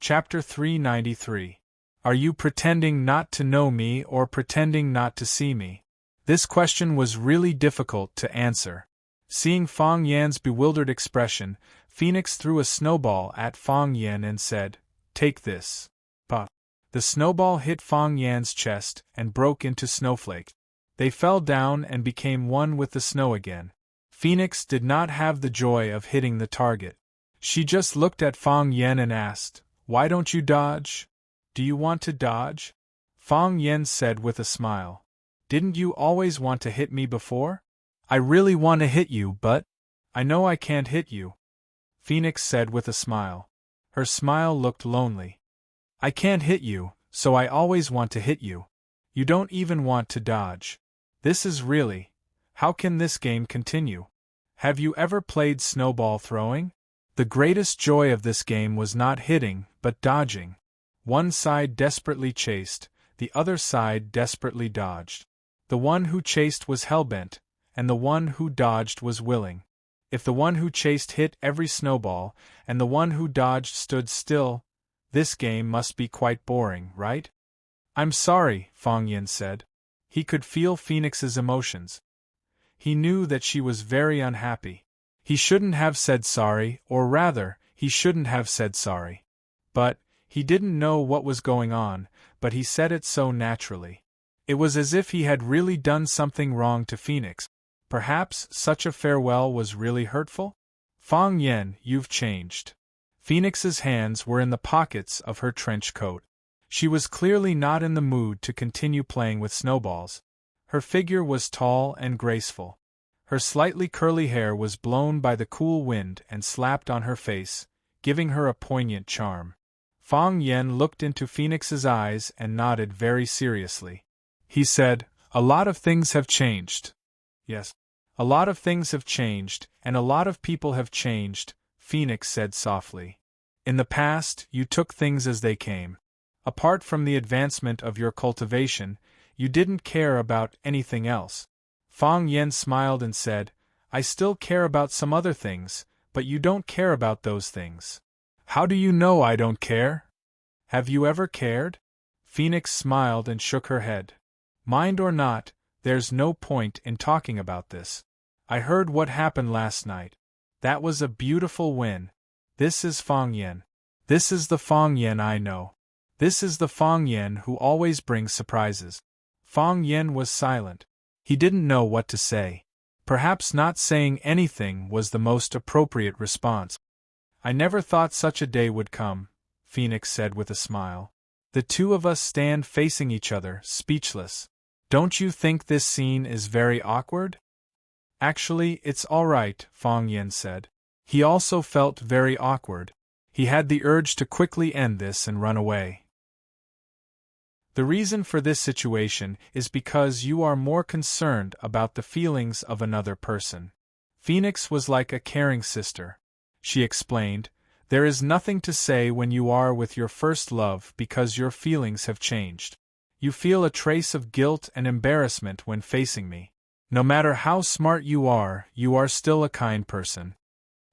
Chapter 393. Are you pretending not to know me or pretending not to see me? This question was really difficult to answer. Seeing Fang Yan's bewildered expression, Phoenix threw a snowball at Fang Yan and said, "Take this." Pa. The snowball hit Fang Yan's chest and broke into snowflakes. They fell down and became one with the snow again. Phoenix did not have the joy of hitting the target. She just looked at Fang Yan and asked, "Why don't you dodge? Do you want to dodge?" Fang Yan said with a smile, "Didn't you always want to hit me before?" "I really want to hit you, but I know I can't hit you," Phoenix said with a smile. Her smile looked lonely. "I can't hit you, so I always want to hit you. You don't even want to dodge. This is really... How can this game continue? Have you ever played snowball throwing? The greatest joy of this game was not hitting, but dodging. One side desperately chased, the other side desperately dodged. The one who chased was hellbent, and the one who dodged was willing. If the one who chased hit every snowball, and the one who dodged stood still, this game must be quite boring, right? "I'm sorry," Fang Yan said. He could feel Phoenix's emotions. He knew that she was very unhappy. He shouldn't have said sorry, or rather, he shouldn't have said sorry. But, he didn't know what was going on, but he said it so naturally. It was as if he had really done something wrong to Phoenix. Perhaps such a farewell was really hurtful? "Fang Yan, you've changed." Phoenix's hands were in the pockets of her trench coat. She was clearly not in the mood to continue playing with snowballs. Her figure was tall and graceful. Her slightly curly hair was blown by the cool wind and slapped on her face, giving her a poignant charm. Fang Yan looked into Phoenix's eyes and nodded very seriously. He said, "A lot of things have changed." "Yes. A lot of things have changed, and a lot of people have changed," Phoenix said softly. "In the past, you took things as they came. Apart from the advancement of your cultivation, you didn't care about anything else." Fang Yan smiled and said, "I still care about some other things, but you don't care about those things." "How do you know I don't care? Have you ever cared?" Phoenix smiled and shook her head. "Mind or not, there's no point in talking about this. I heard what happened last night. That was a beautiful win. This is Fang Yan. This is the Fang Yan I know. This is the Fang Yan who always brings surprises." Fang Yan was silent. He didn't know what to say. Perhaps not saying anything was the most appropriate response. "I never thought such a day would come," Phoenix said with a smile. "The two of us stand facing each other, speechless. Don't you think this scene is very awkward?" "Actually, it's all right," Fang Yan said. He also felt very awkward. He had the urge to quickly end this and run away. "The reason for this situation is because you are more concerned about the feelings of another person." Phoenix was like a caring sister. She explained, "There is nothing to say when you are with your first love because your feelings have changed. You feel a trace of guilt and embarrassment when facing me. No matter how smart you are still a kind person."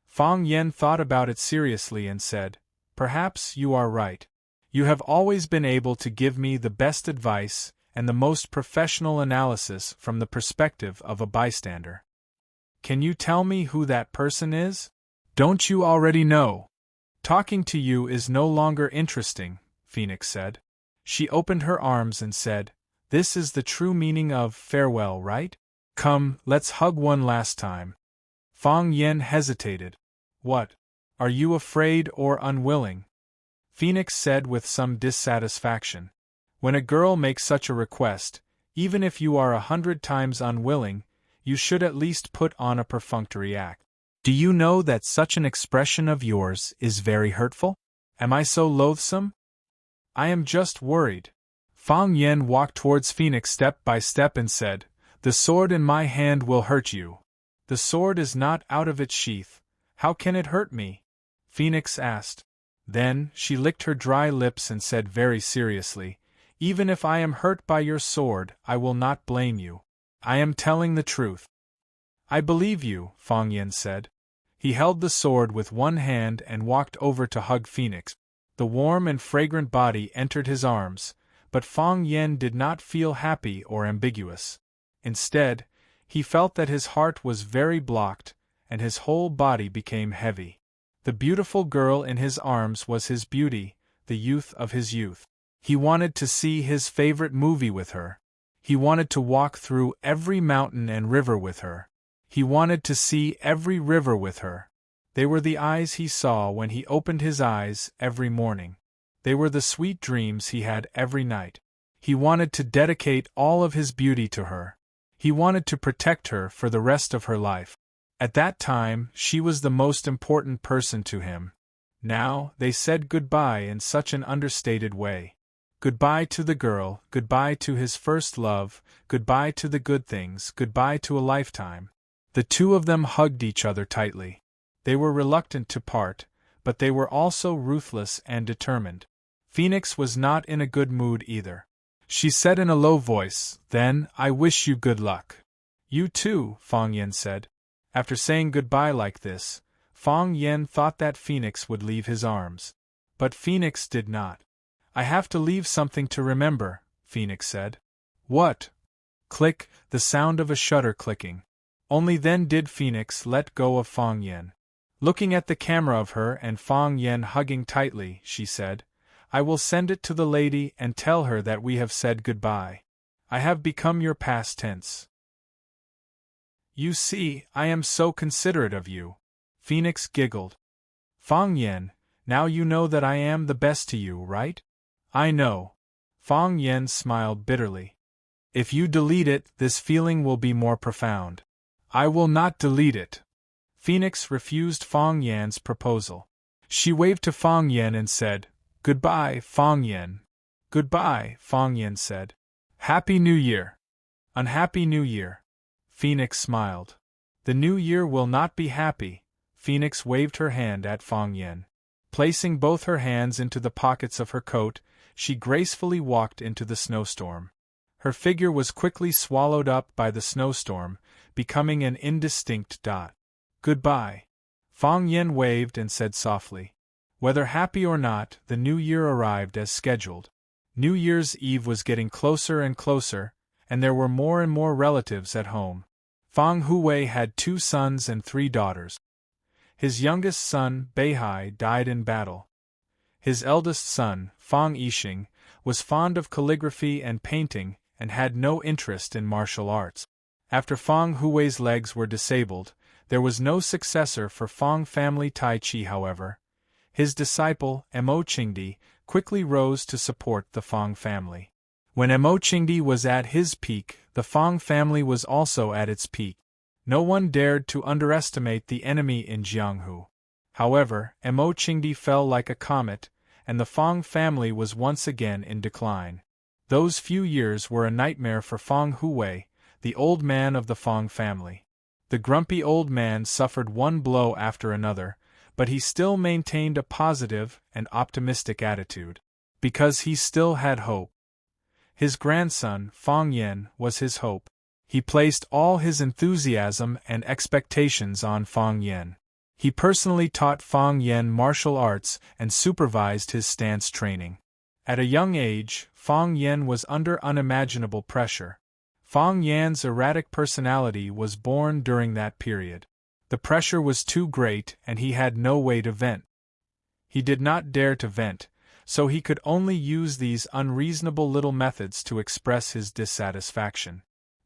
Fang Yan thought about it seriously and said, "Perhaps you are right. You have always been able to give me the best advice and the most professional analysis from the perspective of a bystander. Can you tell me who that person is? Don't you already know?" "Talking to you is no longer interesting," Phoenix said. She opened her arms and said, "This is the true meaning of farewell, right? Come, let's hug one last time." Fang Yan hesitated. "What? Are you afraid or unwilling?" Phoenix said with some dissatisfaction. "When a girl makes such a request, even if you are 100 times unwilling, you should at least put on a perfunctory act. Do you know that such an expression of yours is very hurtful? Am I so loathsome?" "I am just worried." Fang Yan walked towards Phoenix step by step and said, "The sword in my hand will hurt you." "The sword is not out of its sheath. How can it hurt me?" Phoenix asked. Then, she licked her dry lips and said very seriously, "Even if I am hurt by your sword, I will not blame you. I am telling the truth." "I believe you," Fang Yan said. He held the sword with one hand and walked over to hug Phoenix. The warm and fragrant body entered his arms, but Fang Yen did not feel happy or ambiguous. Instead, he felt that his heart was very blocked, and his whole body became heavy. The beautiful girl in his arms was his beauty, the youth of his youth. He wanted to see his favorite movie with her. He wanted to walk through every mountain and river with her. He wanted to see every river with her. They were the eyes he saw when he opened his eyes every morning. They were the sweet dreams he had every night. He wanted to dedicate all of his beauty to her. He wanted to protect her for the rest of her life. At that time, she was the most important person to him. Now, they said goodbye in such an understated way. Goodbye to the girl, goodbye to his first love, goodbye to the good things, goodbye to a lifetime. The two of them hugged each other tightly. They were reluctant to part, but they were also ruthless and determined. Phoenix was not in a good mood either. She said in a low voice, "Then, I wish you good luck." "You too," Fang Yen said. After saying goodbye like this, Fang Yen thought that Phoenix would leave his arms. But Phoenix did not. "I have to leave something to remember," Phoenix said. "What?" Click, the sound of a shutter clicking. Only then did Phoenix let go of Fang Yen. Looking at the camera of her and Fang Yen hugging tightly, she said, "I will send it to the lady and tell her that we have said goodbye. I have become your past tense. You see, I am so considerate of you." Phoenix giggled. "Fang Yen, now you know that I am the best to you, right?" "I know." Fang Yen smiled bitterly. "If you delete it, this feeling will be more profound." "I will not delete it." Phoenix refused Fang Yan's proposal. She waved to Fang Yen and said, "Goodbye, Fang Yen." "Goodbye," Fang Yen said. "Happy New Year." "Unhappy New Year." Phoenix smiled. "The new year will not be happy." Phoenix waved her hand at Fang Yen. Placing both her hands into the pockets of her coat, she gracefully walked into the snowstorm. Her figure was quickly swallowed up by the snowstorm, becoming an indistinct dot. "Goodbye." Fang Yen waved and said softly. Whether happy or not, the new year arrived as scheduled. New Year's Eve was getting closer and closer, and there were more and more relatives at home. Fang Huwei had 2 sons and 3 daughters. His youngest son, Beihai, died in battle. His eldest son, Fang Yixing, was fond of calligraphy and painting and had no interest in martial arts. After Fang Huwei's legs were disabled, there was no successor for Fang family Tai Chi. However, his disciple, Mo Qingdi, quickly rose to support the Fang family. When Mo Qingdi was at his peak, the Fang family was also at its peak. No one dared to underestimate the enemy in Jianghu. However, Mo Qingdi fell like a comet, and the Fang family was once again in decline. Those few years were a nightmare for Fang Huwei, the old man of the Fang family. The grumpy old man suffered one blow after another, but he still maintained a positive and optimistic attitude. Because he still had hope. His grandson, Fang Yen, was his hope. He placed all his enthusiasm and expectations on Fang Yen. He personally taught Fang Yen martial arts and supervised his stance training. At a young age, Fang Yen was under unimaginable pressure. Fang Yan's erratic personality was born during that period. The pressure was too great and he had no way to vent. He did not dare to vent, so he could only use these unreasonable little methods to express his dissatisfaction.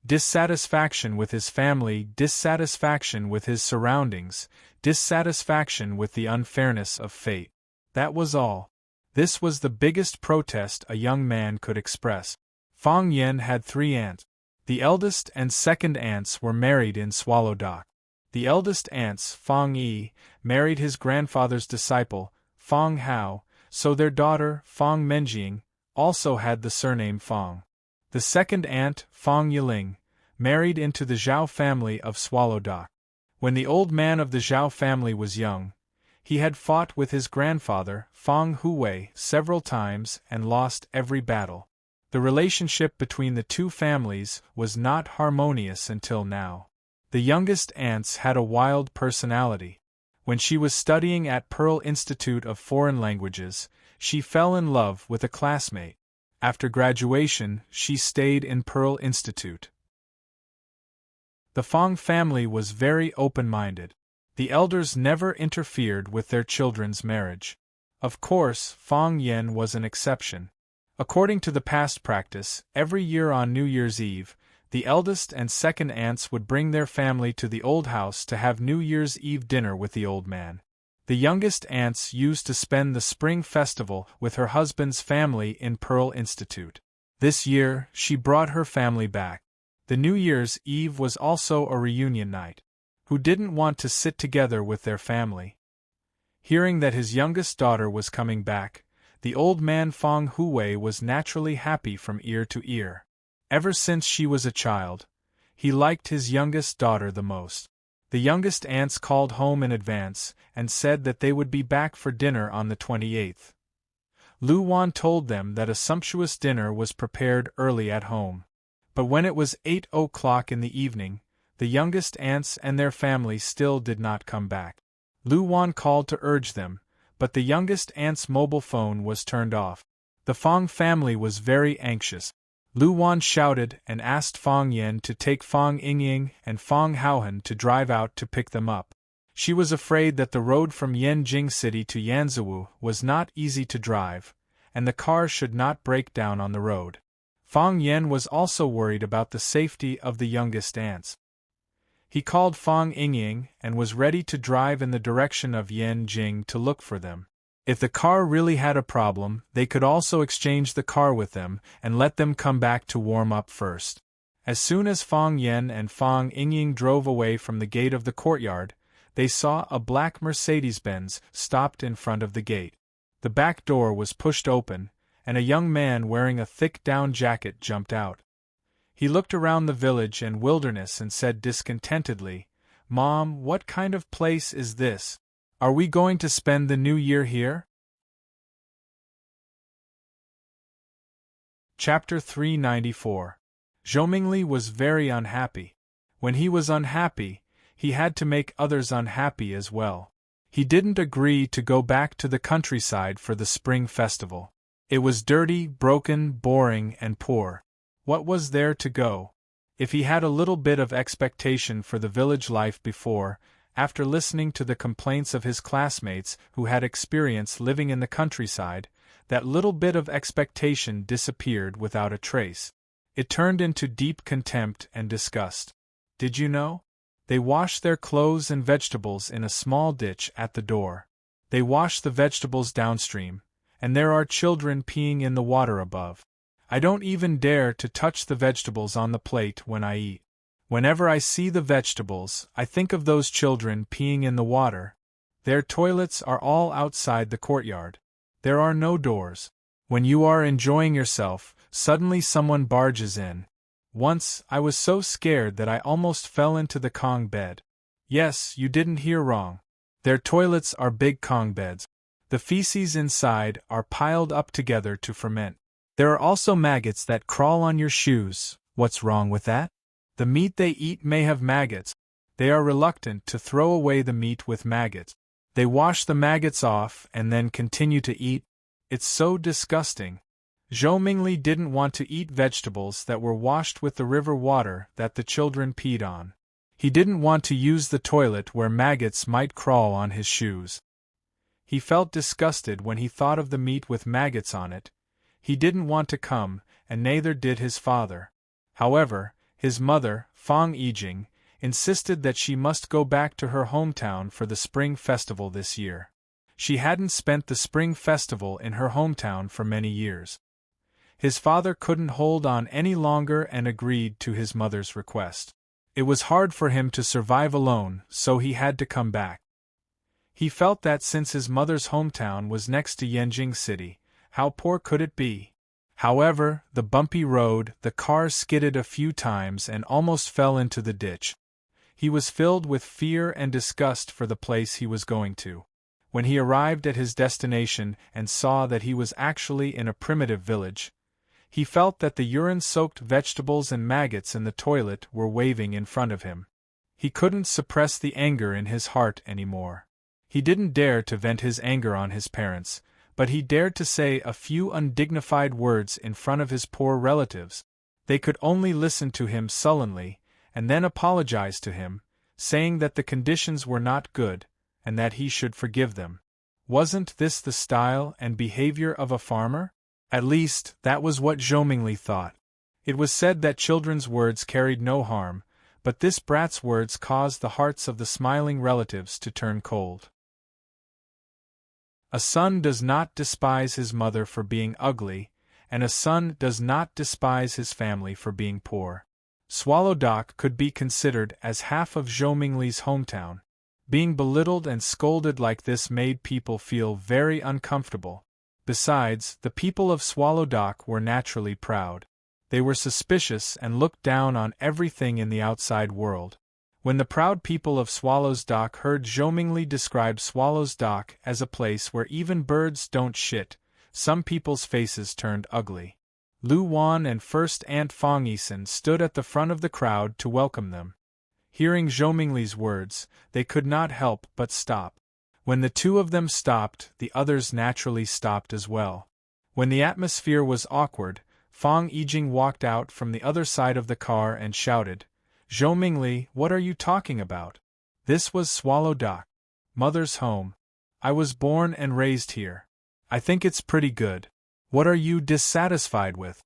Dissatisfaction with his family, dissatisfaction with his surroundings, dissatisfaction with the unfairness of fate. That was all. This was the biggest protest a young man could express. Fang Yen had 3 aunts. The eldest and second aunts were married in Swallow Dock. The eldest aunts, Fang Yi, married his grandfather's disciple, Fang Hao, so their daughter, Fang Menjing, also had the surname Fang. The second aunt, Fang Yiling, married into the Zhao family of Swallow Dock. When the old man of the Zhao family was young, he had fought with his grandfather, Fang Huwei, several times and lost every battle. The relationship between the two families was not harmonious until now. The youngest aunts had a wild personality. When she was studying at Pearl Institute of Foreign Languages, She fell in love with a classmate. After graduation, she stayed in Pearl Institute. The Fong family was very open-minded. The elders never interfered with their children's marriage. Of course, Fong Yen was an exception. According to the past practice, every year on New Year's Eve, the eldest and second aunts would bring their family to the old house to have New Year's Eve dinner with the old man. The youngest aunts used to spend the spring festival with her husband's family in Pearl Institute. This year, she brought her family back. The New Year's Eve was also a reunion night. Who didn't want to sit together with their family? Hearing that his youngest daughter was coming back, the old man Fong Huwei was naturally happy from ear to ear. Ever since she was a child, he liked his youngest daughter the most. The youngest aunts called home in advance and said that they would be back for dinner on the 28th. Lu Wan told them that a sumptuous dinner was prepared early at home. But when it was 8 o'clock in the evening, the youngest aunts and their family still did not come back. Lu Wan called to urge them, but the youngest aunt's mobile phone was turned off. The Fong family was very anxious. Lu Wan shouted and asked Fong Yen to take Fong Yingying and Fong Haohan to drive out to pick them up. She was afraid that the road from Yanjing City to Yanzhou was not easy to drive, and the car should not break down on the road. Fong Yen was also worried about the safety of the youngest aunts. He called Fong Yingying and was ready to drive in the direction of Yanjing to look for them. If the car really had a problem, they could also exchange the car with them and let them come back to warm up first. As soon as Fong Yen and Fong Yingying drove away from the gate of the courtyard, they saw a black Mercedes-Benz stopped in front of the gate. The back door was pushed open, and a young man wearing a thick down jacket jumped out. He looked around the village and wilderness and said discontentedly, "Mom, what kind of place is this? Are we going to spend the new year here?" Chapter 394. Zhou Mingli was very unhappy. When he was unhappy, he had to make others unhappy as well. He didn't agree to go back to the countryside for the spring festival. It was dirty, broken, boring, and poor. What was there to go? If he had a little bit of expectation for the village life before, after listening to the complaints of his classmates who had experience living in the countryside, that little bit of expectation disappeared without a trace. It turned into deep contempt and disgust. Did you know? They wash their clothes and vegetables in a small ditch at the door. They wash the vegetables downstream, and there are children peeing in the water above. I don't even dare to touch the vegetables on the plate when I eat. Whenever I see the vegetables, I think of those children peeing in the water. Their toilets are all outside the courtyard. There are no doors. When you are enjoying yourself, suddenly someone barges in. Once, I was so scared that I almost fell into the Kong bed. Yes, you didn't hear wrong. Their toilets are big Kong beds. The feces inside are piled up together to ferment. There are also maggots that crawl on your shoes. What's wrong with that? The meat they eat may have maggots. They are reluctant to throw away the meat with maggots. They wash the maggots off and then continue to eat. It's so disgusting. Zhou Mingli didn't want to eat vegetables that were washed with the river water that the children peed on. He didn't want to use the toilet where maggots might crawl on his shoes. He felt disgusted when he thought of the meat with maggots on it. He didn't want to come, and neither did his father. However, his mother, Fong Yijing, insisted that she must go back to her hometown for the spring festival this year. She hadn't spent the spring festival in her hometown for many years. His father couldn't hold on any longer and agreed to his mother's request. It was hard for him to survive alone, so he had to come back. He felt that since his mother's hometown was next to Yanjing City, how poor could it be? However, the bumpy road, the car skidded a few times and almost fell into the ditch. He was filled with fear and disgust for the place he was going to. When he arrived at his destination and saw that he was actually in a primitive village, he felt that the urine-soaked vegetables and maggots in the toilet were waving in front of him. He couldn't suppress the anger in his heart anymore. He didn't dare to vent his anger on his parents, but he dared to say a few undignified words in front of his poor relatives. They could only listen to him sullenly, and then apologize to him, saying that the conditions were not good, and that he should forgive them. Wasn't this the style and behavior of a farmer? At least, that was what Zhou Mingli thought. It was said that children's words carried no harm, but this brat's words caused the hearts of the smiling relatives to turn cold. A son does not despise his mother for being ugly, and a son does not despise his family for being poor. Swallowdock could be considered as half of Zhou Mingli's hometown. Being belittled and scolded like this made people feel very uncomfortable. Besides, the people of Swallowdock were naturally proud. They were suspicious and looked down on everything in the outside world. When the proud people of Swallow's Dock heard Zhou Mingli describe Swallow's Dock as a place where even birds don't shit, some people's faces turned ugly. Lu Wan and First Aunt Fong Yisen stood at the front of the crowd to welcome them. Hearing Zhou Mingli's words, they could not help but stop. When the two of them stopped, the others naturally stopped as well. When the atmosphere was awkward, Fong Yijing walked out from the other side of the car and shouted, "Zhou Mingli, what are you talking about? This was Swallow Dock. Mother's home. I was born and raised here. I think it's pretty good. What are you dissatisfied with?"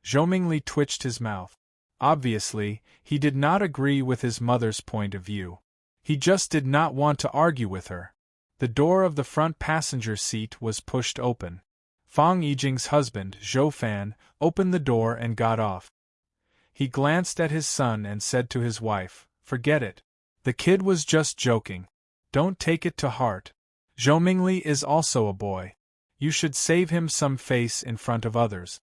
Zhou Mingli twitched his mouth. Obviously, he did not agree with his mother's point of view. He just did not want to argue with her. The door of the front passenger seat was pushed open. Fong Yijing's husband, Zhou Fan, opened the door and got off. He glanced at his son and said to his wife, "Forget it. The kid was just joking. Don't take it to heart. Zhou Mingli is also a boy. You should save him some face in front of others."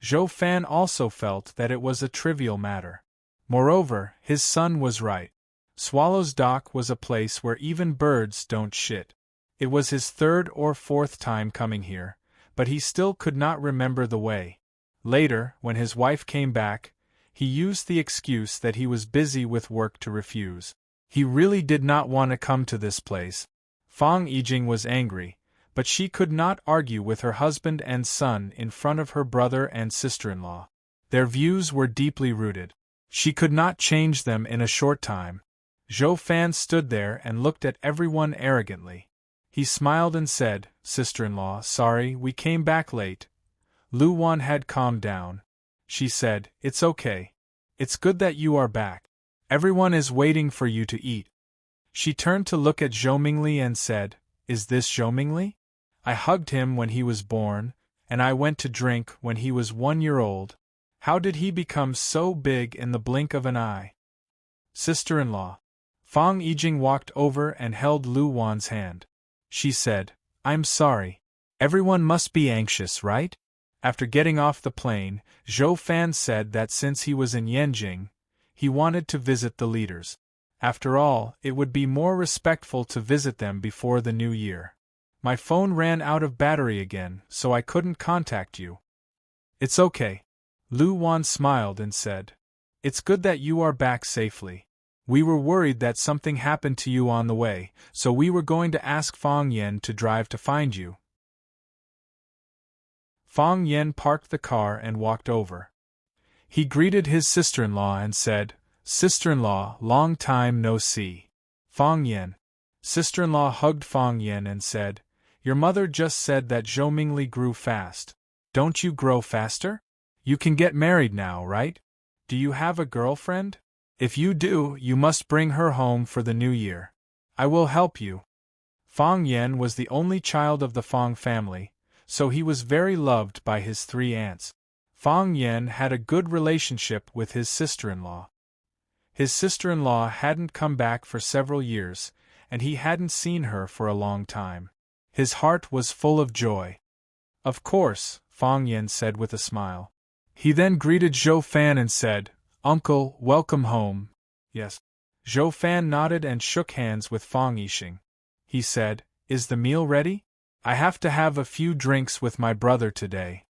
Zhou Fan also felt that it was a trivial matter. Moreover, his son was right. Swallow's Dock was a place where even birds don't shit. It was his third or fourth time coming here, but he still could not remember the way. Later, when his wife came back, he used the excuse that he was busy with work to refuse. He really did not want to come to this place. Fong Yijing was angry, but she could not argue with her husband and son in front of her brother and sister-in-law. Their views were deeply rooted. She could not change them in a short time. Zhou Fan stood there and looked at everyone arrogantly. He smiled and said, "Sister-in-law, sorry, we came back late." Lu Wan had calmed down. She said, "It's okay. It's good that you are back. Everyone is waiting for you to eat." She turned to look at Zhou Mingli and said, "Is this Zhou Mingli? I hugged him when he was born, and I went to drink when he was 1 year old. How did he become so big in the blink of an eye?" "Sister-in-law." Fong Yijing walked over and held Lu Wan's hand. She said, "I'm sorry. Everyone must be anxious, right?" After getting off the plane, Zhou Fan said that since he was in Yanjing, he wanted to visit the leaders. After all, it would be more respectful to visit them before the new year. "My phone ran out of battery again, so I couldn't contact you." "It's okay." Lu Wan smiled and said, "It's good that you are back safely. We were worried that something happened to you on the way, so we were going to ask Fong Yen to drive to find you." Fong Yen parked the car and walked over. He greeted his sister-in-law and said, "Sister-in-law, long time no see." Fong Yen. Sister-in-law hugged Fong Yen and said, "Your mother just said that Zhou Mingli grew fast. Don't you grow faster? You can get married now, right? Do you have a girlfriend? If you do, you must bring her home for the new year. I will help you." Fong Yen was the only child of the Fong family, so he was very loved by his 3 aunts. Fong Yen had a good relationship with his sister-in-law. His sister-in-law hadn't come back for several years, and he hadn't seen her for a long time. His heart was full of joy. "Of course," Fong Yen said with a smile. He then greeted Zhou Fan and said, "Uncle, welcome home." "Yes." Zhou Fan nodded and shook hands with Fong Yixing. He said, "Is the meal ready? I have to have a few drinks with my brother today."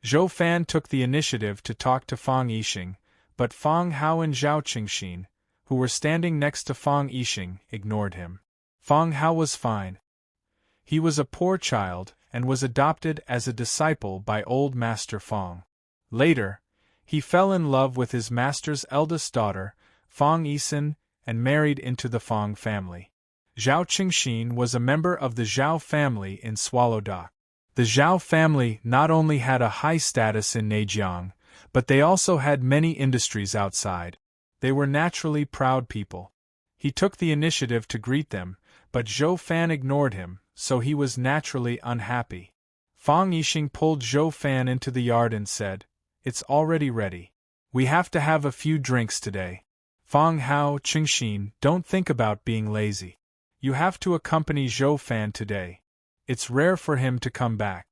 Zhou Fan took the initiative to talk to Fong Yixing, but Fong Hao and Zhao Qingxin, who were standing next to Fong Yixing, ignored him. Fong Hao was fine. He was a poor child, and was adopted as a disciple by old Master Fong. Later, he fell in love with his master's eldest daughter, Fong Yisan, and married into the Fong family. Zhao Qingxin was a member of the Zhao family in Swallow Dock. The Zhao family not only had a high status in Neijiang, but they also had many industries outside. They were naturally proud people. He took the initiative to greet them, but Zhou Fan ignored him, so he was naturally unhappy. Fang Yixing pulled Zhou Fan into the yard and said, "It's already ready. We have to have a few drinks today. Fang Hao, Qingxin, don't think about being lazy. You have to accompany Zhou Fan today. It's rare for him to come back."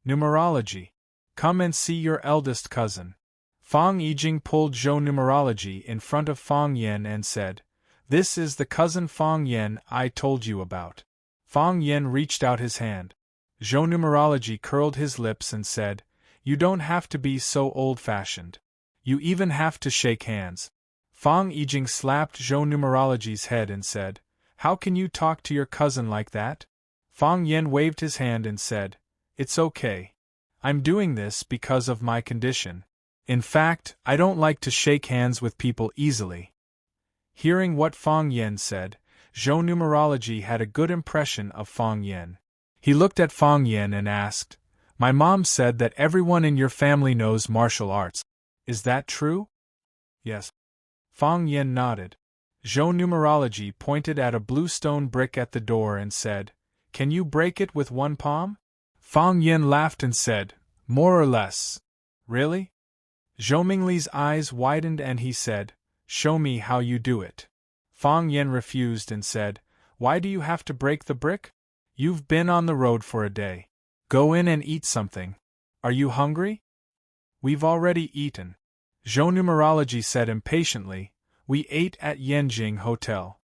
Numerology. Come and see your eldest cousin. Fang Yijing pulled Zhou Numerology in front of Fang Yen and said, "This is the cousin Fang Yen I told you about." Fang Yen reached out his hand. Zhou Numerology curled his lips and said, "You don't have to be so old-fashioned. You even have to shake hands." Fang Yijing slapped Zhou Numerology's head and said, "How can you talk to your cousin like that?" Fang Yen waved his hand and said, "It's okay. I'm doing this because of my condition. In fact, I don't like to shake hands with people easily." Hearing what Fang Yen said, Zhou Numerology had a good impression of Fang Yen. He looked at Fang Yen and asked, "My mom said that everyone in your family knows martial arts. Is that true?" "Yes." Fang Yen nodded. Zhou Numerology pointed at a blue stone brick at the door and said, "Can you break it with one palm?" Fang Yen laughed and said, "More or less." "Really?" Zhou Mingli's eyes widened and he said, "Show me how you do it." Fang Yen refused and said, "Why do you have to break the brick? You've been on the road for a day. Go in and eat something. Are you hungry?" "We've already eaten." Zhou Numerology said impatiently, "We ate at Yanjing Hotel.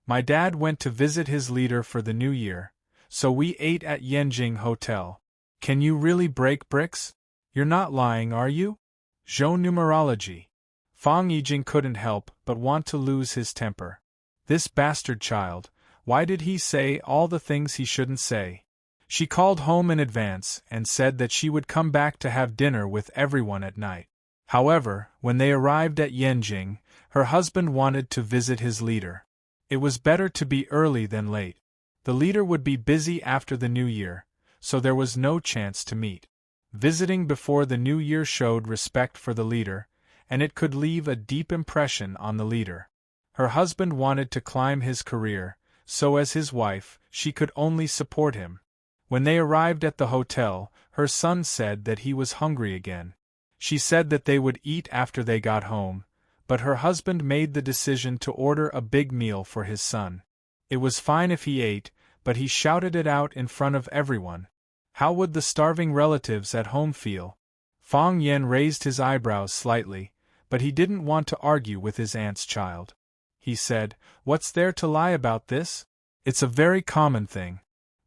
My dad went to visit his leader for the new year, so we ate at Yanjing Hotel. Can you really break bricks? You're not lying, are you?" Zhou Numerology. Fang Yijing couldn't help but want to lose his temper. This bastard child, why did he say all the things he shouldn't say? She called home in advance and said that she would come back to have dinner with everyone at night. However, when they arrived at Yanjing, her husband wanted to visit his leader. It was better to be early than late. The leader would be busy after the new year, so there was no chance to meet. Visiting before the new year showed respect for the leader, and it could leave a deep impression on the leader. Her husband wanted to climb his career, so as his wife, she could only support him. When they arrived at the hotel, her son said that he was hungry again. She said that they would eat after they got home, but her husband made the decision to order a big meal for his son. It was fine if he ate, but he shouted it out in front of everyone. How would the starving relatives at home feel? Fang Yen raised his eyebrows slightly, but he didn't want to argue with his aunt's child. He said, "What's there to lie about this? It's a very common thing.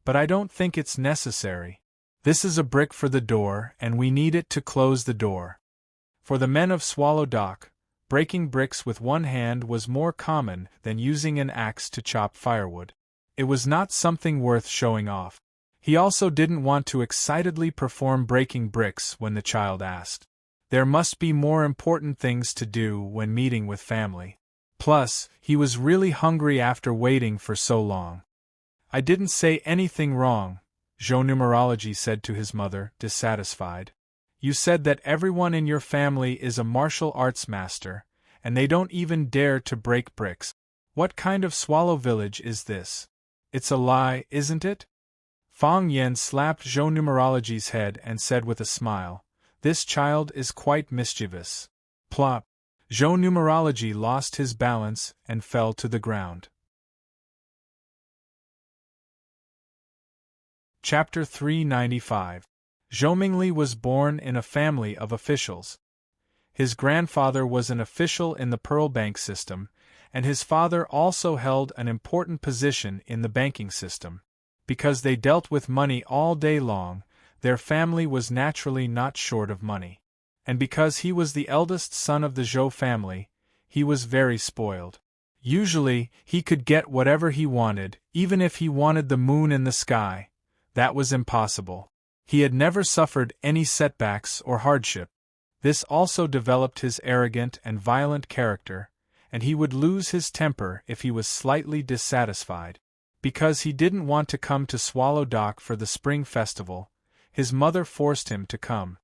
But I don't think it's necessary. This is a brick for the door and we need it to close the door." For the men of Swallow Dock, breaking bricks with one hand was more common than using an axe to chop firewood. It was not something worth showing off. He also didn't want to excitedly perform breaking bricks when the child asked. There must be more important things to do when meeting with family. Plus, he was really hungry after waiting for so long. "I didn't say anything wrong," Zhou Numerology said to his mother, dissatisfied. "You said that everyone in your family is a martial arts master, and they don't even dare to break bricks. What kind of swallow village is this? It's a lie, isn't it?" Fang Yen slapped Zhou Numerology's head and said with a smile, "This child is quite mischievous." Plop! Zhou Numerology lost his balance and fell to the ground. Chapter 395. Zhou Mingli was born in a family of officials. His grandfather was an official in the Pearl Bank system, and his father also held an important position in the banking system. Because they dealt with money all day long, their family was naturally not short of money. And because he was the eldest son of the Zhou family, he was very spoiled. Usually, he could get whatever he wanted, even if he wanted the moon in the sky, That was impossible. He had never suffered any setbacks or hardship. This also developed his arrogant and violent character, and he would lose his temper if he was slightly dissatisfied. Because he didn't want to come to Swallow Dock for the spring festival, his mother forced him to come.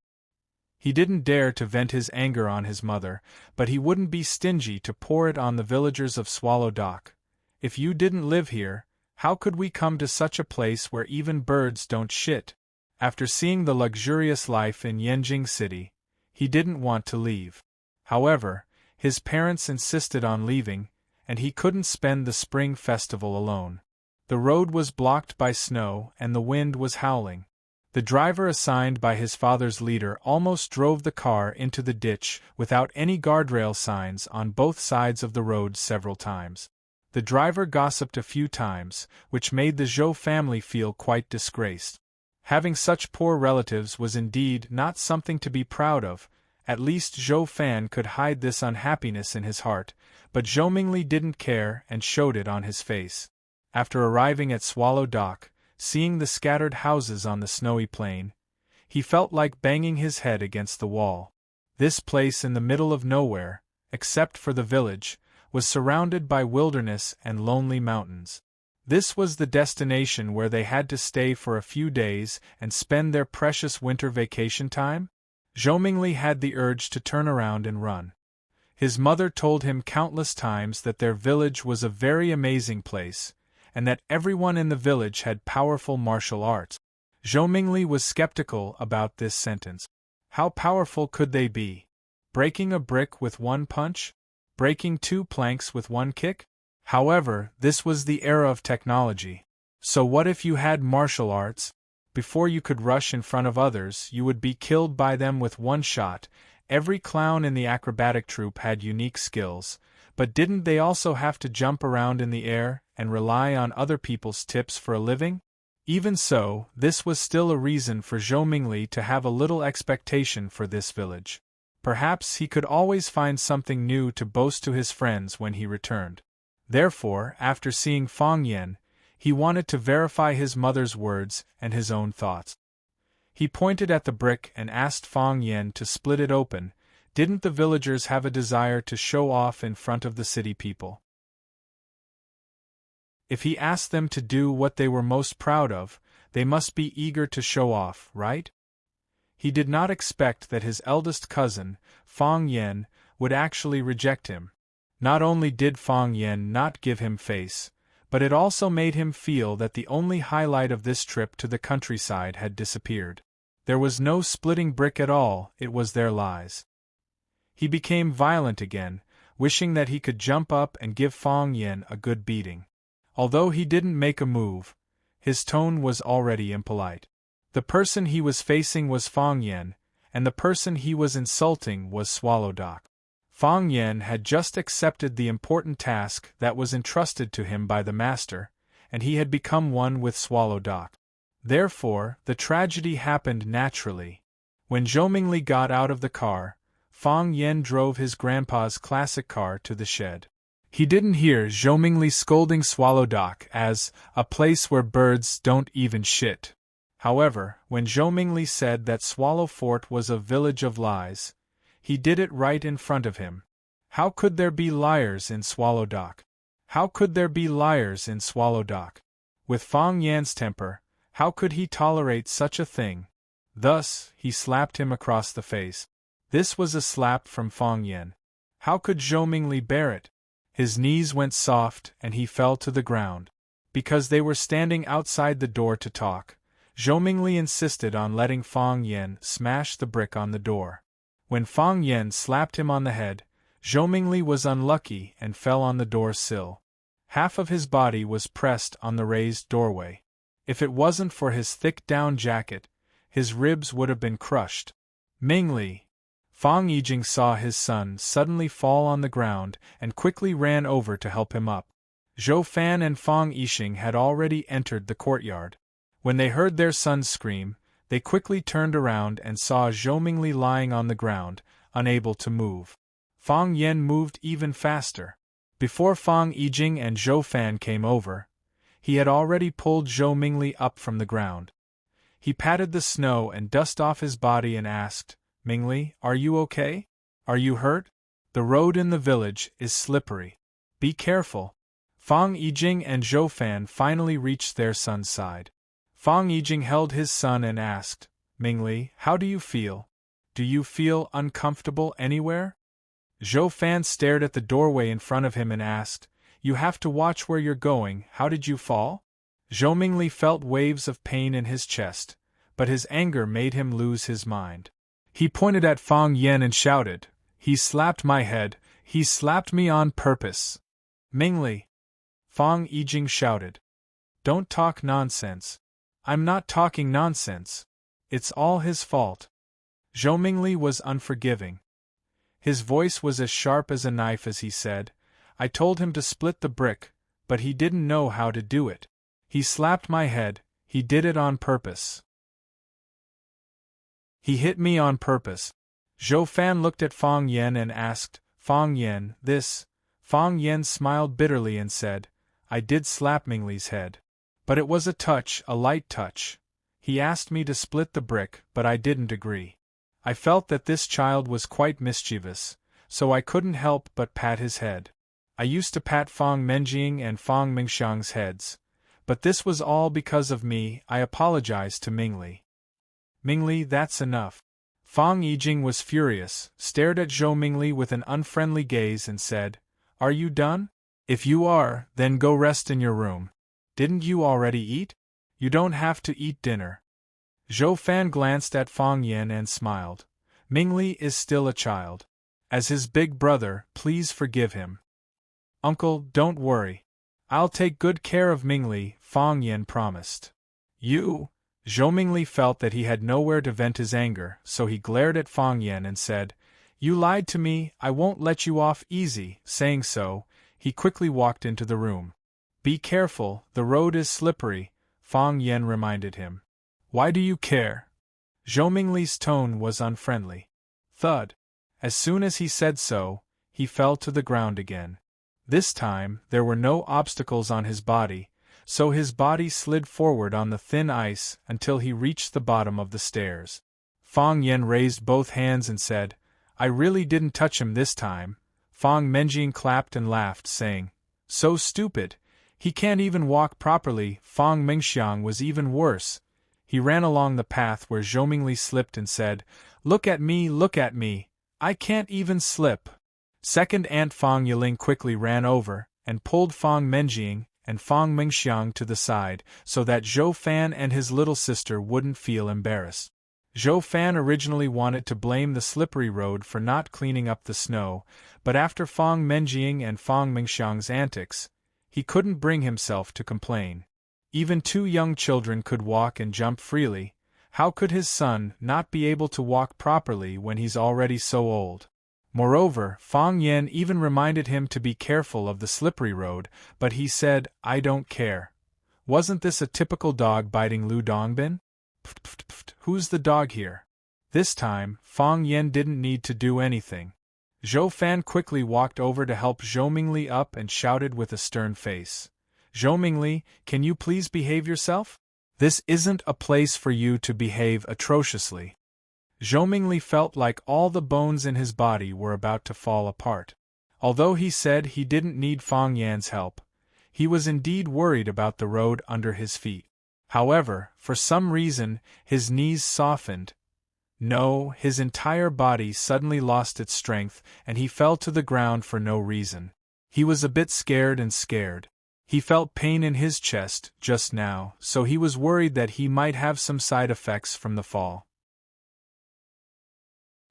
He didn't dare to vent his anger on his mother, but he wouldn't be stingy to pour it on the villagers of Swallow Dock. If you didn't live here, how could we come to such a place where even birds don't shit? After seeing the luxurious life in Yanjing City, he didn't want to leave. However, his parents insisted on leaving, and he couldn't spend the spring festival alone. The road was blocked by snow and the wind was howling. The driver assigned by his father's leader almost drove the car into the ditch without any guardrail signs on both sides of the road several times. The driver gossiped a few times, which made the Zhou family feel quite disgraced. Having such poor relatives was indeed not something to be proud of. At least Zhou Fan could hide this unhappiness in his heart, but Zhou Mingli didn't care and showed it on his face. After arriving at Swallow Dock, seeing the scattered houses on the snowy plain, he felt like banging his head against the wall. This place in the middle of nowhere, except for the village, was surrounded by wilderness and lonely mountains. This was the destination where they had to stay for a few days and spend their precious winter vacation time? Zhou Mingli had the urge to turn around and run. His mother told him countless times that their village was a very amazing place, and that everyone in the village had powerful martial arts. Zhou Mingli was skeptical about this sentence. How powerful could they be? Breaking a brick with one punch? Breaking 2 planks with one kick? However, this was the era of technology. So what if you had martial arts? Before you could rush in front of others, you would be killed by them with one shot. Every clown in the acrobatic troupe had unique skills, but didn't they also have to jump around in the air and rely on other people's tips for a living? Even so, this was still a reason for Zhou Mingli to have a little expectation for this village. Perhaps he could always find something new to boast to his friends when he returned. Therefore, after seeing Fang Yan, he wanted to verify his mother's words and his own thoughts. He pointed at the brick and asked Fang Yan to split it open. Didn't the villagers have a desire to show off in front of the city people? If he asked them to do what they were most proud of, they must be eager to show off, right? He did not expect that his eldest cousin, Fang Yan, would actually reject him. Not only did Fang Yan not give him face, but it also made him feel that the only highlight of this trip to the countryside had disappeared. There was no splitting brick at all, it was their lies. He became violent again, wishing that he could jump up and give Fang Yan a good beating. Although he didn't make a move, his tone was already impolite. The person he was facing was Fang Yan, and the person he was insulting was Swallow Dock. Fang Yan had just accepted the important task that was entrusted to him by the master, and he had become one with Swallow Dock. Therefore, the tragedy happened naturally. When Zhou Mingli got out of the car, Fang Yan drove his grandpa's classic car to the shed. He didn't hear Zhou Mingli scolding Swallow Dock as a place where birds don't even shit. However, when Zhou Mingli said that Swallow Fort was a village of lies, he did it right in front of him. How could there be liars in Swallow Dock? How could there be liars in Swallow Dock? With Fang Yan's temper, how could he tolerate such a thing? Thus, he slapped him across the face. This was a slap from Fang Yan. How could Zhou Mingli bear it? His knees went soft and he fell to the ground. Because they were standing outside the door to talk, Zhou Mingli insisted on letting Fang Yan smash the brick on the door. When Fang Yan slapped him on the head, Zhou Mingli was unlucky and fell on the door sill. Half of his body was pressed on the raised doorway. If it wasn't for his thick down jacket, his ribs would have been crushed. Mingli! Fang Yijing saw his son suddenly fall on the ground and quickly ran over to help him up. Zhou Fan and Fang Yixing had already entered the courtyard. When they heard their son scream, they quickly turned around and saw Zhou Mingli lying on the ground, unable to move. Fang Yan moved even faster. Before Fang Yijing and Zhou Fan came over, he had already pulled Zhou Mingli up from the ground. He patted the snow and dust off his body and asked, Mingli, are you okay? Are you hurt? The road in the village is slippery. Be careful. Fang Yijing and Zhou Fan finally reached their son's side. Fang Yijing held his son and asked, Mingli, how do you feel? Do you feel uncomfortable anywhere? Zhou Fan stared at the doorway in front of him and asked, You have to watch where you're going, how did you fall? Zhou Mingli felt waves of pain in his chest, but his anger made him lose his mind. He pointed at Fang Yan and shouted, He slapped my head, he slapped me on purpose. Mingli! Fang Yijing shouted. Don't talk nonsense. I'm not talking nonsense. It's all his fault. Zhou Mingli was unforgiving. His voice was as sharp as a knife as he said, I told him to split the brick, but he didn't know how to do it. He slapped my head, he did it on purpose. He hit me on purpose. Zhou Fan looked at Fang Yan and asked, Fang Yan, this? Fang Yan smiled bitterly and said, I did slap Mingli's head. But it was a touch, a light touch. He asked me to split the brick, but I didn't agree. I felt that this child was quite mischievous, so I couldn't help but pat his head. I used to pat Fang Menjing and Fang Mingxiang's heads, but this was all because of me. I apologized to Mingli. Mingli, that's enough. Fang Yijing was furious, stared at Zhou Mingli with an unfriendly gaze and said, Are you done? If you are, then go rest in your room. Didn't you already eat? You don't have to eat dinner. Zhou Fan glanced at Fang Yan and smiled. Mingli is still a child. As his big brother, please forgive him. Uncle, don't worry. I'll take good care of Mingli, Fang Yan promised. You? Zhou Mingli felt that he had nowhere to vent his anger, so he glared at Fang Yan and said, You lied to me, I won't let you off easy. Saying so, he quickly walked into the room. Be careful, the road is slippery, Fang Yan reminded him. Why do you care? Zhou Mingli's tone was unfriendly. Thud. As soon as he said so, he fell to the ground again. This time, there were no obstacles on his body, so his body slid forward on the thin ice until he reached the bottom of the stairs. Fang Yan raised both hands and said, I really didn't touch him this time. Fang Menjing clapped and laughed, saying, So stupid, he can't even walk properly. Fang Mingxiang was even worse. He ran along the path where Zhou Mingli slipped and said, Look at me, I can't even slip. Second Aunt Fang Yiling quickly ran over, and pulled Fang Menjing and Fang Mingxiang to the side, so that Zhou Fan and his little sister wouldn't feel embarrassed. Zhou Fan originally wanted to blame the slippery road for not cleaning up the snow, but after Fang Menjing and Fang Mingxiang's antics, he couldn't bring himself to complain. Even two young children could walk and jump freely. How could his son not be able to walk properly when he's already so old? Moreover, Fang Yan even reminded him to be careful of the slippery road, but he said, I don't care. Wasn't this a typical dog biting Lu Dongbin? Pft, pft, pft, who's the dog here? This time, Fang Yan didn't need to do anything. Zhou Fan quickly walked over to help Zhou Mingli up and shouted with a stern face. Zhou Mingli, can you please behave yourself? This isn't a place for you to behave atrociously. Zhou Mingli felt like all the bones in his body were about to fall apart. Although he said he didn't need Fang Yan's help, he was indeed worried about the road under his feet. However, for some reason, his knees softened. No, his entire body suddenly lost its strength, and he fell to the ground for no reason. He was a bit scared. He felt pain in his chest just now, so he was worried that he might have some side effects from the fall.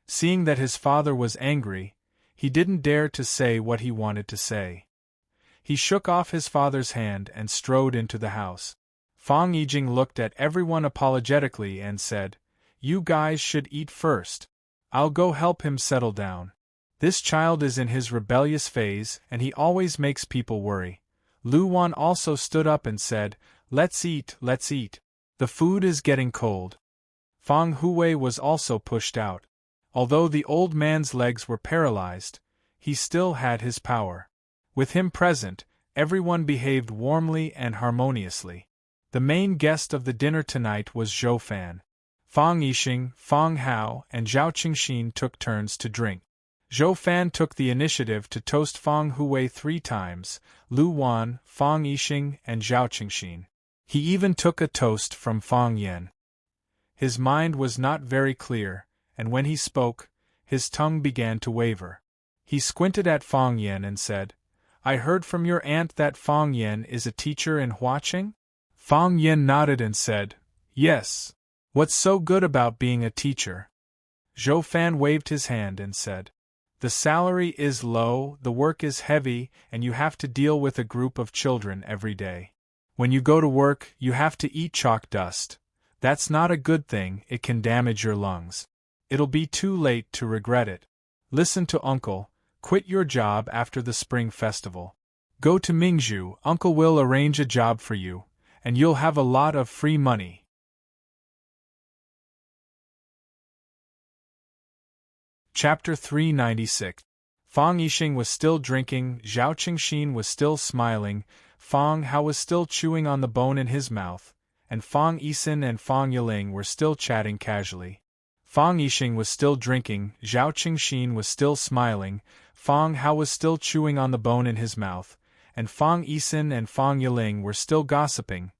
Seeing that his father was angry, he didn't dare to say what he wanted to say. He shook off his father's hand and strode into the house. Fang Yijing looked at everyone apologetically and said, You guys should eat first. I'll go help him settle down. This child is in his rebellious phase and he always makes people worry. Lu Wan also stood up and said, Let's eat. The food is getting cold. Fang Huwei was also pushed out. Although the old man's legs were paralyzed, he still had his power. With him present, everyone behaved warmly and harmoniously. The main guest of the dinner tonight was Zhou Fan. Fang Yixing, Fang Hao, and Zhao Qingxin took turns to drink. Zhou Fan took the initiative to toast Fang Huwei 3 times, Lu Wan, Fang Yixing, and Zhao Qingxin. He even took a toast from Fang Yan. His mind was not very clear, and when he spoke, his tongue began to waver. He squinted at Fang Yan and said, "I heard from your aunt that Fang Yan is a teacher in Huaqing?" Fang Yan nodded and said, "Yes. What's so good about being a teacher?" Zhou Fan waved his hand and said, "The salary is low, the work is heavy, and you have to deal with a group of children every day. When you go to work, you have to eat chalk dust. That's not a good thing, it can damage your lungs. It'll be too late to regret it. Listen to Uncle, quit your job after the Spring Festival. Go to Mingzhu, Uncle will arrange a job for you, and you'll have a lot of free money." Chapter 396. Fang Yixing was still drinking, Zhao Qingxin was still smiling, Fang Hao was still chewing on the bone in his mouth, and Fang Yixin and Fang Yiling were still chatting casually. Fang Yixing was still drinking, Zhao Qingxin was still smiling, Fang Hao was still chewing on the bone in his mouth, and Fang Yixin and Fang Yiling were still gossiping,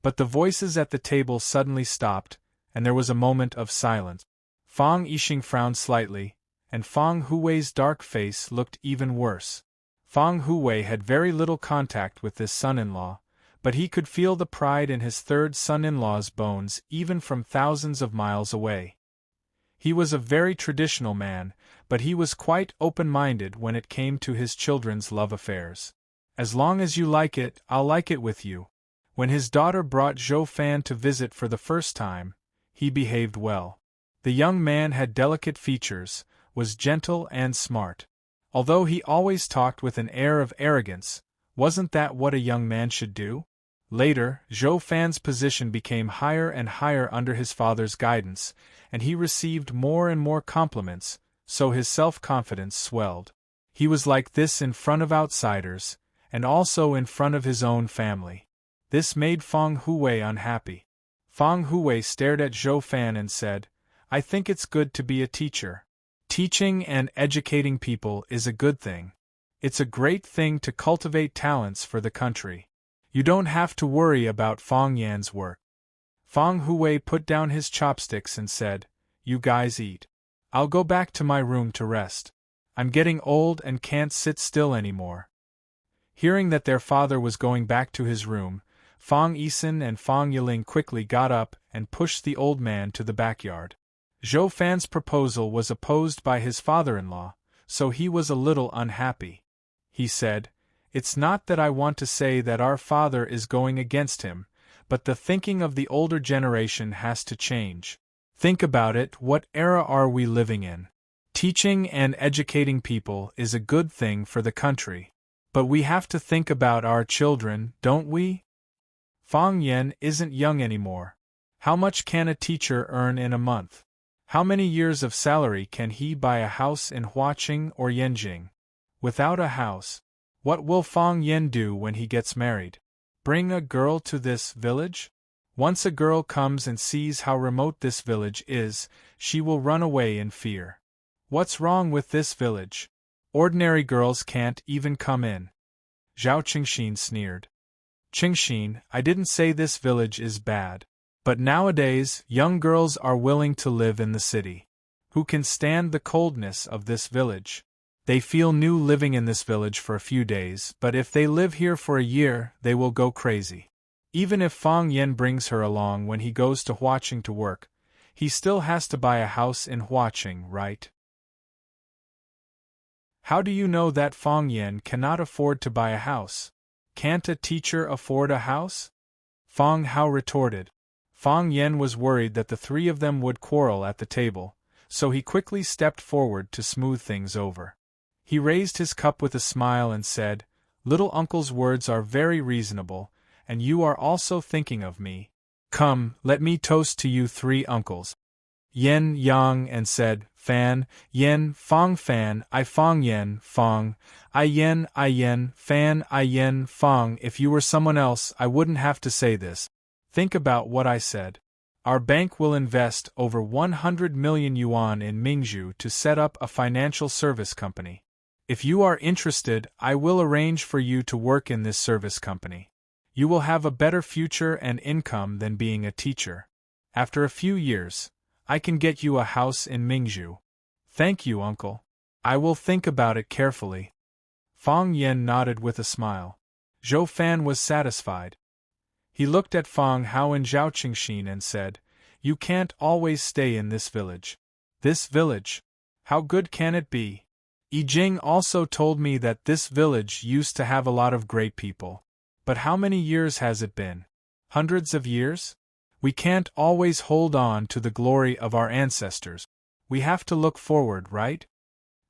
but the voices at the table suddenly stopped, and there was a moment of silence. Fang Yixing frowned slightly, and Fang Huwei's dark face looked even worse. Fang Huwei had very little contact with this son-in-law, but he could feel the pride in his third son-in-law's bones even from thousands of miles away. He was a very traditional man, but he was quite open-minded when it came to his children's love affairs. "As long as you like it, I'll like it with you." When his daughter brought Zhou Fan to visit for the first time, he behaved well. The young man had delicate features, was gentle and smart. Although he always talked with an air of arrogance, wasn't that what a young man should do? Later, Zhou Fan's position became higher and higher under his father's guidance, and he received more and more compliments, so his self-confidence swelled. He was like this in front of outsiders, and also in front of his own family. This made Fang Huwei unhappy. Fang Huwei stared at Zhou Fan and said, "I think it's good to be a teacher. Teaching and educating people is a good thing. It's a great thing to cultivate talents for the country. You don't have to worry about Fang Yan's work." Fang Huwei put down his chopsticks and said, "You guys eat. I'll go back to my room to rest. I'm getting old and can't sit still anymore." Hearing that their father was going back to his room, Fang Yixin and Fang Yiling quickly got up and pushed the old man to the backyard. Zhou Fan's proposal was opposed by his father-in-law, so he was a little unhappy. He said, "It's not that I want to say that our father is going against him, but the thinking of the older generation has to change. Think about it, what era are we living in? Teaching and educating people is a good thing for the country. But we have to think about our children, don't we? Fang Yan isn't young anymore. How much can a teacher earn in a month? How many years of salary can he buy a house in Huaqing or Yanjing? Without a house, what will Fang Yan do when he gets married? Bring a girl to this village? Once a girl comes and sees how remote this village is, she will run away in fear. What's wrong with this village? Ordinary girls can't even come in." Zhao Qingxin sneered. "Qingxin, I didn't say this village is bad. But nowadays, young girls are willing to live in the city. Who can stand the coldness of this village? They feel new living in this village for a few days, but if they live here for a year, they will go crazy. Even if Fang Yan brings her along when he goes to Huaqing to work, he still has to buy a house in Huaqing, right? How do you know that Fang Yan cannot afford to buy a house? Can't a teacher afford a house?" Fang Hao retorted. Fang Yan was worried that the three of them would quarrel at the table, so he quickly stepped forward to smooth things over. He raised his cup with a smile and said, "Little uncle's words are very reasonable, and you are also thinking of me. Come, let me toast to you three uncles." Yen Yang and said, "Fan, Yen, Fang Fan, I Fang Yen, Fang, I Yen, Fan, I Yen, Fang. If you were someone else, I wouldn't have to say this. Think about what I said. Our bank will invest over 100 million yuan in Mingzhu to set up a financial service company. If you are interested, I will arrange for you to work in this service company. You will have a better future and income than being a teacher. After a few years, I can get you a house in Mingzhu. Thank you, uncle. I will think about it carefully. Fang Yen nodded with a smile. Zhou Fan was satisfied. He looked at Fang Hao and Zhao Qingxin and said, "You can't always stay in this village." This village? How good can it be? Yi Jing also told me that this village used to have a lot of great people. But how many years has it been? Hundreds of years? We can't always hold on to the glory of our ancestors. We have to look forward, right?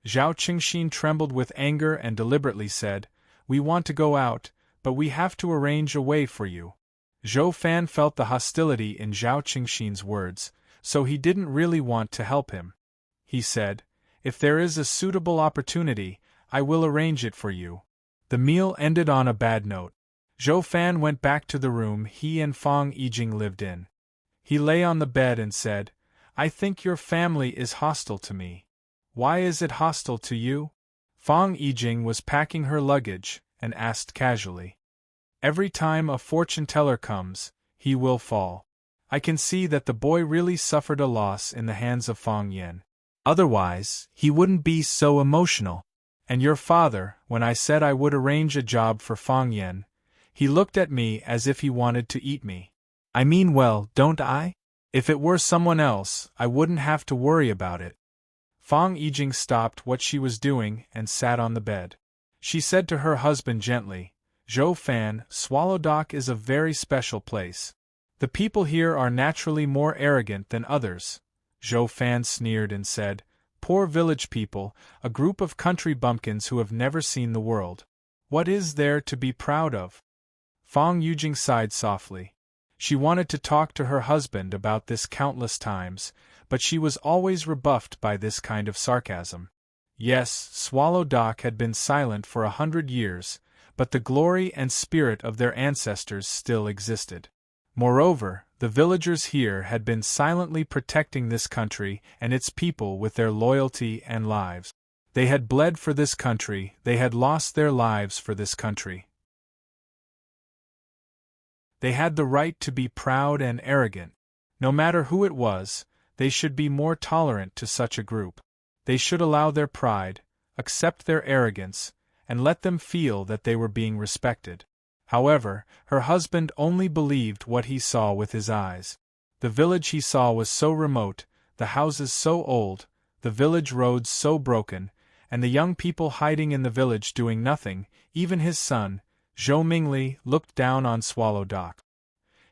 Zhao Qingxin trembled with anger and deliberately said, "We want to go out, but we have to arrange a way for you." Zhou Fan felt the hostility in Zhao Qingxin's words, so he didn't really want to help him. He said, "If there is a suitable opportunity, I will arrange it for you." The meal ended on a bad note. Zhou Fan went back to the room he and Fang Yijing lived in. He lay on the bed and said, "I think your family is hostile to me." "Why is it hostile to you?" Fang Yijing was packing her luggage, and asked casually. "Every time a fortune teller comes, he will fall." I can see that the boy really suffered a loss in the hands of Fang Yen. Otherwise, he wouldn't be so emotional. And your father, when I said I would arrange a job for Fang Yen, he looked at me as if he wanted to eat me. I mean well, don't I? If it were someone else, I wouldn't have to worry about it. Fang Yijing stopped what she was doing and sat on the bed. She said to her husband gently, "Zhou Fan, Swallow Dock is a very special place. The people here are naturally more arrogant than others." Zhou Fan sneered and said, "Poor village people, a group of country bumpkins who have never seen the world. What is there to be proud of?" Fang Yijing sighed softly. She wanted to talk to her husband about this countless times, but she was always rebuffed by this kind of sarcasm. Yes, Swallow Dock had been silent for 100 years, but the glory and spirit of their ancestors still existed. Moreover, the villagers here had been silently protecting this country and its people with their loyalty and lives. They had bled for this country, they had lost their lives for this country. They had the right to be proud and arrogant. No matter who it was, they should be more tolerant to such a group. They should allow their pride, accept their arrogance, and let them feel that they were being respected. However, her husband only believed what he saw with his eyes. The village he saw was so remote, the houses so old, the village roads so broken, and the young people hiding in the village doing nothing. Even his son, Zhou Mingli, looked down on Swallow Dock.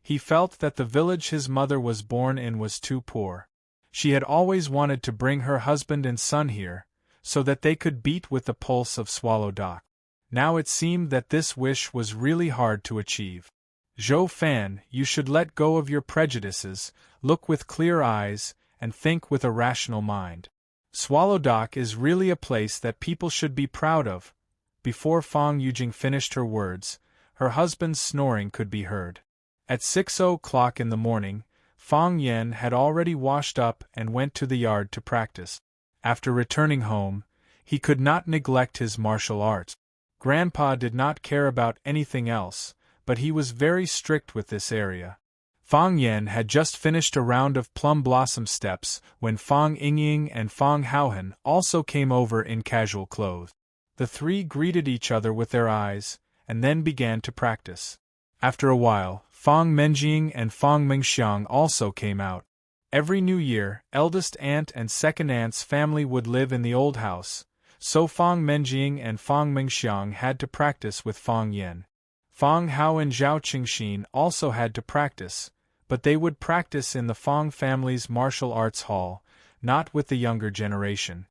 He felt that the village his mother was born in was too poor. She had always wanted to bring her husband and son here, so that they could beat with the pulse of Swallow Dock. Now it seemed that this wish was really hard to achieve. Zhou Fan, you should let go of your prejudices, look with clear eyes, and think with a rational mind. Swallow Dock is really a place that people should be proud of. Before Fang Yijing finished her words, her husband's snoring could be heard. At 6:00 in the morning, Fang Yen had already washed up and went to the yard to practice. After returning home, he could not neglect his martial arts. Grandpa did not care about anything else, but he was very strict with this area. Fang Yen had just finished a round of plum blossom steps when Fang Yingying and Fang Haohan also came over in casual clothes. The three greeted each other with their eyes, and then began to practice. After a while, Fang Menjing and Fang Mengxiang also came out. Every new year, eldest aunt and second aunt's family would live in the old house, so Fang Menjing and Fang Mengxiang had to practice with Fang Yen. Fang Hao and Zhao Qingxin also had to practice, but they would practice in the Fang family's martial arts hall, not with the younger generation.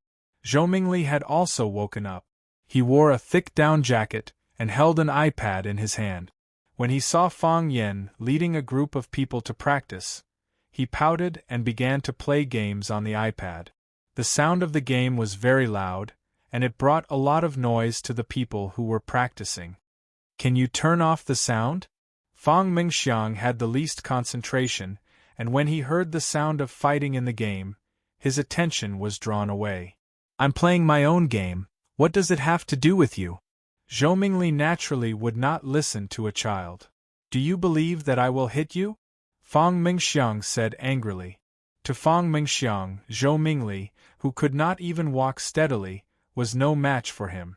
Zhou Mingli had also woken up. He wore a thick down jacket and held an iPad in his hand. When he saw Fang Yen leading a group of people to practice, he pouted and began to play games on the iPad. The sound of the game was very loud, and it brought a lot of noise to the people who were practicing. "Can you turn off the sound?" Fang Mingxiang had the least concentration, and when he heard the sound of fighting in the game, his attention was drawn away. I'm playing my own game, what does it have to do with you? Zhou Mingli naturally would not listen to a child. Do you believe that I will hit you? Fang Mingxiang said angrily. To Fang Mingxiang, Zhou Mingli, who could not even walk steadily, was no match for him.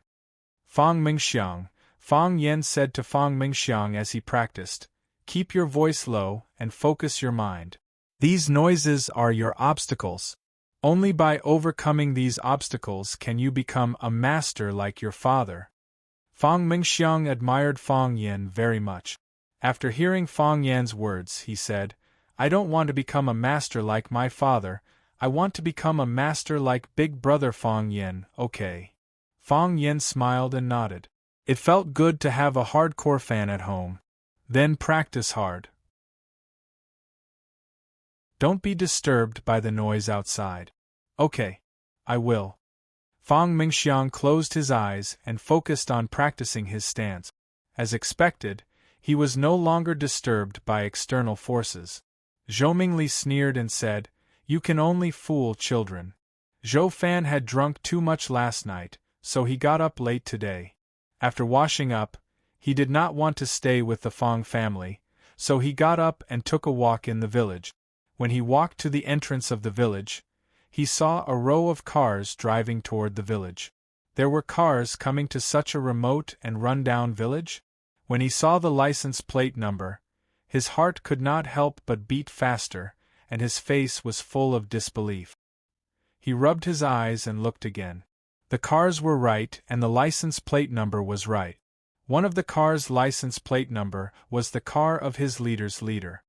Fang Mingxiang, Fang Yan said to Fang Mingxiang as he practiced, keep your voice low and focus your mind. These noises are your obstacles. Only by overcoming these obstacles can you become a master like your father. Fang Mingxiang admired Fang Yan very much. After hearing Fang Yan's words, he said, I don't want to become a master like my father, I want to become a master like big brother Fang Yan, okay. Fang Yan smiled and nodded. It felt good to have a hardcore fan at home. Then practice hard. Don't be disturbed by the noise outside. Okay. I will. Fang Mingxiang closed his eyes and focused on practicing his stance. As expected, he was no longer disturbed by external forces. Zhou Mingli sneered and said, You can only fool children. Zhou Fan had drunk too much last night, so he got up late today. After washing up, he did not want to stay with the Fang family, so he got up and took a walk in the village. When he walked to the entrance of the village, he saw a row of cars driving toward the village. There were cars coming to such a remote and run-down village? When he saw the license plate number, his heart could not help but beat faster, and his face was full of disbelief. He rubbed his eyes and looked again. The cars were right and the license plate number was right. One of the cars' license plate number was the car of his leader's leader.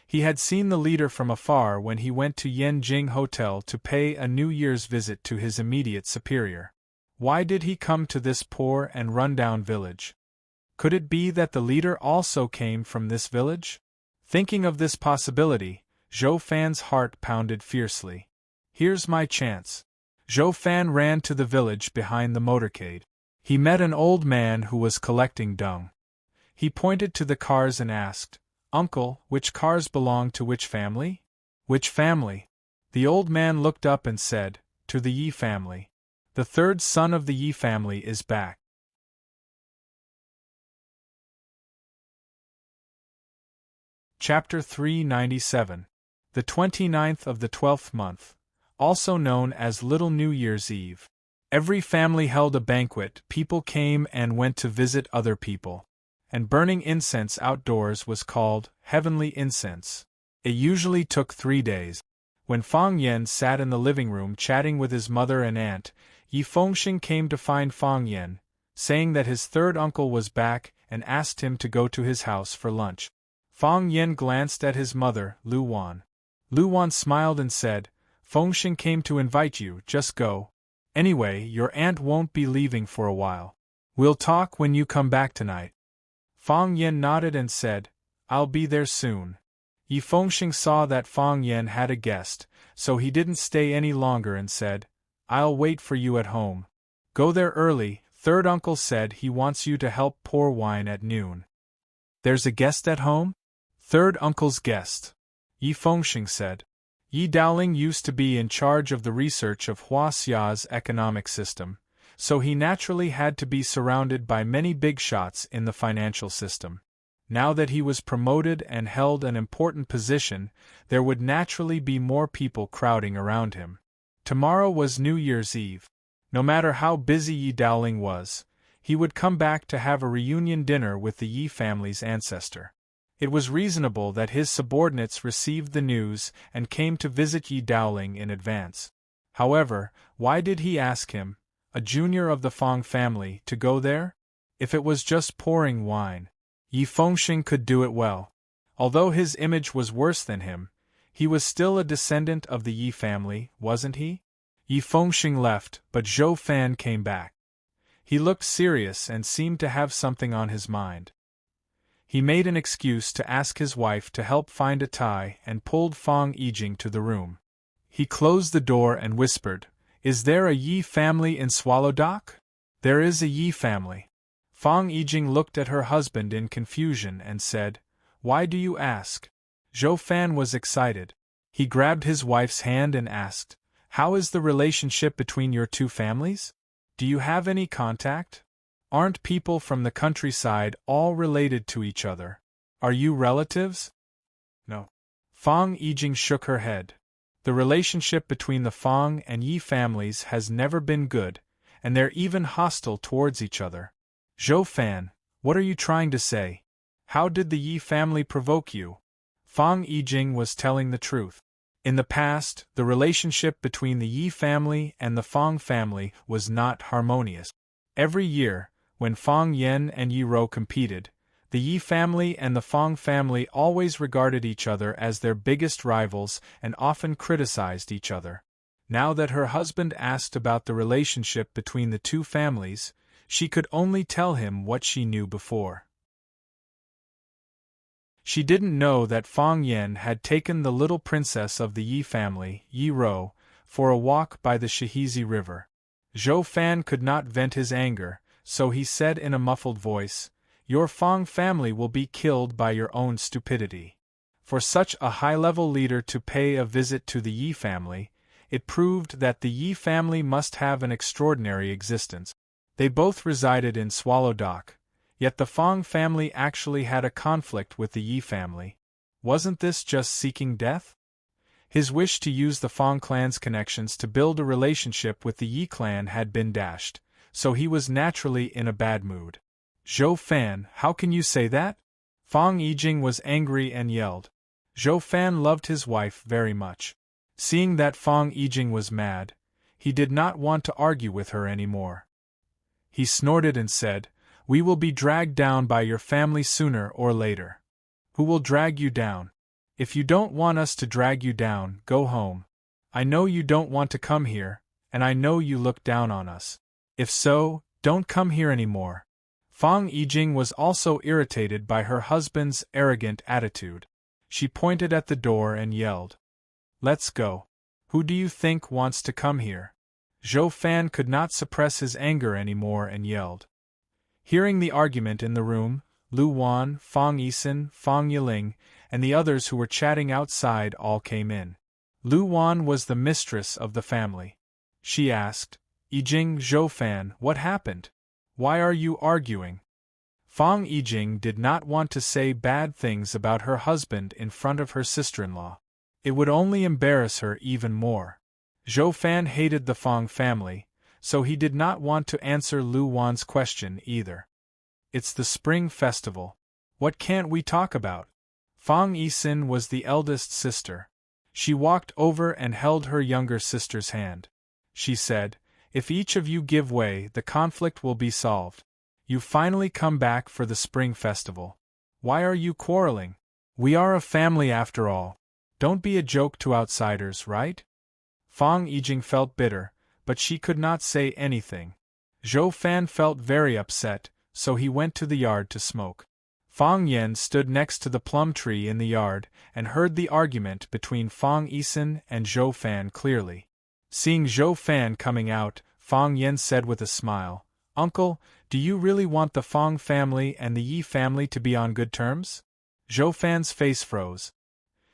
He had seen the leader from afar when he went to Yanjing Hotel to pay a New Year's visit to his immediate superior. Why did he come to this poor and run-down village? Could it be that the leader also came from this village? Thinking of this possibility, Zhou Fan's heart pounded fiercely. Here's my chance. Zhou Fan ran to the village behind the motorcade. He met an old man who was collecting dung. He pointed to the cars and asked, Uncle, which cars belong to which family? Which family? The old man looked up and said, To the Yi family. The third son of the Yi family is back. Chapter 397. The 29th of the 12th month, also known as Little New Year's Eve. Every family held a banquet, people came and went to visit other people. And burning incense outdoors was called heavenly incense. It usually took 3 days. When Fang Yan sat in the living room chatting with his mother and aunt, Yi Fengxing came to find Fang Yan, saying that his third uncle was back and asked him to go to his house for lunch. Fang Yan glanced at his mother, Lu Wan. Lu Wan smiled and said, Fengxing came to invite you, just go. Anyway, your aunt won't be leaving for a while. We'll talk when you come back tonight. Fang Yan nodded and said, I'll be there soon. Yi Fengxing saw that Fang Yan had a guest, so he didn't stay any longer and said, I'll wait for you at home. Go there early, third uncle said he wants you to help pour wine at noon. There's a guest at home? Third uncle's guest. Yi Fengxing said. Yi Daoling used to be in charge of the research of Hua Xia's economic system, so he naturally had to be surrounded by many big shots in the financial system. Now that he was promoted and held an important position, there would naturally be more people crowding around him. Tomorrow was New Year's Eve. No matter how busy Yi Daoling was, he would come back to have a reunion dinner with the Yi family's ancestor. It was reasonable that his subordinates received the news and came to visit Yi Daoling in advance. However, why did he ask him, a junior of the Fang family, to go there? If it was just pouring wine, Yi Fengxing could do it well. Although his image was worse than him, he was still a descendant of the Yi family, wasn't he? Yi Fengxing left, but Zhou Fan came back. He looked serious and seemed to have something on his mind. He made an excuse to ask his wife to help find a tie and pulled Fang Yijing to the room. He closed the door and whispered, Is there a Yi family in Swallow Dock? There is a Yi family. Fang Yijing looked at her husband in confusion and said, "Why do you ask?" Zhou Fan was excited. He grabbed his wife's hand and asked, "How is the relationship between your two families? Do you have any contact? Aren't people from the countryside all related to each other? Are you relatives?" "No." Fang Yijing shook her head. "The relationship between the Fang and Yi families has never been good, and they're even hostile towards each other." "Zhou Fan, what are you trying to say? How did the Yi family provoke you?" Fang Yijing was telling the truth. In the past, the relationship between the Yi family and the Fang family was not harmonious. Every year, when Fang Yan and Yi Rou competed, the Yi family and the Fang family always regarded each other as their biggest rivals and often criticized each other. Now that her husband asked about the relationship between the two families, she could only tell him what she knew before. She didn't know that Fang Yan had taken the little princess of the Yi family, Yi Rou, for a walk by the Shihizi River. Zhou Fan could not vent his anger, so he said in a muffled voice, "Your Fang family will be killed by your own stupidity." For such a high-level leader to pay a visit to the Yi family, it proved that the Yi family must have an extraordinary existence. They both resided in Swallow Dock, yet the Fang family actually had a conflict with the Yi family. Wasn't this just seeking death? His wish to use the Fang clan's connections to build a relationship with the Yi clan had been dashed, so he was naturally in a bad mood. "Zhou Fan, how can you say that?" Fang Yijing was angry and yelled. Zhou Fan loved his wife very much. Seeing that Fang Yijing was mad, he did not want to argue with her anymore. He snorted and said, "We will be dragged down by your family sooner or later." "Who will drag you down? If you don't want us to drag you down, go home. I know you don't want to come here, and I know you look down on us. If so, don't come here anymore." Fang Yijing was also irritated by her husband's arrogant attitude. She pointed at the door and yelled, "Let's go. Who do you think wants to come here?" Zhou Fan could not suppress his anger anymore and yelled. Hearing the argument in the room, Lu Wan, Fang Yisin, Fang Yiling, and the others who were chatting outside all came in. Lu Wan was the mistress of the family. She asked, "Yijing, Zhou Fan, what happened? Why are you arguing?" Fang Yijing did not want to say bad things about her husband in front of her sister-in-law. It would only embarrass her even more. Zhou Fan hated the Fang family, so he did not want to answer Lu Wan's question either. "It's the Spring Festival. What can't we talk about?" Fang Yisin was the eldest sister. She walked over and held her younger sister's hand. She said, "If each of you give way, the conflict will be solved. You finally come back for the Spring Festival. Why are you quarreling? We are a family after all. Don't be a joke to outsiders, right?" Fang Yijing felt bitter, but she could not say anything. Zhou Fan felt very upset, so he went to the yard to smoke. Fang Yan stood next to the plum tree in the yard and heard the argument between Fang Yisin and Zhou Fan clearly. Seeing Zhou Fan coming out, Fang Yan said with a smile, "Uncle, do you really want the Fang family and the Yi family to be on good terms?" Zhou Fan's face froze.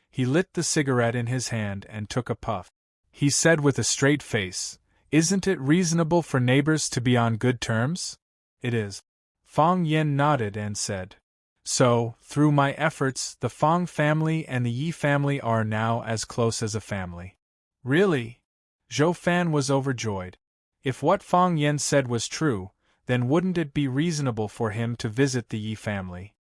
He lit the cigarette in his hand and took a puff. He said with a straight face, "Isn't it reasonable for neighbors to be on good terms?" "It is." Fang Yan nodded and said, "So, through my efforts, the Fang family and the Yi family are now as close as a family." "Really?" Zhou Fan was overjoyed. If what Fang Yan said was true, then wouldn't it be reasonable for him to visit the Yi family?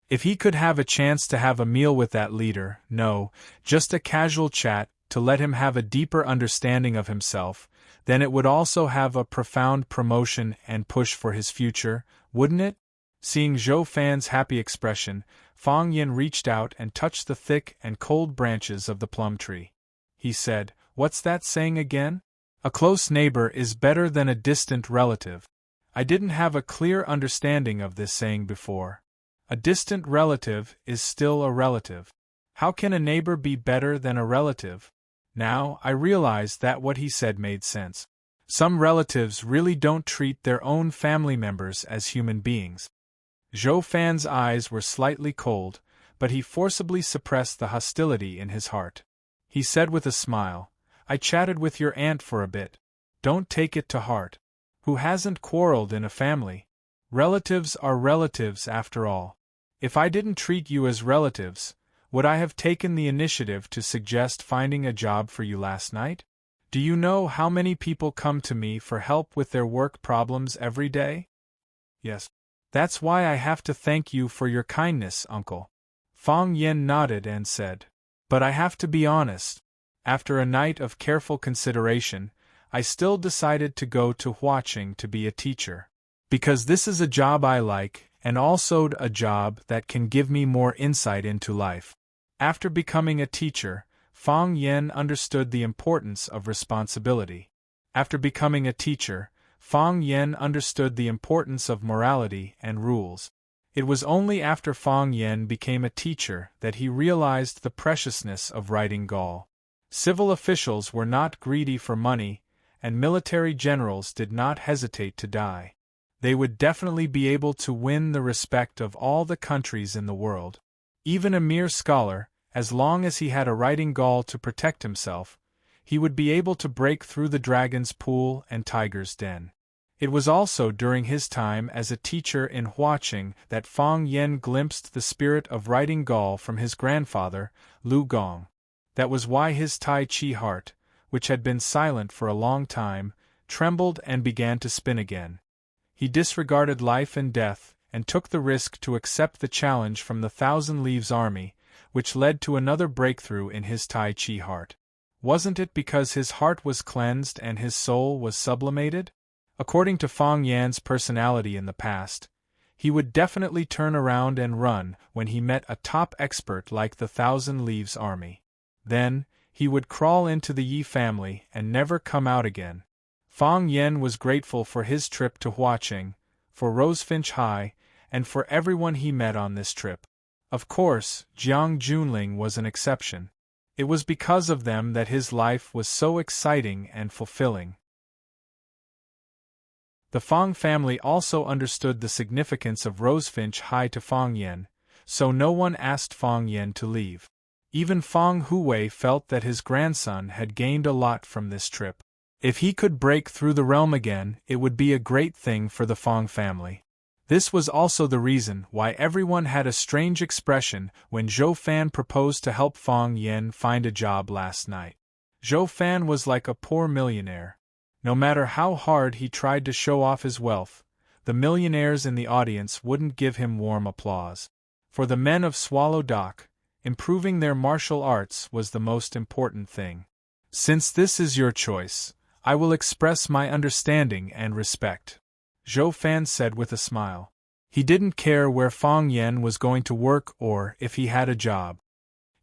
If he could have a chance to have a meal with that leader, no, just a casual chat, to let him have a deeper understanding of himself, then it would also have a profound promotion and push for his future, wouldn't it? Seeing Zhou Fan's happy expression, Fang Yin reached out and touched the thick and cold branches of the plum tree. He said, "What's that saying again? A close neighbor is better than a distant relative." I didn't have a clear understanding of this saying before. A distant relative is still a relative. How can a neighbor be better than a relative? Now, I realized that what he said made sense. Some relatives really don't treat their own family members as human beings. Zhou Fan's eyes were slightly cold, but he forcibly suppressed the hostility in his heart. He said with a smile, "I chatted with your aunt for a bit. Don't take it to heart. Who hasn't quarreled in a family? Relatives are relatives after all. If I didn't treat you as relatives, would I have taken the initiative to suggest finding a job for you last night? Do you know how many people come to me for help with their work problems every day?" "Yes. That's why I have to thank you for your kindness, uncle." Fang Yen nodded and said, "But I have to be honest. After a night of careful consideration, I still decided to go to Huaqing to be a teacher. Because this is a job I like, and also a job that can give me more insight into life." After becoming a teacher, Fang Yen understood the importance of responsibility. After becoming a teacher, Fang Yen understood the importance of morality and rules. It was only after Fang Yen became a teacher that he realized the preciousness of writing Gaul. Civil officials were not greedy for money, and military generals did not hesitate to die. They would definitely be able to win the respect of all the countries in the world. Even a mere scholar, as long as he had a writing Gaul to protect himself, he would be able to break through the dragon's pool and tiger's den. It was also during his time as a teacher in Huaqing that Fang Yen glimpsed the spirit of writing Gaul from his grandfather, Lu Gong. That was why his Tai Chi heart, which had been silent for a long time, trembled and began to spin again. He disregarded life and death, and took the risk to accept the challenge from the Thousand Leaves army, which led to another breakthrough in his Tai Chi heart. Wasn't it because his heart was cleansed and his soul was sublimated? According to Fang Yan's personality in the past, he would definitely turn around and run when he met a top expert like the Thousand Leaves army. Then, he would crawl into the Yi family and never come out again. Fang Yen was grateful for his trip to Huaqing, for Rosefinch High, and for everyone he met on this trip. Of course, Jiang Junling was an exception. It was because of them that his life was so exciting and fulfilling. The Fang family also understood the significance of Rosefinch High to Fang Yen, so no one asked Fang Yen to leave. Even Fang Huwei felt that his grandson had gained a lot from this trip. If he could break through the realm again, it would be a great thing for the Fang family. This was also the reason why everyone had a strange expression when Zhou Fan proposed to help Fang Yen find a job last night. Zhou Fan was like a poor millionaire. No matter how hard he tried to show off his wealth, the millionaires in the audience wouldn't give him warm applause. For the men of Swallow Dock, improving their martial arts was the most important thing. "Since this is your choice, I will express my understanding and respect," Zhou Fan said with a smile. He didn't care where Fang Yen was going to work or if he had a job.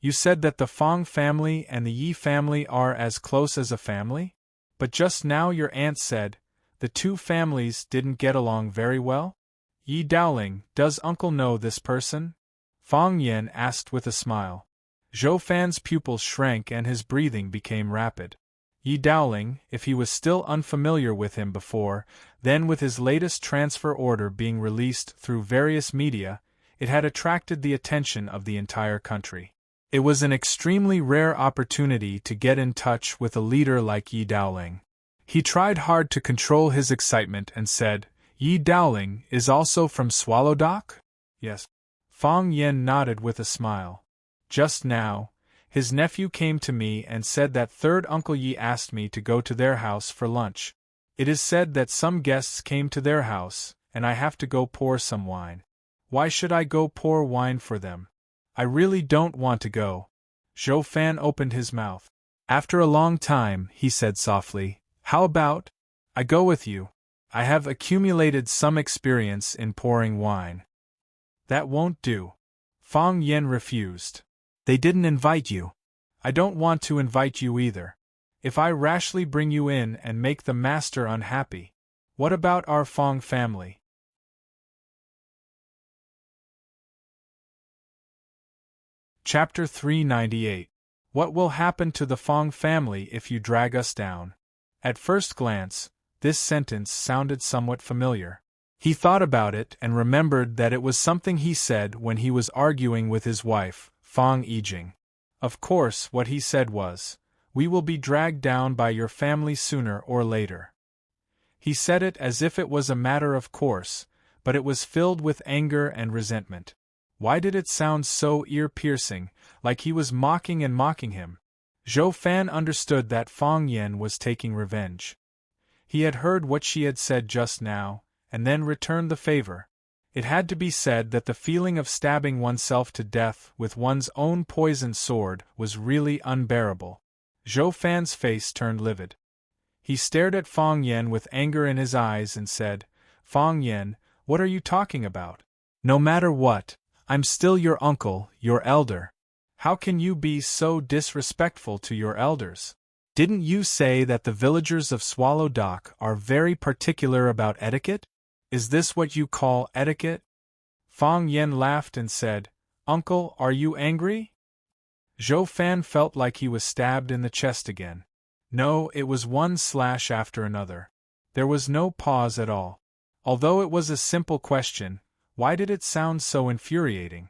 "You said that the Fang family and the Yi family are as close as a family? But just now your aunt said the two families didn't get along very well? Yi Dowling, does uncle know this person?" Fang Yen asked with a smile. Zhou Fan's pupils shrank and his breathing became rapid. Yi Dowling, if he was still unfamiliar with him before, then with his latest transfer order being released through various media, it had attracted the attention of the entire country. It was an extremely rare opportunity to get in touch with a leader like Yi Dowling. He tried hard to control his excitement and said, "Yi Dowling is also from Swallow Dock?" "Yes." Fang Yen nodded with a smile. "Just now, his nephew came to me and said that third Uncle Yi asked me to go to their house for lunch. It is said that some guests came to their house, and I have to go pour some wine. Why should I go pour wine for them? I really don't want to go." Zhou Fan opened his mouth. After a long time, he said softly, "How about I go with you? I have accumulated some experience in pouring wine." "That won't do." Fang Yen refused. "They didn't invite you. I don't want to invite you either. If I rashly bring you in and make the master unhappy, what about our Fang family?" Chapter 398. What will happen to the Fang family if you drag us down? At first glance, This sentence sounded somewhat familiar. He thought about it and remembered that it was something he said when he was arguing with his wife, Fang Yijing. Of course, what he said was, "We will be dragged down by your family sooner or later." He said it as if it was a matter of course, but it was filled with anger and resentment. Why did it sound so ear-piercing, like he was mocking him? Zhou Fan understood that Fang Yan was taking revenge. He had heard what she had said just now, and then returned the favor. It had to be said that the feeling of stabbing oneself to death with one's own poisoned sword was really unbearable. Zhou Fan's face turned livid. He stared at Fang Yan with anger in his eyes and said, "Fang Yan, what are you talking about? No matter what, I'm still your uncle, your elder. How can you be so disrespectful to your elders? Didn't you say that the villagers of Swallow Dock are very particular about etiquette? Is this what you call etiquette?" Fang Yan laughed and said, "Uncle, are you angry?" Zhou Fan felt like he was stabbed in the chest again. No, it was one slash after another. There was no pause at all. Although it was a simple question, why did it sound so infuriating?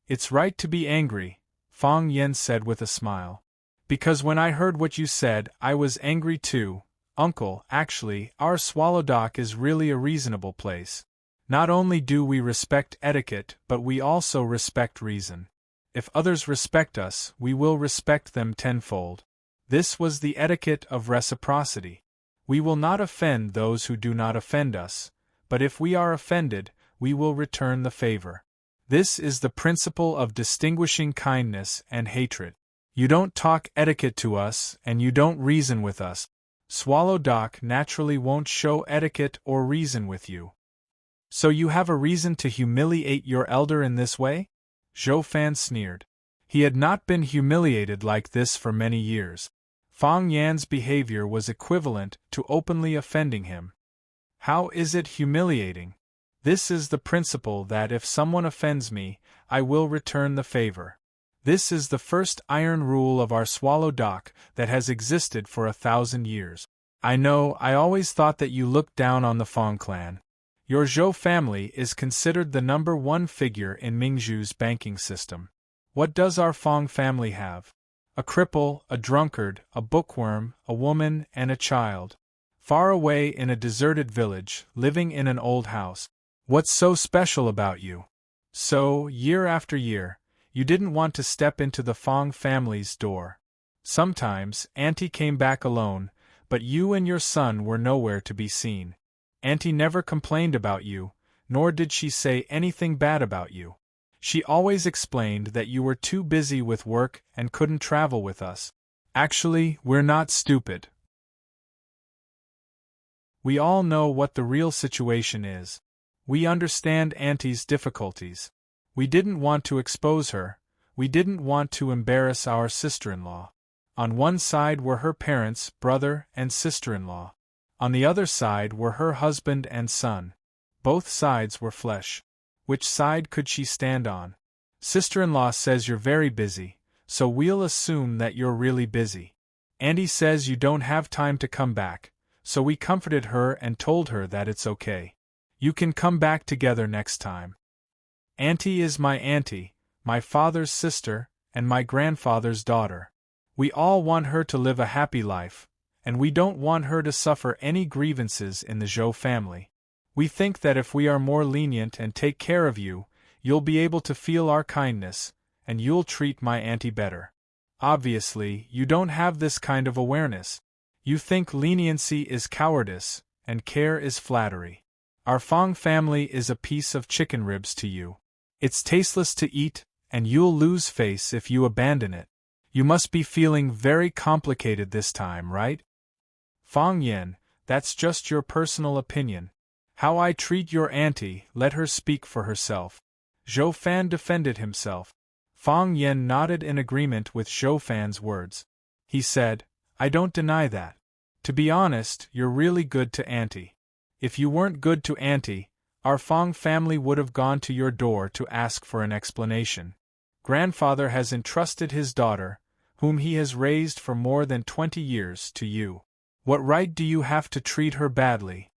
"It's right to be angry," Fang Yan said with a smile. "Because when I heard what you said, I was angry too. Uncle, actually, our Swallow Dock is really a reasonable place. Not only do we respect etiquette, but we also respect reason. If others respect us, we will respect them tenfold. This was the etiquette of reciprocity. We will not offend those who do not offend us, but if we are offended, we will return the favor. This is the principle of distinguishing kindness and hatred. You don't talk etiquette to us, and you don't reason with us. Swallow Dock naturally won't show etiquette or reason with you. So you have a reason to humiliate your elder in this way?" Zhou Fan sneered. He had not been humiliated like this for many years. Fang Yan's behavior was equivalent to openly offending him. How is it humiliating? This is the principle that if someone offends me, I will return the favor. This is the first iron rule of our Swallow Dock that has existed for 1,000 years. I know, I always thought that you looked down on the Fang clan. Your Zhou family is considered the #1 figure in Mingzhu's banking system. What does our Fang family have? A cripple, a drunkard, a bookworm, a woman, and a child. Far away in a deserted village, living in an old house. What's so special about you? So, year after year, you didn't want to step into the Fang family's door. Sometimes, Auntie came back alone, but you and your son were nowhere to be seen. Auntie never complained about you, nor did she say anything bad about you. She always explained that you were too busy with work and couldn't travel with us. Actually, we're not stupid. We all know what the real situation is. We understand Auntie's difficulties. We didn't want to expose her. We didn't want to embarrass our sister-in-law. On one side were her parents, brother, and sister-in-law. On the other side were her husband and son. Both sides were flesh. Which side could she stand on? Sister-in-law says you're very busy, so we'll assume that you're really busy. Auntie says you don't have time to come back, so we comforted her and told her that it's okay. You can come back together next time. Auntie is my auntie, my father's sister, and my grandfather's daughter. We all want her to live a happy life, and we don't want her to suffer any grievances in the Zhou family. We think that if we are more lenient and take care of you, you'll be able to feel our kindness, and you'll treat my auntie better. Obviously, you don't have this kind of awareness. You think leniency is cowardice, and care is flattery. Our Fang family is a piece of chicken ribs to you. It's tasteless to eat, and you'll lose face if you abandon it. You must be feeling very complicated this time, right? Fang Yan, that's just your personal opinion. How I treat your auntie, let her speak for herself. Zhou Fan defended himself. Fang Yan nodded in agreement with Zhou Fan's words. He said, I don't deny that. To be honest, you're really good to auntie. If you weren't good to auntie, our Fang family would have gone to your door to ask for an explanation. Grandfather has entrusted his daughter, whom he has raised for more than 20 years, to you. What right do you have to treat her badly?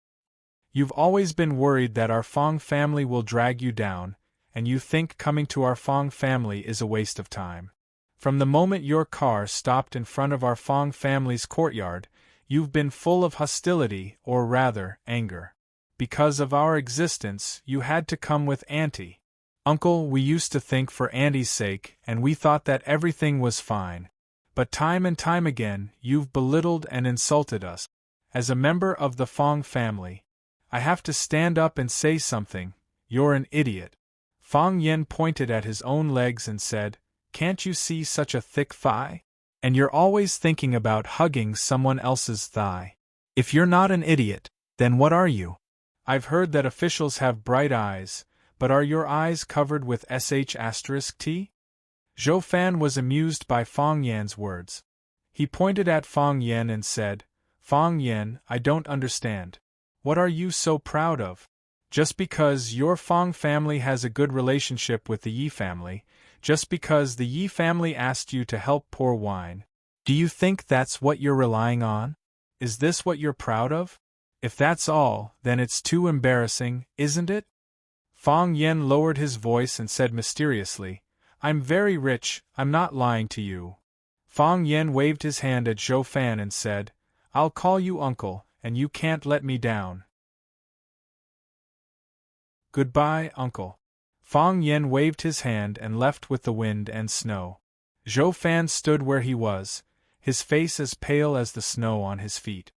You've always been worried that our Fong family will drag you down, and you think coming to our Fong family is a waste of time. From the moment your car stopped in front of our Fong family's courtyard, you've been full of hostility, or rather, anger. Because of our existence, you had to come with Auntie. Uncle, we used to think for Auntie's sake, and we thought that everything was fine. But time and time again, you've belittled and insulted us. As a member of the Fong family, I have to stand up and say something. You're an idiot. Fong Yen pointed at his own legs and said, "Can't you see such a thick thigh? And you're always thinking about hugging someone else's thigh. If you're not an idiot, then what are you? I've heard that officials have bright eyes, but are your eyes covered with sh*t? Zhou Fan was amused by Fong Yan's words. He pointed at Fong Yen and said, "Fong Yen, I don't understand. What are you so proud of? Just because your Fong family has a good relationship with the Yi family, just because the Yi family asked you to help pour wine, do you think that's what you're relying on? Is this what you're proud of? If that's all, then it's too embarrassing, isn't it?" Fong Yen lowered his voice and said mysteriously, "I'm very rich, I'm not lying to you." Fong Yen waved his hand at Zhou Fan and said, "I'll call you uncle, and you can't let me down." "Goodbye, uncle." Fong Yen waved his hand and left with the wind and snow. Zhou Fan stood where he was, his face as pale as the snow on his feet.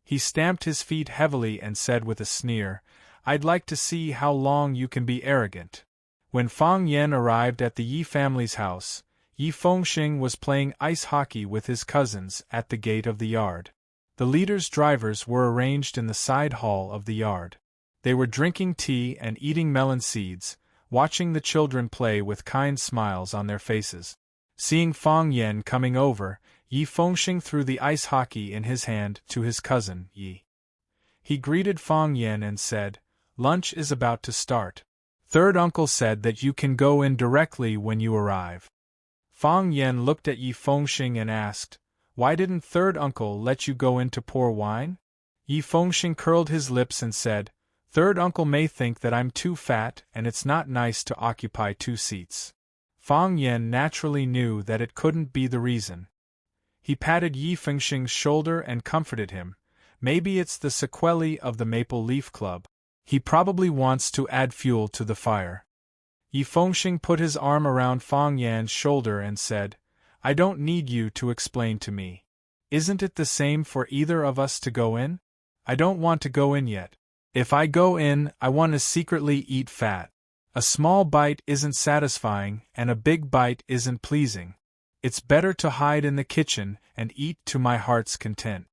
He stamped his feet heavily and said with a sneer, "I'd like to see how long you can be arrogant." When Fong Yen arrived at the Yi family's house, Yi Fengxing was playing ice hockey with his cousins at the gate of the yard. The leader's drivers were arranged in the side hall of the yard. They were drinking tea and eating melon seeds, watching the children play with kind smiles on their faces. Seeing Fong Yen coming over, Yi Fengxing threw the ice hockey in his hand to his cousin, Yi. He greeted Fong Yen and said, "Lunch is about to start. Third uncle said that you can go in directly when you arrive." Fong Yen looked at Yi Fengxing and asked, "Why didn't third uncle let you go in to pour wine?" Yi Fengxing curled his lips and said, "Third uncle may think that I'm too fat and it's not nice to occupy 2 seats. Fong Yen naturally knew that it couldn't be the reason. He patted Yi Fengxing's shoulder and comforted him. "Maybe it's the sequelae of the Maple Leaf Club. He probably wants to add fuel to the fire." Yi Fengxing put his arm around Fong Yan's shoulder and said, "I don't need you to explain to me. Isn't it the same for either of us to go in? I don't want to go in yet. If I go in, I want to secretly eat fat. A small bite isn't satisfying and a big bite isn't pleasing. It's better to hide in the kitchen and eat to my heart's content."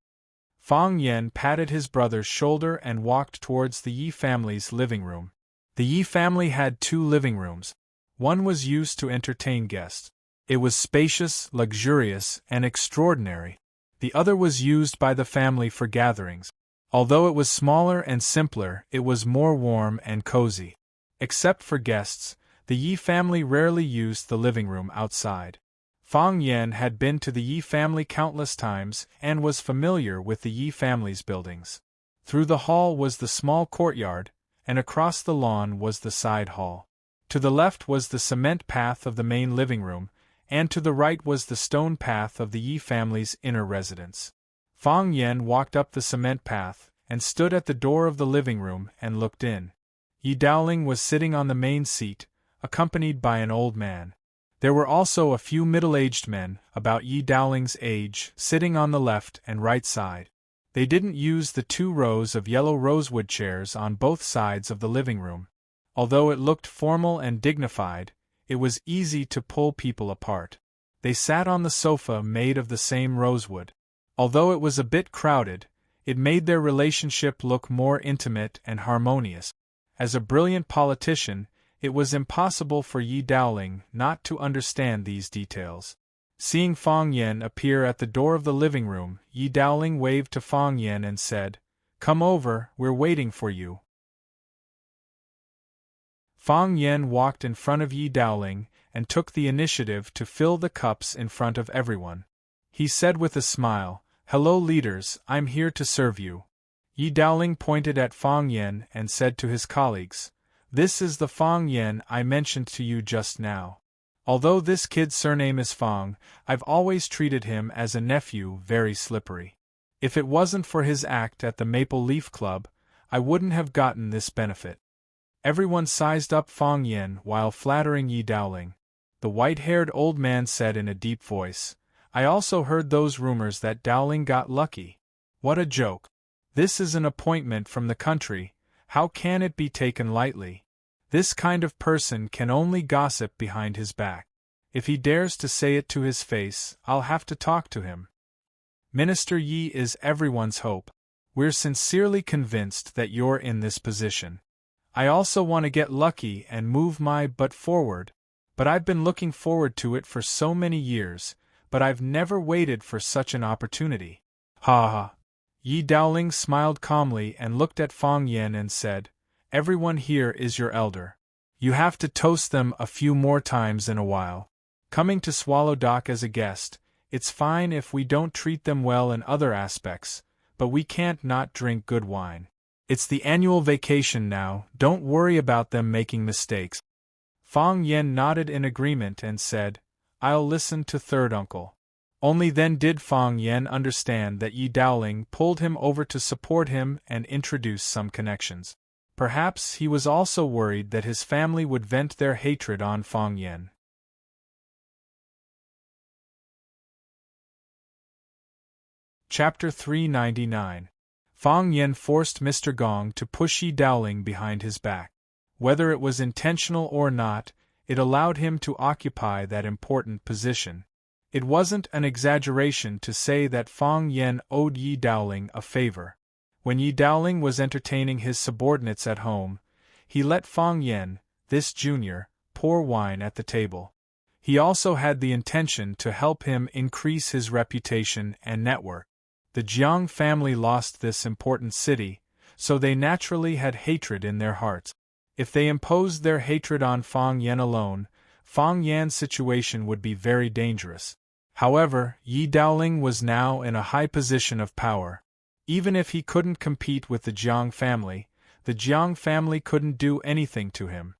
Fong Yen patted his brother's shoulder and walked towards the Yi family's living room. The Yi family had 2 living rooms. One was used to entertain guests. It was spacious, luxurious, and extraordinary. The other was used by the family for gatherings. Although it was smaller and simpler, it was more warm and cozy. Except for guests, the Yi family rarely used the living room outside. Fong Yen had been to the Yi family countless times and was familiar with the Yi family's buildings. Through the hall was the small courtyard, and across the lawn was the side hall. To the left was the cement path of the main living room, and to the right was the stone path of the Yi family's inner residence. Fong Yen walked up the cement path, and stood at the door of the living room and looked in. Yi Dowling was sitting on the main seat, accompanied by an old man. There were also a few middle-aged men, about Yi Dowling's age, sitting on the left and right side. They didn't use the 2 rows of yellow rosewood chairs on both sides of the living room. Although it looked formal and dignified, it was easy to pull people apart. They sat on the sofa made of the same rosewood. Although it was a bit crowded, it made their relationship look more intimate and harmonious. As a brilliant politician, it was impossible for Yi Dowling not to understand these details. Seeing Fong Yen appear at the door of the living room, Yi Dowling waved to Fong Yen and said, "Come over, we're waiting for you." Fong Yen walked in front of Yi Dowling and took the initiative to fill the cups in front of everyone. He said with a smile, Hello leaders, I'm here to serve you. Yi Daoling pointed at Fang Yen and said to his colleagues, "This is the Fang Yen I mentioned to you just now. Although this kid's surname is Fang, I've always treated him as a nephew, very slippery. If it wasn't for his act at the Maple Leaf Club, I wouldn't have gotten this benefit." Everyone sized up Fang Yen while flattering Yi Daoling. The white-haired old man said in a deep voice, "I also heard those rumors that Daoling got lucky. What a joke. This is an appointment from the country, how can it be taken lightly? This kind of person can only gossip behind his back. If he dares to say it to his face, I'll have to talk to him. Minister Yi is everyone's hope. We're sincerely convinced that you're in this position. I also want to get lucky and move my butt forward, but I've been looking forward to it for so many years, but I've never waited for such an opportunity." Ha ha. Yi Daoling smiled calmly and looked at Fang Yen and said, "Everyone here is your elder. You have to toast them a few more times in a while. Coming to Swallow Dock as a guest, it's fine if we don't treat them well in other aspects, but we can't not drink good wine. It's the annual vacation now, don't worry about them making mistakes." Fang Yen nodded in agreement and said, "I'll listen to third uncle." Only then did Fang Yen understand that Yi Daoling pulled him over to support him and introduce some connections. Perhaps he was also worried that his family would vent their hatred on Fang Yen. Chapter 399. Fang Yen forced Mr. Gong to push Yi Daoling behind his back. Whether it was intentional or not, it allowed him to occupy that important position. It wasn't an exaggeration to say that Fang Yen owed Yi Daoling a favor. When Yi Daoling was entertaining his subordinates at home, he let Fang Yen, this junior, pour wine at the table. He also had the intention to help him increase his reputation and network. The Jiang family lost this important city, so they naturally had hatred in their hearts. If they imposed their hatred on Fang Yen alone, Fang Yan's situation would be very dangerous. However, Yi Daoling was now in a high position of power. Even if he couldn't compete with the Jiang family couldn't do anything to him.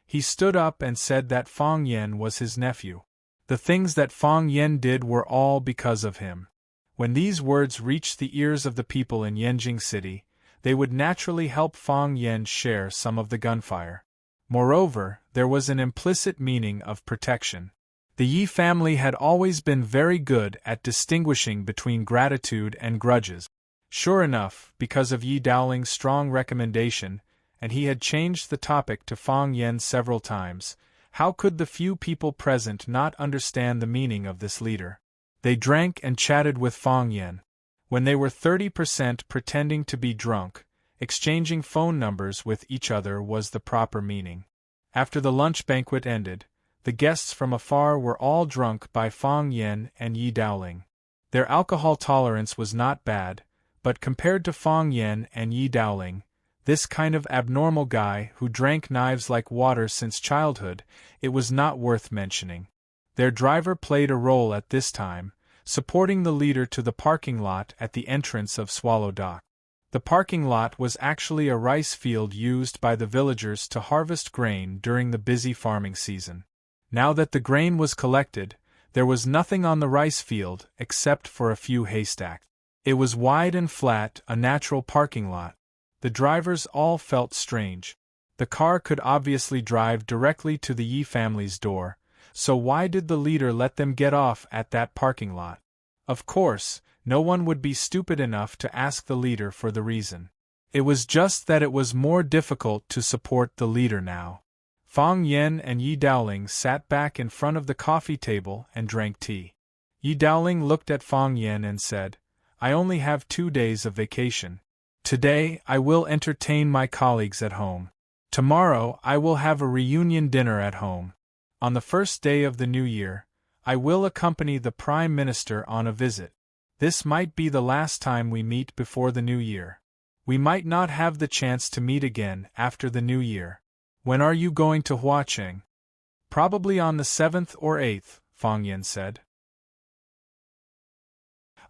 He stood up and said that Fang Yen was his nephew. The things that Fang Yen did were all because of him. When these words reached the ears of the people in Yanjing City, they would naturally help Fang Yen share some of the gunfire. Moreover, there was an implicit meaning of protection. The Yi family had always been very good at distinguishing between gratitude and grudges. Sure enough, because of Yi Daoling's strong recommendation, and he had changed the topic to Fang Yen several times, how could the few people present not understand the meaning of this leader? They drank and chatted with Fang Yen. When they were 30% pretending to be drunk, exchanging phone numbers with each other was the proper meaning. After the lunch banquet ended, the guests from afar were all drunk by Fang Yen and Yi Daoling. Their alcohol tolerance was not bad, but compared to Fang Yen and Yi Daoling, this kind of abnormal guy who drank knives like water since childhood, it was not worth mentioning. Their driver played a role at this time, supporting the leader to the parking lot at the entrance of Swallow Dock. The parking lot was actually a rice field used by the villagers to harvest grain during the busy farming season. Now that the grain was collected, there was nothing on the rice field except for a few haystacks. It was wide and flat, a natural parking lot. The drivers all felt strange. The car could obviously drive directly to the Yi family's door, so why did the leader let them get off at that parking lot? Of course, no one would be stupid enough to ask the leader for the reason. It was just that it was more difficult to support the leader now. Fang Yen and Yi Daoling sat back in front of the coffee table and drank tea. Yi Daoling looked at Fang Yen and said, "I only have 2 days of vacation. Today, I will entertain my colleagues at home. Tomorrow, I will have a reunion dinner at home. On the first day of the new year, I will accompany the Prime Minister on a visit. This might be the last time we meet before the new year. We might not have the chance to meet again after the new year. When are you going to Huacheng?" "Probably on the 7th or 8th, Fang Yen said.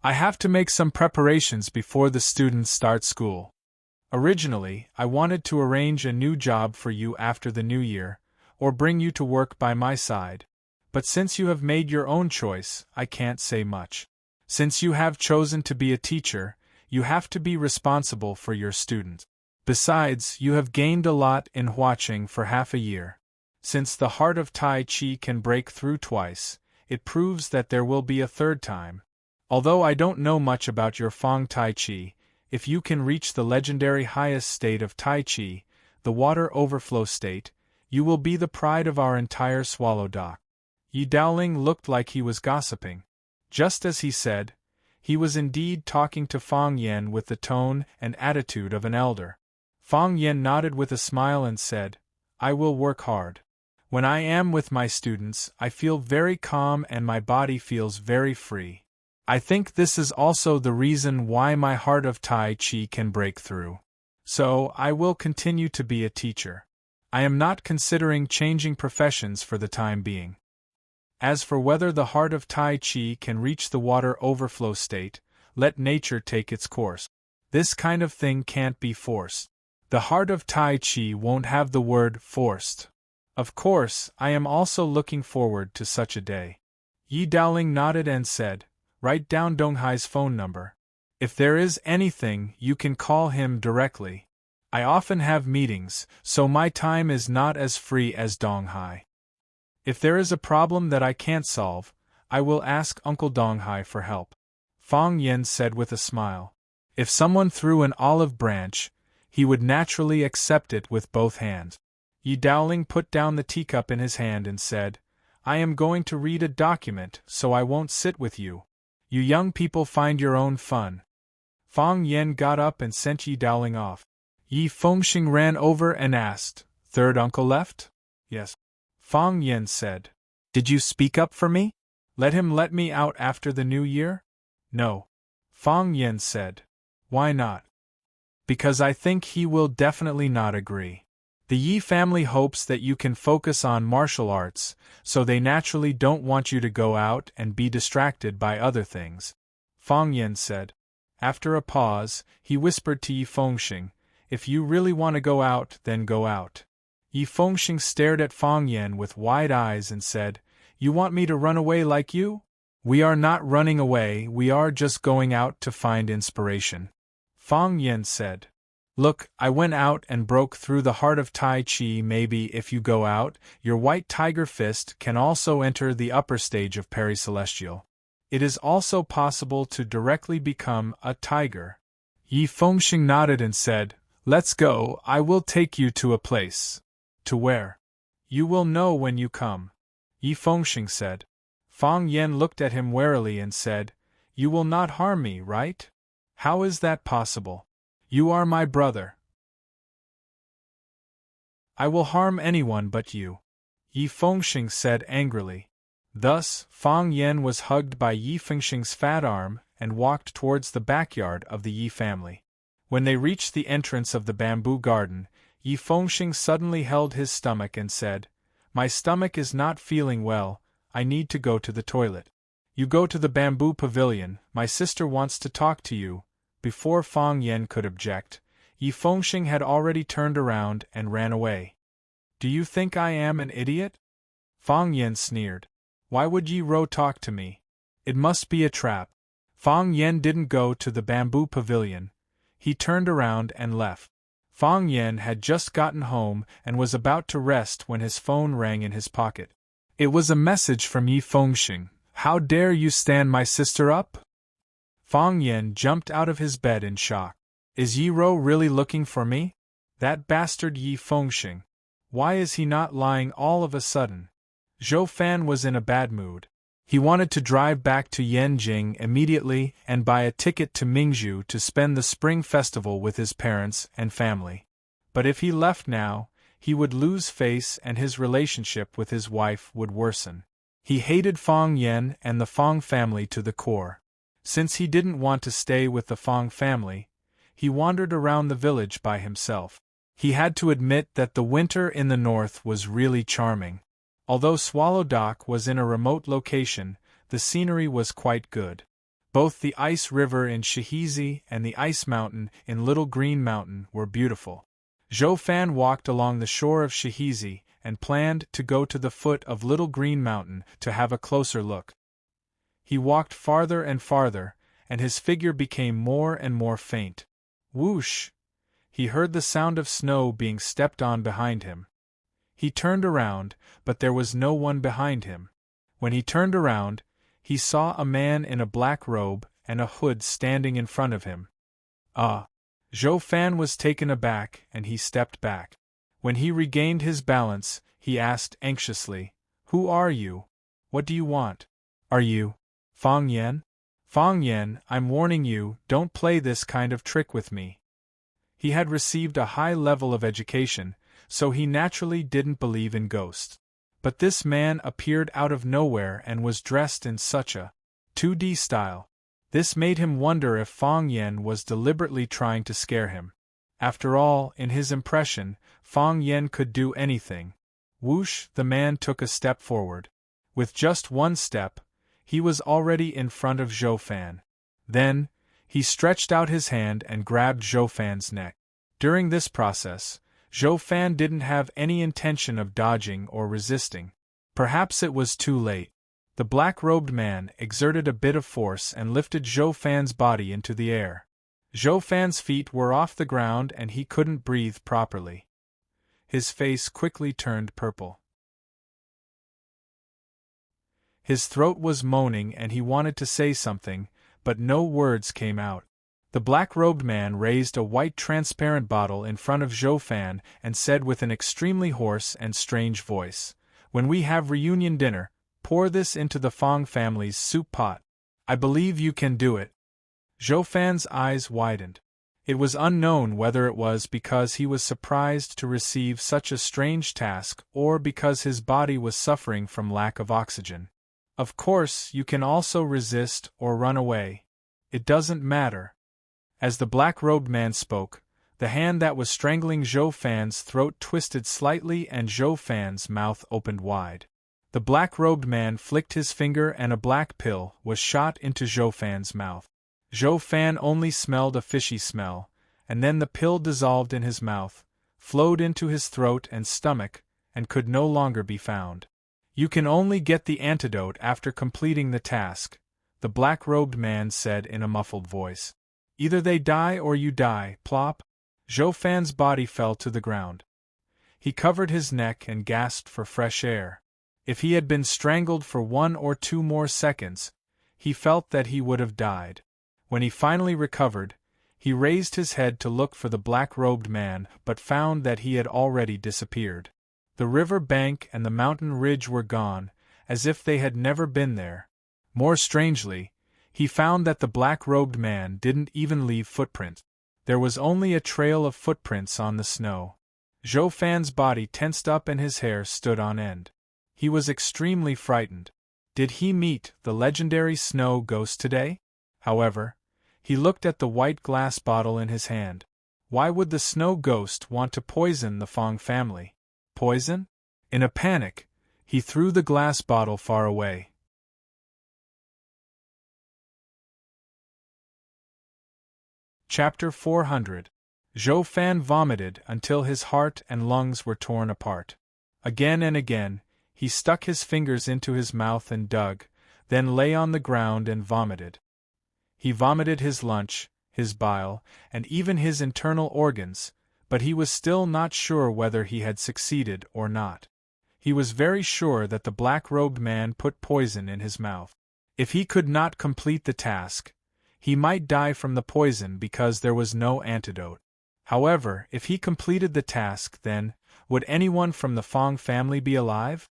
I have to make some preparations before the students start school. Originally, I wanted to arrange a new job for you after the new year, or bring you to work by my side. But since you have made your own choice, I can't say much. Since you have chosen to be a teacher, you have to be responsible for your students. Besides, you have gained a lot in watching for half a year. Since the heart of Tai Chi can break through twice, it proves that there will be a third time. Although I don't know much about your Feng Tai Chi, if you can reach the legendary highest state of Tai Chi, the water overflow state, you will be the pride of our entire Swallow Dock. Yi Dowling looked like he was gossiping. Just as he said, he was indeed talking to Fang Yen with the tone and attitude of an elder. Fang Yen nodded with a smile and said, I will work hard. When I am with my students, I feel very calm and my body feels very free. I think this is also the reason why my heart of Tai Chi can break through. So, I will continue to be a teacher. I am not considering changing professions for the time being. As for whether the heart of Tai Chi can reach the water overflow state, let nature take its course. This kind of thing can't be forced. The heart of Tai Chi won't have the word forced. Of course, I am also looking forward to such a day. Yi Dowling nodded and said, Write down Donghai's phone number. If there is anything, you can call him directly. I often have meetings, so my time is not as free as Donghai. If there is a problem that I can't solve, I will ask Uncle Donghai for help. Fang Yen said with a smile. If someone threw an olive branch, he would naturally accept it with both hands. Yi Dowling put down the teacup in his hand and said, I am going to read a document, so I won't sit with you. You young people find your own fun. Fang Yen got up and sent Yi Dowling off. Yi Fengxing ran over and asked, Third uncle left? Yes. Fang Yen said, Did you speak up for me? Let him let me out after the new year? No. Fang Yen said, Why not? Because I think he will definitely not agree. The Yi family hopes that you can focus on martial arts, so they naturally don't want you to go out and be distracted by other things. Fang Yen said. After a pause, he whispered to Yi Fengxing, If you really want to go out, then go out. Yi Fengxing stared at Fang Yen with wide eyes and said, You want me to run away like you? We are not running away, we are just going out to find inspiration. Fang Yen said. Look, I went out and broke through the heart of Tai Chi. Maybe if you go out, your white tiger fist can also enter the upper stage of Pericelestial. It is also possible to directly become a tiger. Yi Fengxing nodded and said, Let's go, I will take you to a place. To where? You will know when you come. Yi Fengxing said. Fang Yen looked at him warily and said, You will not harm me, right? How is that possible? You are my brother. I will harm anyone but you. Yi Fengxing said angrily. Thus, Fang Yen was hugged by Yi Fengxing's fat arm and walked towards the backyard of the Yi family. When they reached the entrance of the bamboo garden, Yi Fengxing suddenly held his stomach and said, My stomach is not feeling well, I need to go to the toilet. You go to the bamboo pavilion, my sister wants to talk to you. Before Fang Yen could object, Yi Fengxing had already turned around and ran away. Do you think I am an idiot? Fang Yen sneered. Why would Yi Ro talk to me? It must be a trap. Fang Yen didn't go to the bamboo pavilion. He turned around and left. Fang Yen had just gotten home and was about to rest when his phone rang in his pocket. It was a message from Yi Fengxing. How dare you stand my sister up? Fang Yen jumped out of his bed in shock. Is Yi Ro really looking for me? That bastard Yi Fengxing. Why is he not lying all of a sudden? Zhou Fan was in a bad mood. He wanted to drive back to Yanjing immediately and buy a ticket to Mingzhu to spend the Spring Festival with his parents and family. But if he left now, he would lose face and his relationship with his wife would worsen. He hated Fang Yen and the Fang family to the core. Since he didn't want to stay with the Fang family, he wandered around the village by himself. He had to admit that the winter in the north was really charming. Although Swallow Dock was in a remote location, the scenery was quite good. Both the ice river in Shihizi and the ice mountain in Little Green Mountain were beautiful. Zhou Fan walked along the shore of Shihizi and planned to go to the foot of Little Green Mountain to have a closer look. He walked farther and farther, and his figure became more and more faint. Whoosh! He heard the sound of snow being stepped on behind him. He turned around, but there was no one behind him. When he turned around, he saw a man in a black robe and a hood standing in front of him. Zhou Fan was taken aback and he stepped back. When he regained his balance, he asked anxiously, "Who are you? What do you want? Are you Fang Yan? Fang Yan, I'm warning you, don't play this kind of trick with me." He had received a high level of education, so he naturally didn't believe in ghosts. But this man appeared out of nowhere and was dressed in such a 2D style. This made him wonder if Fang Yan was deliberately trying to scare him. After all, in his impression, Fang Yan could do anything. Whoosh! The man took a step forward. With just one step, he was already in front of Zhou Fan. Then, he stretched out his hand and grabbed Zhou Fan's neck. During this process, Zhou Fan didn't have any intention of dodging or resisting. Perhaps it was too late. The black-robed man exerted a bit of force and lifted Zhou Fan's body into the air. Zhou Fan's feet were off the ground and he couldn't breathe properly. His face quickly turned purple. His throat was moaning and he wanted to say something, but no words came out. The black-robed man raised a white transparent bottle in front of Zhou Fan and said with an extremely hoarse and strange voice, "When we have reunion dinner, pour this into the Fang family's soup pot. I believe you can do it." Zhou Fan's eyes widened. It was unknown whether it was because he was surprised to receive such a strange task or because his body was suffering from lack of oxygen. "Of course, you can also resist or run away. It doesn't matter." As the black-robed man spoke, the hand that was strangling Zhou Fan's throat twisted slightly and Zhou Fan's mouth opened wide. The black-robed man flicked his finger and a black pill was shot into Zhou Fan's mouth. Zhou Fan only smelled a fishy smell, and then the pill dissolved in his mouth, flowed into his throat and stomach, and could no longer be found. "You can only get the antidote after completing the task," the black-robed man said in a muffled voice. "Either they die or you die." Plop! Zhou Fan's body fell to the ground. He covered his neck and gasped for fresh air. If he had been strangled for 1 or 2 more seconds, he felt that he would have died. When he finally recovered, he raised his head to look for the black-robed man but found that he had already disappeared. The river bank and the mountain ridge were gone, as if they had never been there. More strangely, he found that the black-robed man didn't even leave footprints. There was only a trail of footprints on the snow. Zhou Fan's body tensed up and his hair stood on end. He was extremely frightened. Did he meet the legendary snow ghost today? However, he looked at the white glass bottle in his hand. Why would the snow ghost want to poison the Fang family? Poison? In a panic, he threw the glass bottle far away. Chapter 400. Zhou Fan vomited until his heart and lungs were torn apart. Again and again, he stuck his fingers into his mouth and dug, then lay on the ground and vomited. He vomited his lunch, his bile, and even his internal organs, but he was still not sure whether he had succeeded or not. He was very sure that the black-robed man put poison in his mouth. If he could not complete the task, he might die from the poison because there was no antidote. However, if he completed the task, then, would anyone from the Fang family be alive?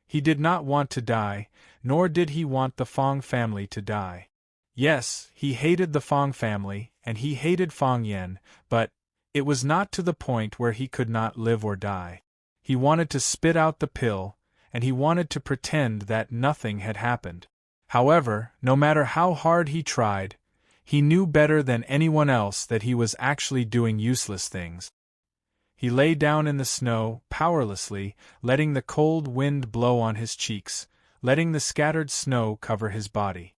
He did not want to die, nor did he want the Fang family to die. Yes, he hated the Fang family, and he hated Fang Yan, but it was not to the point where he could not live or die. He wanted to spit out the pill, and he wanted to pretend that nothing had happened. However, no matter how hard he tried, he knew better than anyone else that he was actually doing useless things. He lay down in the snow, powerlessly, letting the cold wind blow on his cheeks, letting the scattered snow cover his body.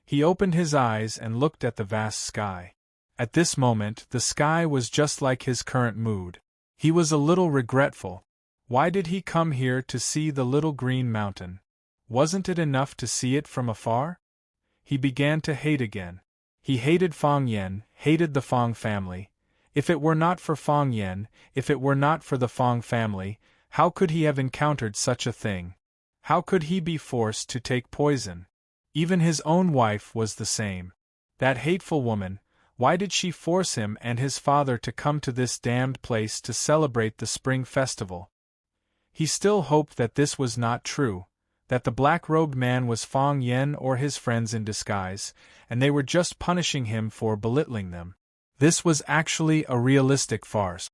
He opened his eyes and looked at the vast sky. At this moment, the sky was just like his current mood. He was a little regretful. Why did he come here to see the little green mountain? Wasn't it enough to see it from afar? He began to hate again. He hated Fang Yan, hated the Fang family. If it were not for Fang Yan, if it were not for the Fang family, how could he have encountered such a thing? How could he be forced to take poison? Even his own wife was the same. That hateful woman, why did she force him and his father to come to this damned place to celebrate the spring festival? He still hoped that this was not true, that the black-robed man was Fang Yan or his friends in disguise, and they were just punishing him for belittling them. This was actually a realistic farce.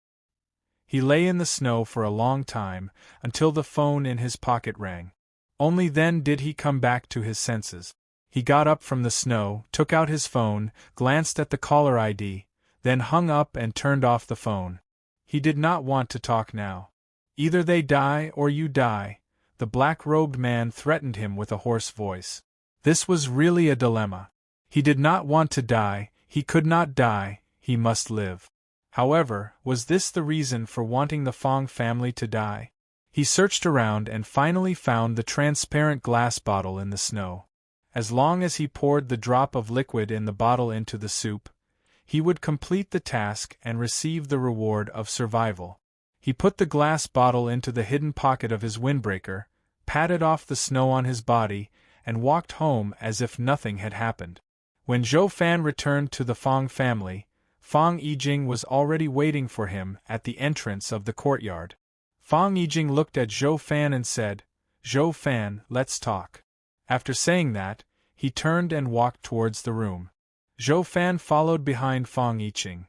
He lay in the snow for a long time, until the phone in his pocket rang. Only then did he come back to his senses. He got up from the snow, took out his phone, glanced at the caller ID, then hung up and turned off the phone. He did not want to talk now. Either they die or you die, the black-robed man threatened him with a hoarse voice. This was really a dilemma. He did not want to die, he could not die, he must live. However, was this the reason for wanting the Fang family to die? He searched around and finally found the transparent glass bottle in the snow. As long as he poured the drop of liquid in the bottle into the soup, he would complete the task and receive the reward of survival. He put the glass bottle into the hidden pocket of his windbreaker, patted off the snow on his body, and walked home as if nothing had happened. When Zhou Fan returned to the Fang family, Fang Yijing was already waiting for him at the entrance of the courtyard. Fang Yijing looked at Zhou Fan and said, "Zhou Fan, let's talk." After saying that, he turned and walked towards the room. Zhou Fan followed behind Fang Yijing.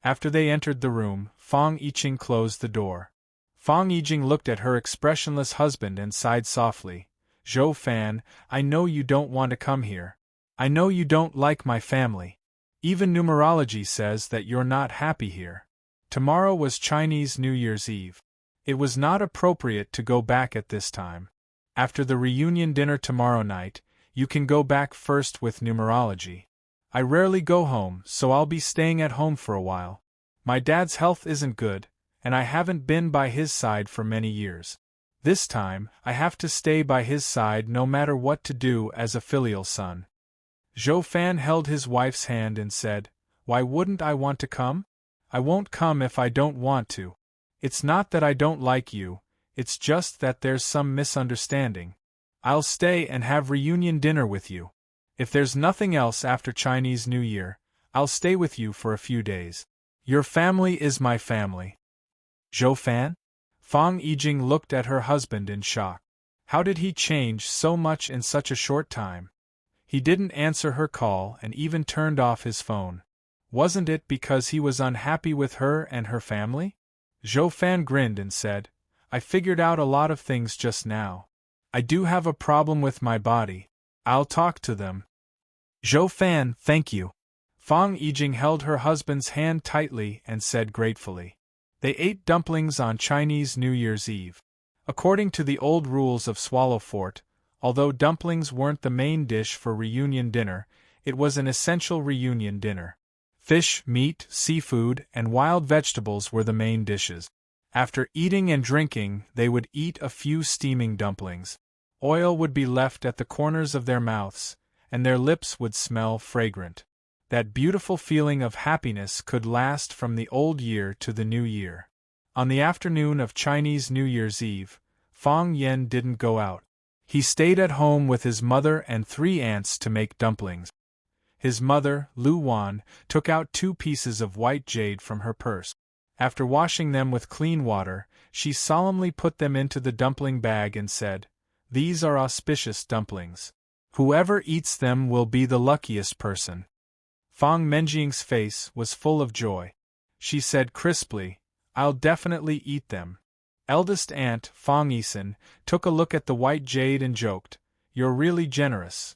After they entered the room, Fang Yijing closed the door. Fang Yijing looked at her expressionless husband and sighed softly. "Zhou Fan, I know you don't want to come here. I know you don't like my family. Even numerology says that you're not happy here. Tomorrow was Chinese New Year's Eve. It was not appropriate to go back at this time. After the reunion dinner tomorrow night, you can go back first with numerology. I rarely go home, so I'll be staying at home for a while. My dad's health isn't good, and I haven't been by his side for many years. This time, I have to stay by his side no matter what to do as a filial son." Zhou Fan held his wife's hand and said, "Why wouldn't I want to come? I won't come if I don't want to. It's not that I don't like you, it's just that there's some misunderstanding. I'll stay and have reunion dinner with you. If there's nothing else after Chinese New Year, I'll stay with you for a few days. Your family is my family." "Zhou Fan?" Fang Yijing looked at her husband in shock. How did he change so much in such a short time? He didn't answer her call and even turned off his phone. Wasn't it because he was unhappy with her and her family? Zhou Fan grinned and said, "I figured out a lot of things just now. I do have a problem with my body. I'll talk to them." "Zhou Fan, thank you." Fang Yijing held her husband's hand tightly and said gratefully. They ate dumplings on Chinese New Year's Eve. According to the old rules of Swallow Fort, although dumplings weren't the main dish for reunion dinner, it was an essential reunion dinner. Fish, meat, seafood, and wild vegetables were the main dishes. After eating and drinking, they would eat a few steaming dumplings. Oil would be left at the corners of their mouths, and their lips would smell fragrant. That beautiful feeling of happiness could last from the old year to the new year. On the afternoon of Chinese New Year's Eve, Fang Yan didn't go out. He stayed at home with his mother and 3 aunts to make dumplings. His mother, Lu Wan, took out 2 pieces of white jade from her purse. After washing them with clean water, she solemnly put them into the dumpling bag and said, "These are auspicious dumplings. Whoever eats them will be the luckiest person." Fang Menjing's face was full of joy. She said crisply, "I'll definitely eat them." Eldest aunt, Fang Yisan, took a look at the white jade and joked, "You're really generous."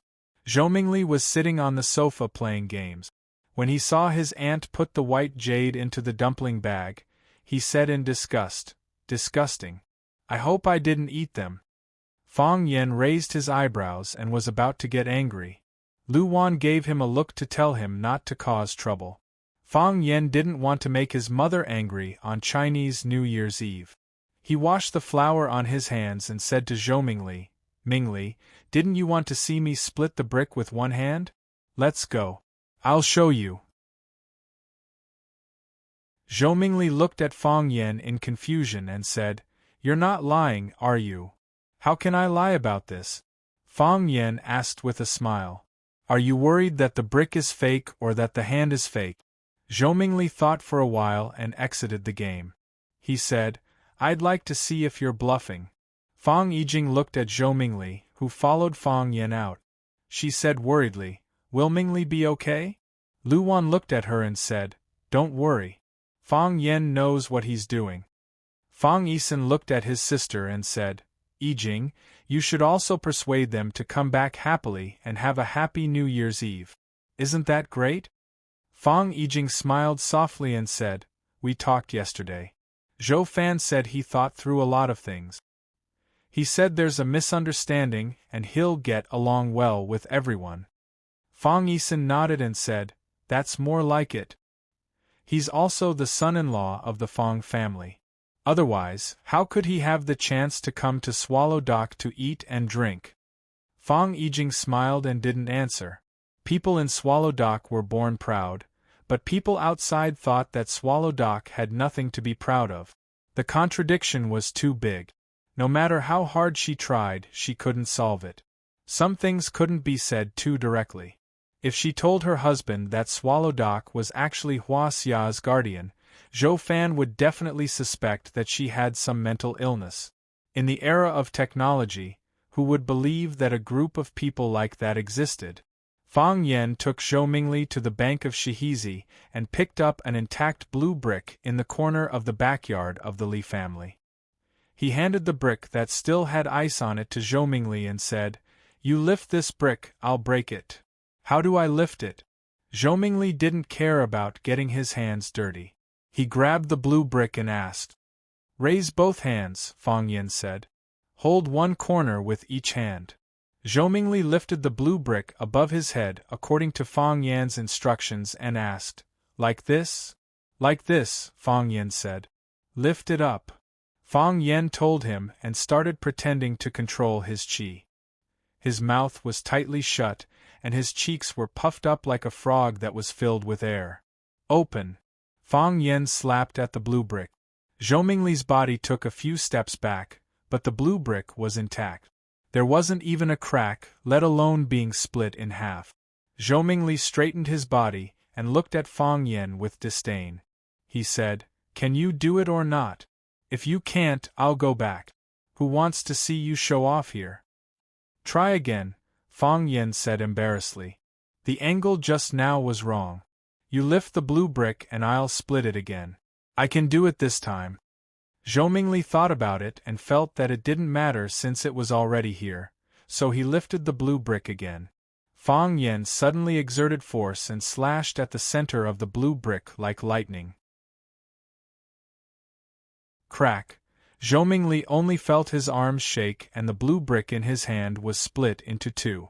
Zhou Mingli was sitting on the sofa playing games. When he saw his aunt put the white jade into the dumpling bag, he said in disgust, "Disgusting. I hope I didn't eat them." Fang Yen raised his eyebrows and was about to get angry. Lu Wan gave him a look to tell him not to cause trouble. Fang Yen didn't want to make his mother angry on Chinese New Year's Eve. He washed the flour on his hands and said to Zhou Mingli, "Mingli, didn't you want to see me split the brick with one hand? Let's go. I'll show you." Zhou Mingli looked at Fang Yen in confusion and said, "You're not lying, are you?" "How can I lie about this?" Fang Yen asked with a smile. "Are you worried that the brick is fake or that the hand is fake?" Zhou Mingli thought for a while and exited the game. He said, "I'd like to see if you're bluffing." Fang Yijing looked at Zhou Mingli, who followed Fang Yen out. She said worriedly, "Will Mingli be okay?" Lu Wan looked at her and said, "Don't worry. Fang Yen knows what he's doing." Fang Yisen looked at his sister and said, "Yijing, you should also persuade them to come back happily and have a happy New Year's Eve. Isn't that great?" Fang Yijing smiled softly and said, "We talked yesterday. Zhou Fan said he thought through a lot of things. He said there's a misunderstanding and he'll get along well with everyone." Fang Yisen nodded and said, "That's more like it. He's also the son-in-law of the Fang family. Otherwise, how could he have the chance to come to Swallow Dock to eat and drink?" Fang Yijing smiled and didn't answer. People in Swallow Dock were born proud, but people outside thought that Swallow Dock had nothing to be proud of. The contradiction was too big. No matter how hard she tried, she couldn't solve it. Some things couldn't be said too directly. If she told her husband that Swallow Dock was actually Hua Xia's guardian, Zhou Fan would definitely suspect that she had some mental illness. In the era of technology, who would believe that a group of people like that existed? Fang Yen took Zhou Mingli to the bank of Shihizi and picked up an intact blue brick in the corner of the backyard of the Li family. He handed the brick that still had ice on it to Zhou Mingli and said, "You lift this brick, I'll break it." "How do I lift it?" Zhou Mingli didn't care about getting his hands dirty. He grabbed the blue brick and asked. "Raise both hands," Fang Yen said. "Hold one corner with each hand." Zhou Mingli lifted the blue brick above his head according to Fang Yan's instructions and asked, "Like this?" "Like this," Fang Yen said. "Lift it up." Fang Yen told him and started pretending to control his qi. His mouth was tightly shut, and his cheeks were puffed up like a frog that was filled with air. "Open!" Fang Yen slapped at the blue brick. Zhou Mingli's body took a few steps back, but the blue brick was intact. There wasn't even a crack, let alone being split in half. Zhou Mingli straightened his body and looked at Fang Yen with disdain. He said, "Can you do it or not? If you can't, I'll go back. Who wants to see you show off here?" "Try again," Fang Yen said embarrassedly. "The angle just now was wrong. You lift the blue brick and I'll split it again. I can do it this time." Zhou Mingli thought about it and felt that it didn't matter since it was already here, so he lifted the blue brick again. Fang Yen suddenly exerted force and slashed at the center of the blue brick like lightning. Crack! Zhou Mingli only felt his arms shake and the blue brick in his hand was split into two.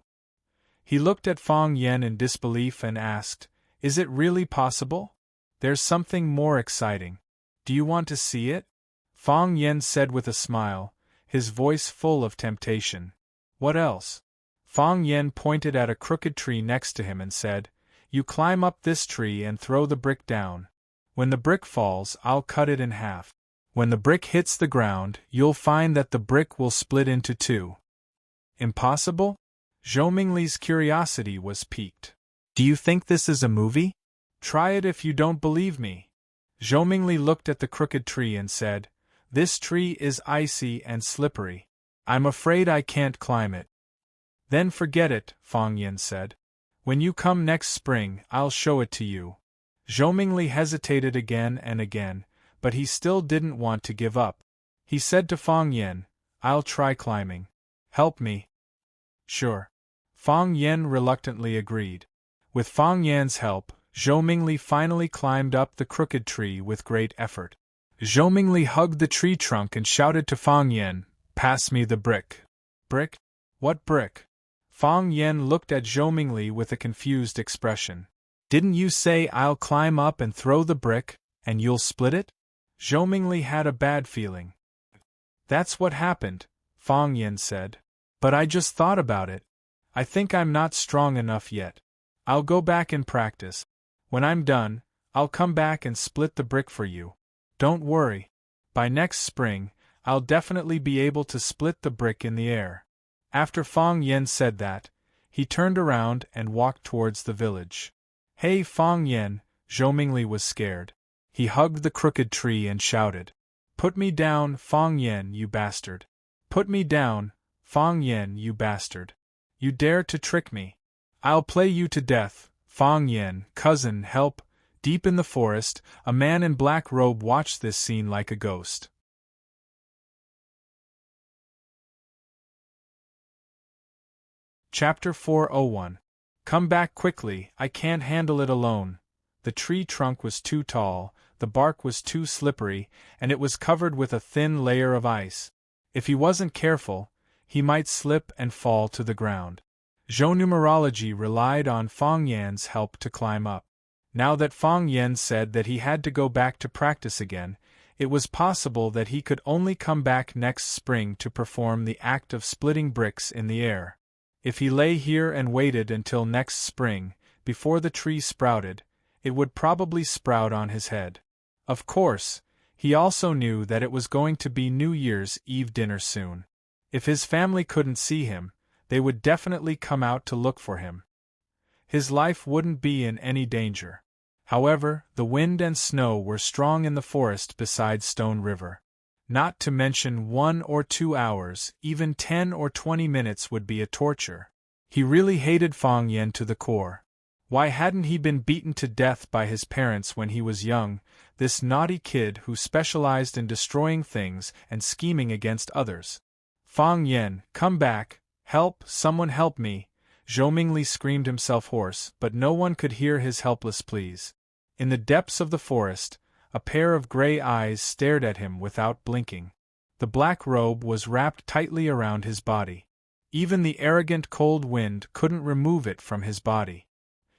He looked at Fang Yen in disbelief and asked, "Is it really possible? There's something more exciting. Do you want to see it?" Fang Yen said with a smile, his voice full of temptation. "What else?" Fang Yen pointed at a crooked tree next to him and said, "You climb up this tree and throw the brick down. When the brick falls, I'll cut it in half. When the brick hits the ground, you'll find that the brick will split into two." "Impossible?" Zhou Mingli's curiosity was piqued. "Do you think this is a movie? Try it if you don't believe me." Zhou Mingli looked at the crooked tree and said, "This tree is icy and slippery. I'm afraid I can't climb it." "Then forget it," Fang Yen said. "When you come next spring, I'll show it to you." Zhou Mingli hesitated again and again, but he still didn't want to give up. He said to Fang Yen, "I'll try climbing. Help me." "Sure." Fang Yen reluctantly agreed. With Fang Yan's help, Zhou Mingli finally climbed up the crooked tree with great effort. Zhou Mingli hugged the tree trunk and shouted to Fang Yen, "Pass me the brick." Brick? What brick? Fang Yen looked at Zhou Mingli with a confused expression. Didn't you say I'll climb up and throw the brick, and you'll split it? Zhou Mingli had a bad feeling. That's what happened, Fang Yen said. But I just thought about it. I think I'm not strong enough yet. I'll go back and practice. When I'm done, I'll come back and split the brick for you. Don't worry. By next spring, I'll definitely be able to split the brick in the air. After Fang Yen said that, he turned around and walked towards the village. Hey Fang Yen, Zhou Mingli was scared. He hugged the crooked tree and shouted. Put me down, Fang Yen, you bastard. Put me down, Fang Yen, you bastard. You dare to trick me. I'll play you to death, Fang Yen, cousin, help. Deep in the forest, a man in black robe watched this scene like a ghost. Chapter 401. Come back quickly, I can't handle it alone. The tree trunk was too tall, the bark was too slippery, and it was covered with a thin layer of ice. If he wasn't careful, he might slip and fall to the ground. Zhou numerology relied on Fang Yan's help to climb up. Now that Fang Yen said that he had to go back to practice again, it was possible that he could only come back next spring to perform the act of splitting bricks in the air. If he lay here and waited until next spring, before the tree sprouted, it would probably sprout on his head. Of course, he also knew that it was going to be New Year's Eve dinner soon. If his family couldn't see him, they would definitely come out to look for him. His life wouldn't be in any danger. However, the wind and snow were strong in the forest beside Stone River. Not to mention 1 or 2 hours, even 10 or 20 minutes would be a torture. He really hated Fang Yen to the core. Why hadn't he been beaten to death by his parents when he was young, this naughty kid who specialized in destroying things and scheming against others? Fang Yen, come back, help, someone help me. Zhou Mingli screamed himself hoarse, but no one could hear his helpless pleas. In the depths of the forest, a pair of gray eyes stared at him without blinking. The black robe was wrapped tightly around his body. Even the arrogant cold wind couldn't remove it from his body.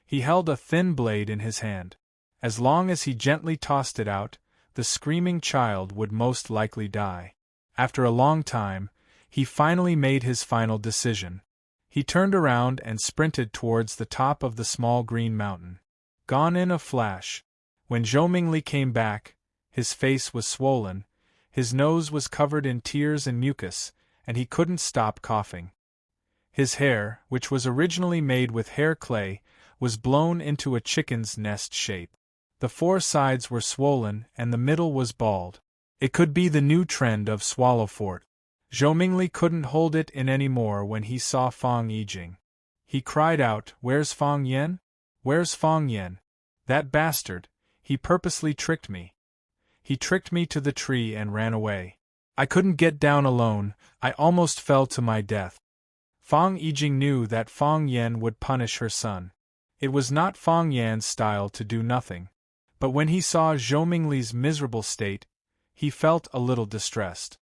He held a thin blade in his hand. As long as he gently tossed it out, the screaming child would most likely die. After a long time, he finally made his final decision. He turned around and sprinted towards the top of the small green mountain. Gone in a flash. When Zhou Mingli came back, his face was swollen, his nose was covered in tears and mucus, and he couldn't stop coughing. His hair, which was originally made with hair clay, was blown into a chicken's nest shape. The 4 sides were swollen and the middle was bald. It could be the new trend of swallow fort. Zhou Mingli couldn't hold it in any more when he saw Fang Yijing. He cried out, "Where's Fang Yen? Where's Fang Yen? That bastard, he purposely tricked me. He tricked me to the tree and ran away. I couldn't get down alone, I almost fell to my death." Fang Yijing knew that Fang Yen would punish her son. It was not Fang Yan's style to do nothing. But when he saw Zhou Mingli's miserable state, he felt a little distressed.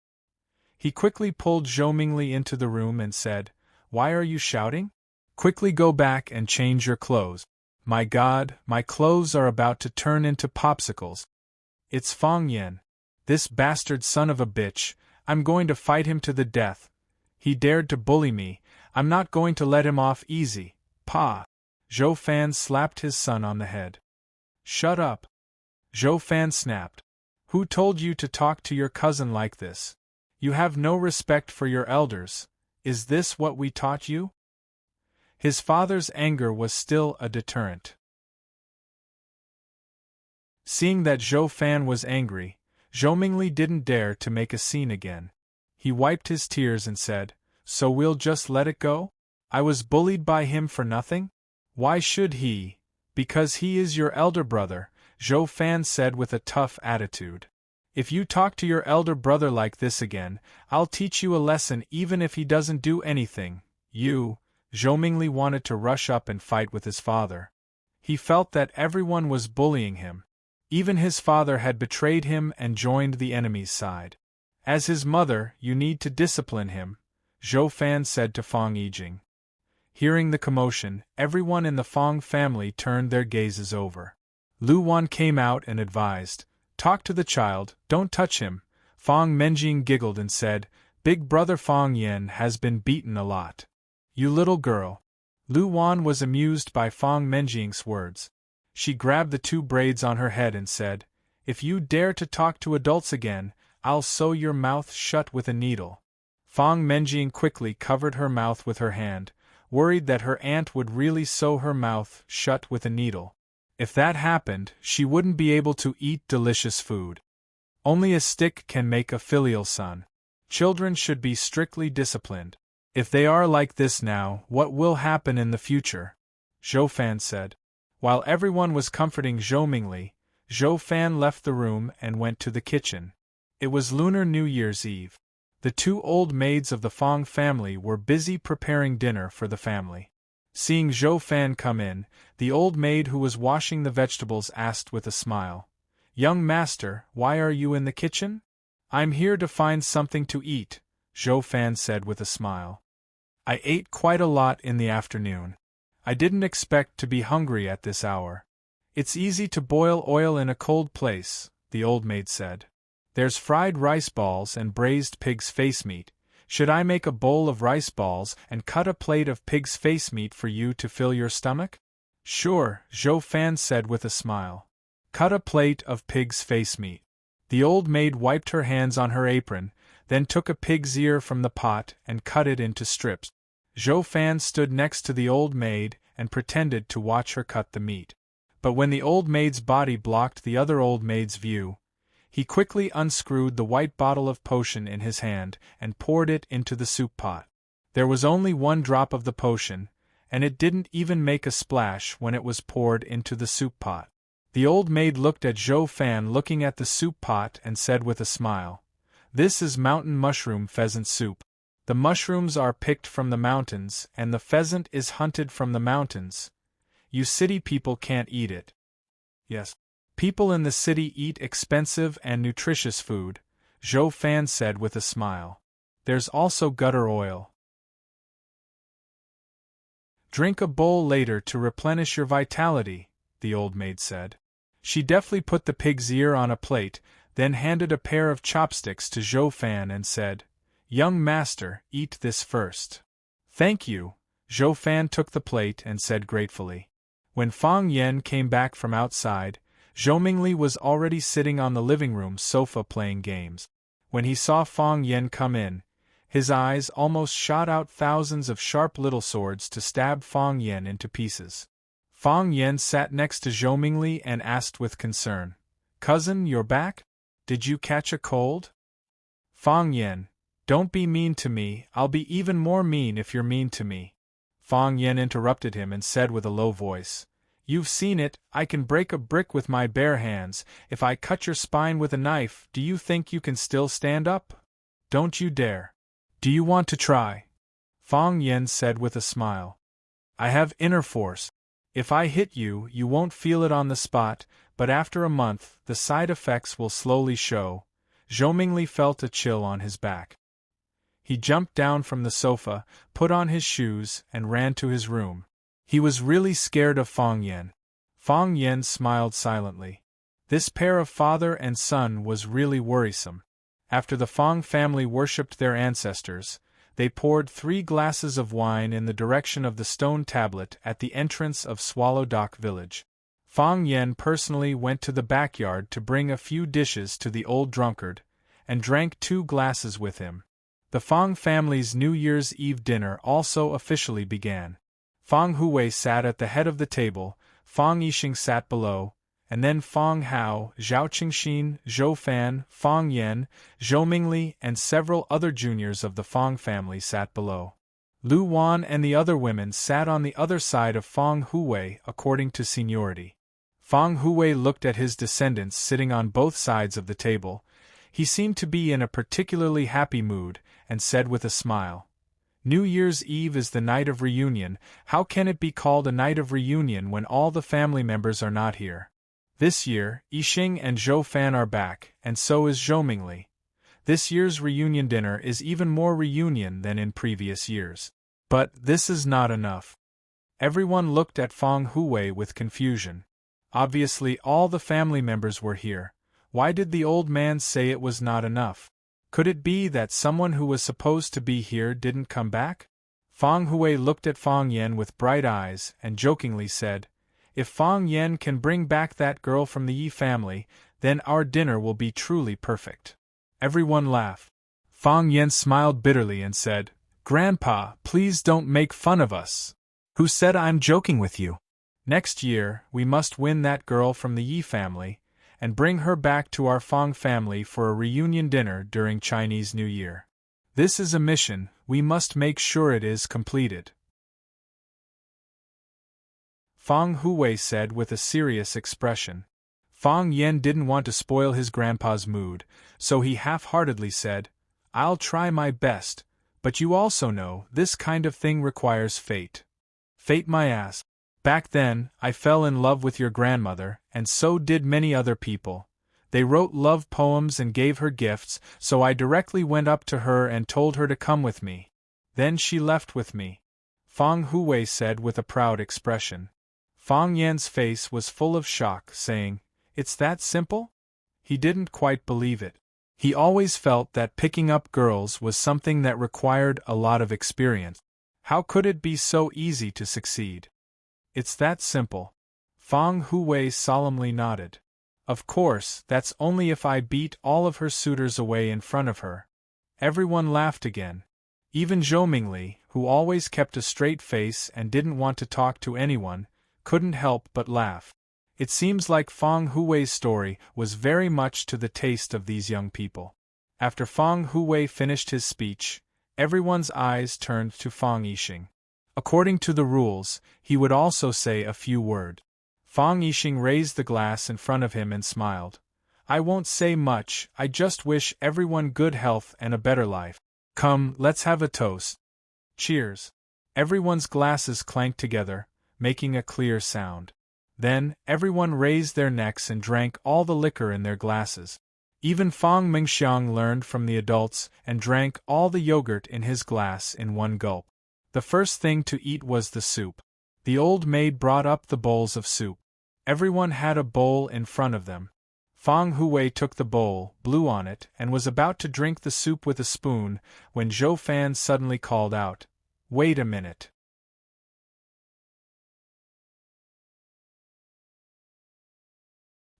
He quickly pulled Zhou Mingli into the room and said, "Why are you shouting? Quickly go back and change your clothes. My God, my clothes are about to turn into popsicles. It's Fang Yen. This bastard son of a bitch, I'm going to fight him to the death. He dared to bully me, I'm not going to let him off easy, Pa." Zhou Fan slapped his son on the head. "Shut up." Zhou Fan snapped. "Who told you to talk to your cousin like this? You have no respect for your elders. Is this what we taught you?" His father's anger was still a deterrent. Seeing that Zhou Fan was angry, Zhou Mingli didn't dare to make a scene again. He wiped his tears and said, "So we'll just let it go? I was bullied by him for nothing? Why should he? Because he is your elder brother," Zhou Fan said with a tough attitude. "If you talk to your elder brother like this again, I'll teach you a lesson even if he doesn't do anything. You." Zhou Mingli wanted to rush up and fight with his father. He felt that everyone was bullying him. Even his father had betrayed him and joined the enemy's side. As his mother, you need to discipline him, Zhou Fan said to Fang Yijing. Hearing the commotion, everyone in the Fang family turned their gazes over. Lu Wan came out and advised, "Talk to the child, don't touch him." Fang Menjing giggled and said, "Big brother Fang Yen has been beaten a lot. You little girl." Lu Wan was amused by Fang Menjing's words. She grabbed the 2 braids on her head and said, "If you dare to talk to adults again, I'll sew your mouth shut with a needle." Fang Menjing quickly covered her mouth with her hand, worried that her aunt would really sew her mouth shut with a needle. If that happened, she wouldn't be able to eat delicious food. Only a stick can make a filial son. Children should be strictly disciplined. If they are like this now, what will happen in the future? Zhou Fan said. While everyone was comforting Zhou Mingli, Zhou Fan left the room and went to the kitchen. It was Lunar New Year's Eve. The 2 old maids of the Fang family were busy preparing dinner for the family. Seeing Zhou Fan come in, the old maid who was washing the vegetables asked with a smile, "Young master, why are you in the kitchen?" "I'm here to find something to eat," Zhou Fan said with a smile. "I ate quite a lot in the afternoon. I didn't expect to be hungry at this hour." "It's easy to boil oil in a cold place," the old maid said. "There's fried rice balls and braised pig's face meat. Should I make a bowl of rice balls and cut a plate of pig's face meat for you to fill your stomach?" "Sure," Zhou Fan said with a smile. "Cut a plate of pig's face meat." The old maid wiped her hands on her apron, then took a pig's ear from the pot and cut it into strips. Zhou Fan stood next to the old maid and pretended to watch her cut the meat. But when the old maid's body blocked the other old maid's view, he quickly unscrewed the white bottle of potion in his hand and poured it into the soup pot. There was only 1 drop of the potion, and it didn't even make a splash when it was poured into the soup pot. The old maid looked at Zhou Fan looking at the soup pot and said with a smile, "This is mountain mushroom pheasant soup. The mushrooms are picked from the mountains and the pheasant is hunted from the mountains. You city people can't eat it." "Yes. People in the city eat expensive and nutritious food," Zhou Fan said with a smile. "There's also gutter oil. Drink a bowl later to replenish your vitality," the old maid said. She deftly put the pig's ear on a plate, then handed a pair of chopsticks to Zhou Fan and said, "Young master, eat this first." "Thank you." Zhou Fan took the plate and said gratefully. When Fang Yen came back from outside, Zhou Mingli was already sitting on the living room sofa playing games. When he saw Fang Yen come in, his eyes almost shot out thousands of sharp little swords to stab Fang Yen into pieces. Fang Yen sat next to Zhou Mingli and asked with concern, "Cousin, you're back? Did you catch a cold?" "Fang Yen, don't be mean to me, I'll be even more mean if you're mean to me." Fang Yen interrupted him and said with a low voice, "You've seen it, I can break a brick with my bare hands. If I cut your spine with a knife, do you think you can still stand up? Don't you dare. Do you want to try?" Fang Yen said with a smile. "I have inner force. If I hit you, you won't feel it on the spot, but after a month, the side effects will slowly show." Zhou Mingli felt a chill on his back. He jumped down from the sofa, put on his shoes, and ran to his room. He was really scared of Fang Yen. Fang Yen smiled silently. This pair of father and son was really worrisome. After the Fang family worshipped their ancestors, they poured 3 glasses of wine in the direction of the stone tablet at the entrance of Swallow Dock village. Fang Yen personally went to the backyard to bring a few dishes to the old drunkard, and drank 2 glasses with him. The Fang family's New Year's Eve dinner also officially began. Fang Huwei sat at the head of the table, Fang Yixing sat below, and then Fang Hao, Zhao Qingxin, Zhou Fan, Fang Yen, Zhou Mingli, and several other juniors of the Fang family sat below. Lu Wan and the other women sat on the other side of Fang Huwei according to seniority. Fang Huwei looked at his descendants sitting on both sides of the table. He seemed to be in a particularly happy mood, and said with a smile, "New Year's Eve is the night of reunion. How can it be called a night of reunion when all the family members are not here? This year, Yixing and Zhou Fan are back, and so is Zhou Mingli. This year's reunion dinner is even more reunion than in previous years. But this is not enough. Everyone looked at Feng Huwei with confusion. Obviously all the family members were here. Why did the old man say it was not enough? Could it be that someone who was supposed to be here didn't come back? Feng Huwei looked at Feng Yan with bright eyes and jokingly said, "If Feng Yan can bring back that girl from the Yi family, then our dinner will be truly perfect." Everyone laughed. Feng Yan smiled bitterly and said, "Grandpa, please don't make fun of us. Who said I'm joking with you? Next year, we must win that girl from the Yi family, and bring her back to our Feng family for a reunion dinner during Chinese New Year. This is a mission, we must make sure it is completed." Feng Huwei said with a serious expression. Feng Yan didn't want to spoil his grandpa's mood, so he half-heartedly said, "I'll try my best, but you also know this kind of thing requires fate." "Fate my ass. Back then, I fell in love with your grandmother, and so did many other people. They wrote love poems and gave her gifts, so I directly went up to her and told her to come with me. Then she left with me," Feng Huwei said with a proud expression. Feng Yan's face was full of shock, saying, "It's that simple?" He didn't quite believe it. He always felt that picking up girls was something that required a lot of experience. How could it be so easy to succeed? "It's that simple." Feng Huwei solemnly nodded. "Of course, that's only if I beat all of her suitors away in front of her." Everyone laughed again. Even Zhou Mingli, who always kept a straight face and didn't want to talk to anyone, couldn't help but laugh. It seems like Feng Huwei's story was very much to the taste of these young people. After Feng Huwei finished his speech, everyone's eyes turned to Feng Yixing. According to the rules, he would also say a few words. Feng Yixing raised the glass in front of him and smiled. "I won't say much, I just wish everyone good health and a better life. Come, let's have a toast." Cheers. Everyone's glasses clanked together, making a clear sound. Then, everyone raised their necks and drank all the liquor in their glasses. Even Feng Mingxiang learned from the adults and drank all the yogurt in his glass in one gulp. The first thing to eat was the soup. The old maid brought up the bowls of soup. Everyone had a bowl in front of them. Feng Huwei took the bowl, blew on it, and was about to drink the soup with a spoon, when Zhou Fan suddenly called out, "Wait a minute."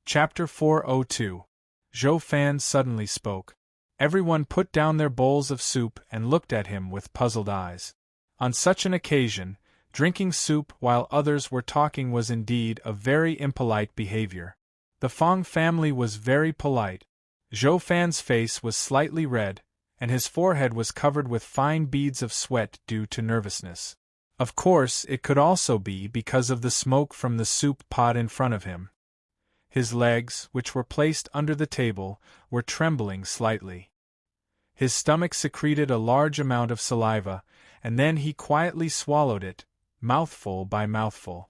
Chapter 402. Zhou Fan suddenly spoke. Everyone put down their bowls of soup and looked at him with puzzled eyes. On such an occasion, drinking soup while others were talking was indeed a very impolite behavior. The Feng family was very polite. Zhou Fan's face was slightly red, and his forehead was covered with fine beads of sweat due to nervousness. Of course, it could also be because of the smoke from the soup pot in front of him. His legs, which were placed under the table, were trembling slightly. His stomach secreted a large amount of saliva, and then he quietly swallowed it, mouthful by mouthful.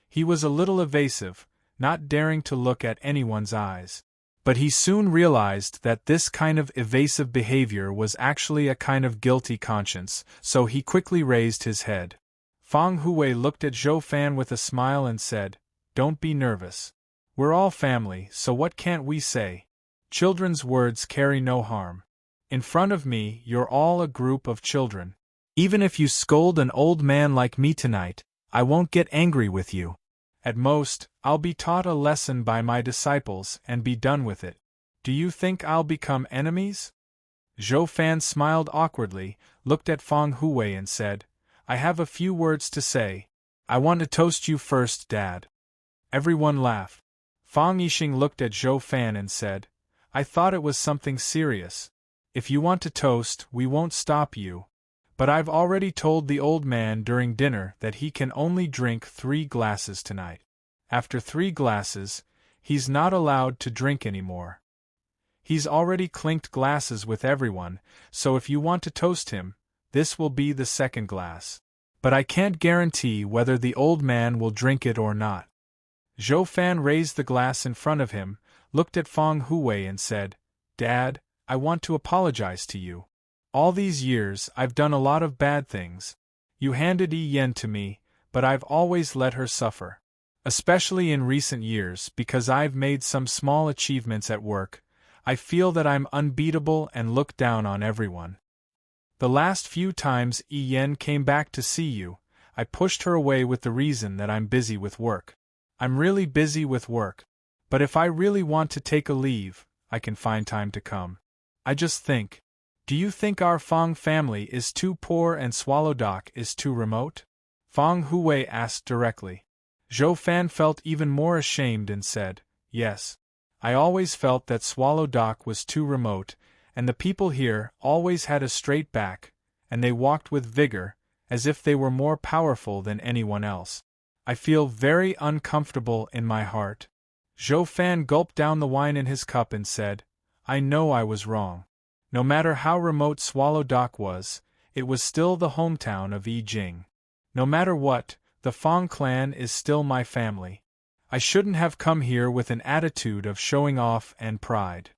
He was a little evasive, not daring to look at anyone's eyes. But he soon realized that this kind of evasive behavior was actually a kind of guilty conscience, so he quickly raised his head. Feng Huwei looked at Zhou Fan with a smile and said, "Don't be nervous. We're all family, so what can't we say? Children's words carry no harm. In front of me, you're all a group of children. Even if you scold an old man like me tonight, I won't get angry with you. At most, I'll be taught a lesson by my disciples and be done with it. Do you think I'll become enemies?" Zhou Fan smiled awkwardly, looked at Feng Huwei and said, "I have a few words to say. I want to toast you first, Dad." Everyone laughed. Feng Yixing looked at Zhou Fan and said, "I thought it was something serious. If you want to toast, we won't stop you. But I've already told the old man during dinner that he can only drink 3 glasses tonight. After 3 glasses, he's not allowed to drink anymore. He's already clinked glasses with everyone, so if you want to toast him, this will be the 2nd glass. But I can't guarantee whether the old man will drink it or not." Zhou Fan raised the glass in front of him, looked at Feng Huwei and said, "Dad, I want to apologize to you. All these years, I've done a lot of bad things. You handed Yi Yen to me, but I've always let her suffer. Especially in recent years, because I've made some small achievements at work, I feel that I'm unbeatable and look down on everyone. The last few times Yi Yen came back to see you, I pushed her away with the reason that I'm busy with work. I'm really busy with work. But if I really want to take a leave, I can find time to come. I just think. Do you think our Fong family is too poor and Swallow Dock is too remote? Fong Hui asked directly. Zhou Fan felt even more ashamed and said, yes. I always felt that Swallow Dock was too remote, and the people here always had a straight back, and they walked with vigor, as if they were more powerful than anyone else. I feel very uncomfortable in my heart. Zhou Fan gulped down the wine in his cup and said, I know I was wrong. No matter how remote Swallow Dock was, it was still the hometown of Yi Jing. No matter what, the Fong clan is still my family. I shouldn't have come here with an attitude of showing off and pride.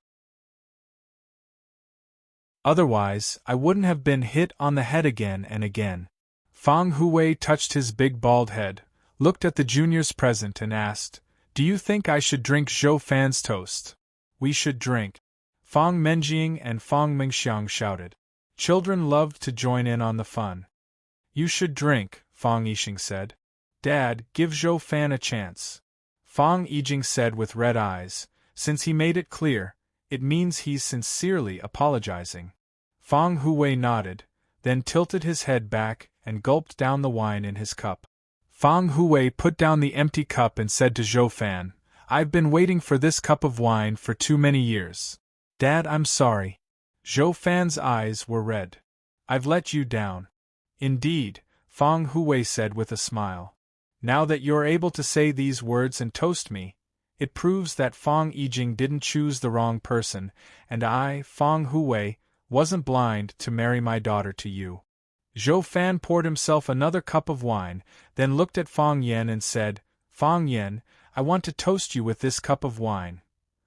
Otherwise, I wouldn't have been hit on the head again and again. Fong Hui touched his big bald head, looked at the juniors present and asked, do you think I should drink Zhou Fan's toast? We should drink. Fong Menjing and Fong Mingxiang shouted. Children loved to join in on the fun. You should drink, Fong Yixing said. Dad, give Zhou Fan a chance. Fong Yijing said with red eyes, since he made it clear, it means he's sincerely apologizing. Fong Hui nodded, then tilted his head back and gulped down the wine in his cup. Fong Hui put down the empty cup and said to Zhou Fan, I've been waiting for this cup of wine for too many years. Dad, I'm sorry. Zhou Fan's eyes were red. I've let you down. Indeed, Fong Hui said with a smile. Now that you're able to say these words and toast me, it proves that Fong Yijing didn't choose the wrong person, and I, Fong Hui, wasn't blind to marry my daughter to you. Zhou Fan poured himself another cup of wine, then looked at Fong Yen and said, Fong Yen, I want to toast you with this cup of wine.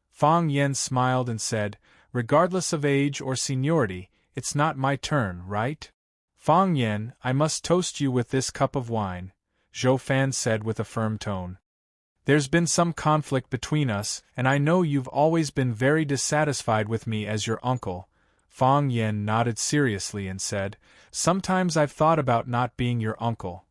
Fong Yen smiled and said, regardless of age or seniority, it's not my turn, right? Fong Yen, I must toast you with this cup of wine, Zhou Fan said with a firm tone. There's been some conflict between us, and I know you've always been very dissatisfied with me as your uncle. Fong Yen nodded seriously and said, sometimes I've thought about not being your uncle.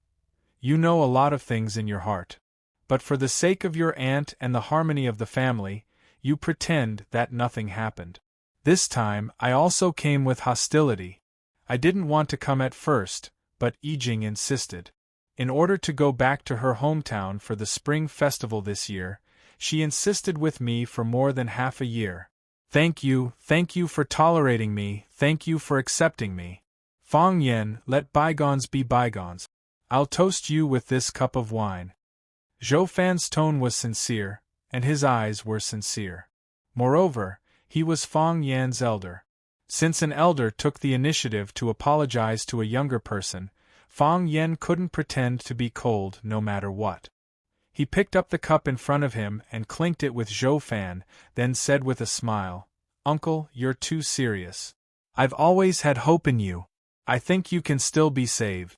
You know a lot of things in your heart. But for the sake of your aunt and the harmony of the family, you pretend that nothing happened. This time, I also came with hostility. I didn't want to come at first, but Yijing insisted. In order to go back to her hometown for the spring festival this year, she insisted with me for more than half a year. Thank you for tolerating me, thank you for accepting me. Fong Yen, let bygones be bygones. I'll toast you with this cup of wine. Zhou Fan's tone was sincere, and his eyes were sincere. Moreover, he was Fong Yan's elder. Since an elder took the initiative to apologize to a younger person, Fong Yen couldn't pretend to be cold no matter what. He picked up the cup in front of him and clinked it with Zhou Fan, then said with a smile, Uncle, you're too serious. I've always had hope in you. I think you can still be saved.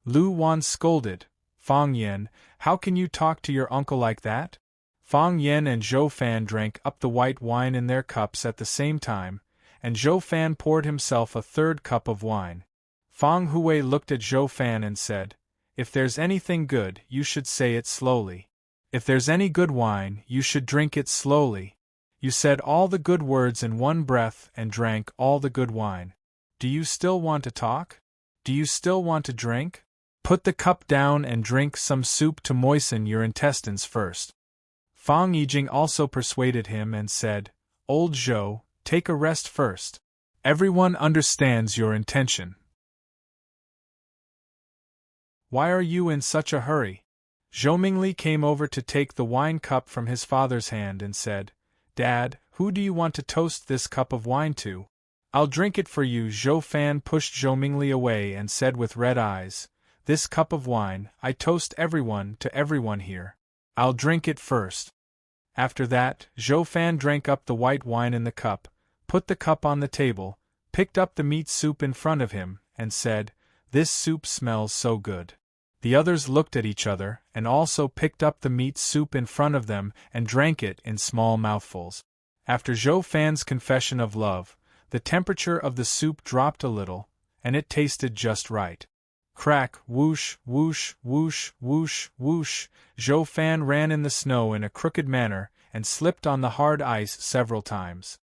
Lu Wan scolded, Fong Yen, how can you talk to your uncle like that? Fong Yen and Zhou Fan drank up the white wine in their cups at the same time, and Zhou Fan poured himself a third cup of wine. Fong Hui looked at Zhou Fan and said, if there's anything good, you should say it slowly. If there's any good wine, you should drink it slowly. You said all the good words in one breath and drank all the good wine. Do you still want to talk? Do you still want to drink? Put the cup down and drink some soup to moisten your intestines first. Fong Yijing also persuaded him and said, Old Zhou, take a rest first. Everyone understands your intention. Why are you in such a hurry? Zhou Mingli came over to take the wine cup from his father's hand and said, Dad, who do you want to toast this cup of wine to? I'll drink it for you. Zhou Fan pushed Zhou Mingli away and said with red eyes, This cup of wine, I toast everyone to everyone here. I'll drink it first. After that, Zhou Fan drank up the white wine in the cup, put the cup on the table, picked up the meat soup in front of him, and said, "This soup smells so good." The others looked at each other, and also picked up the meat soup in front of them and drank it in small mouthfuls. After Zhou Fan's confession of love, the temperature of the soup dropped a little, and it tasted just right. Crack, whoosh, whoosh, whoosh, whoosh, whoosh, Zhou Fan ran in the snow in a crooked manner and slipped on the hard ice several times.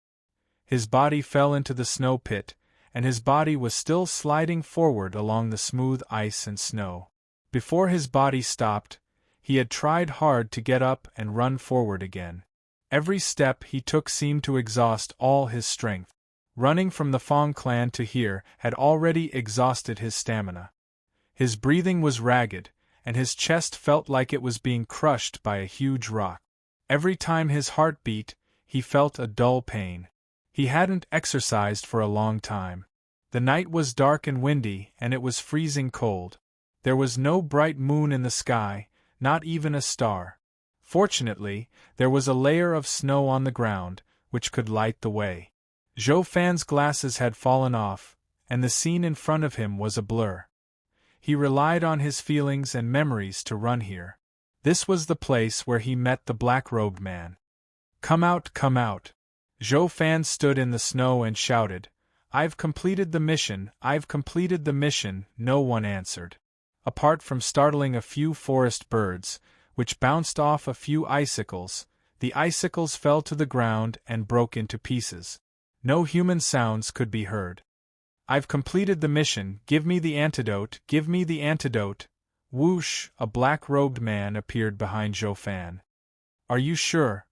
His body fell into the snow pit, and his body was still sliding forward along the smooth ice and snow. Before his body stopped, he had tried hard to get up and run forward again. Every step he took seemed to exhaust all his strength. Running from the Fong clan to here had already exhausted his stamina. His breathing was ragged, and his chest felt like it was being crushed by a huge rock. Every time his heart beat, he felt a dull pain. He hadn't exercised for a long time. The night was dark and windy, and it was freezing cold. There was no bright moon in the sky, not even a star. Fortunately, there was a layer of snow on the ground, which could light the way. Zhou Fan's glasses had fallen off, and the scene in front of him was a blur. He relied on his feelings and memories to run here. This was the place where he met the black-robed man. "Come out, come out!" Zhou Fan stood in the snow and shouted, "I've completed the mission, I've completed the mission." No one answered. Apart from startling a few forest birds, which bounced off a few icicles, the icicles fell to the ground and broke into pieces. No human sounds could be heard. "I've completed the mission, give me the antidote, give me the antidote." Whoosh, a black-robed man appeared behind Zhou Fan. "Are you sure?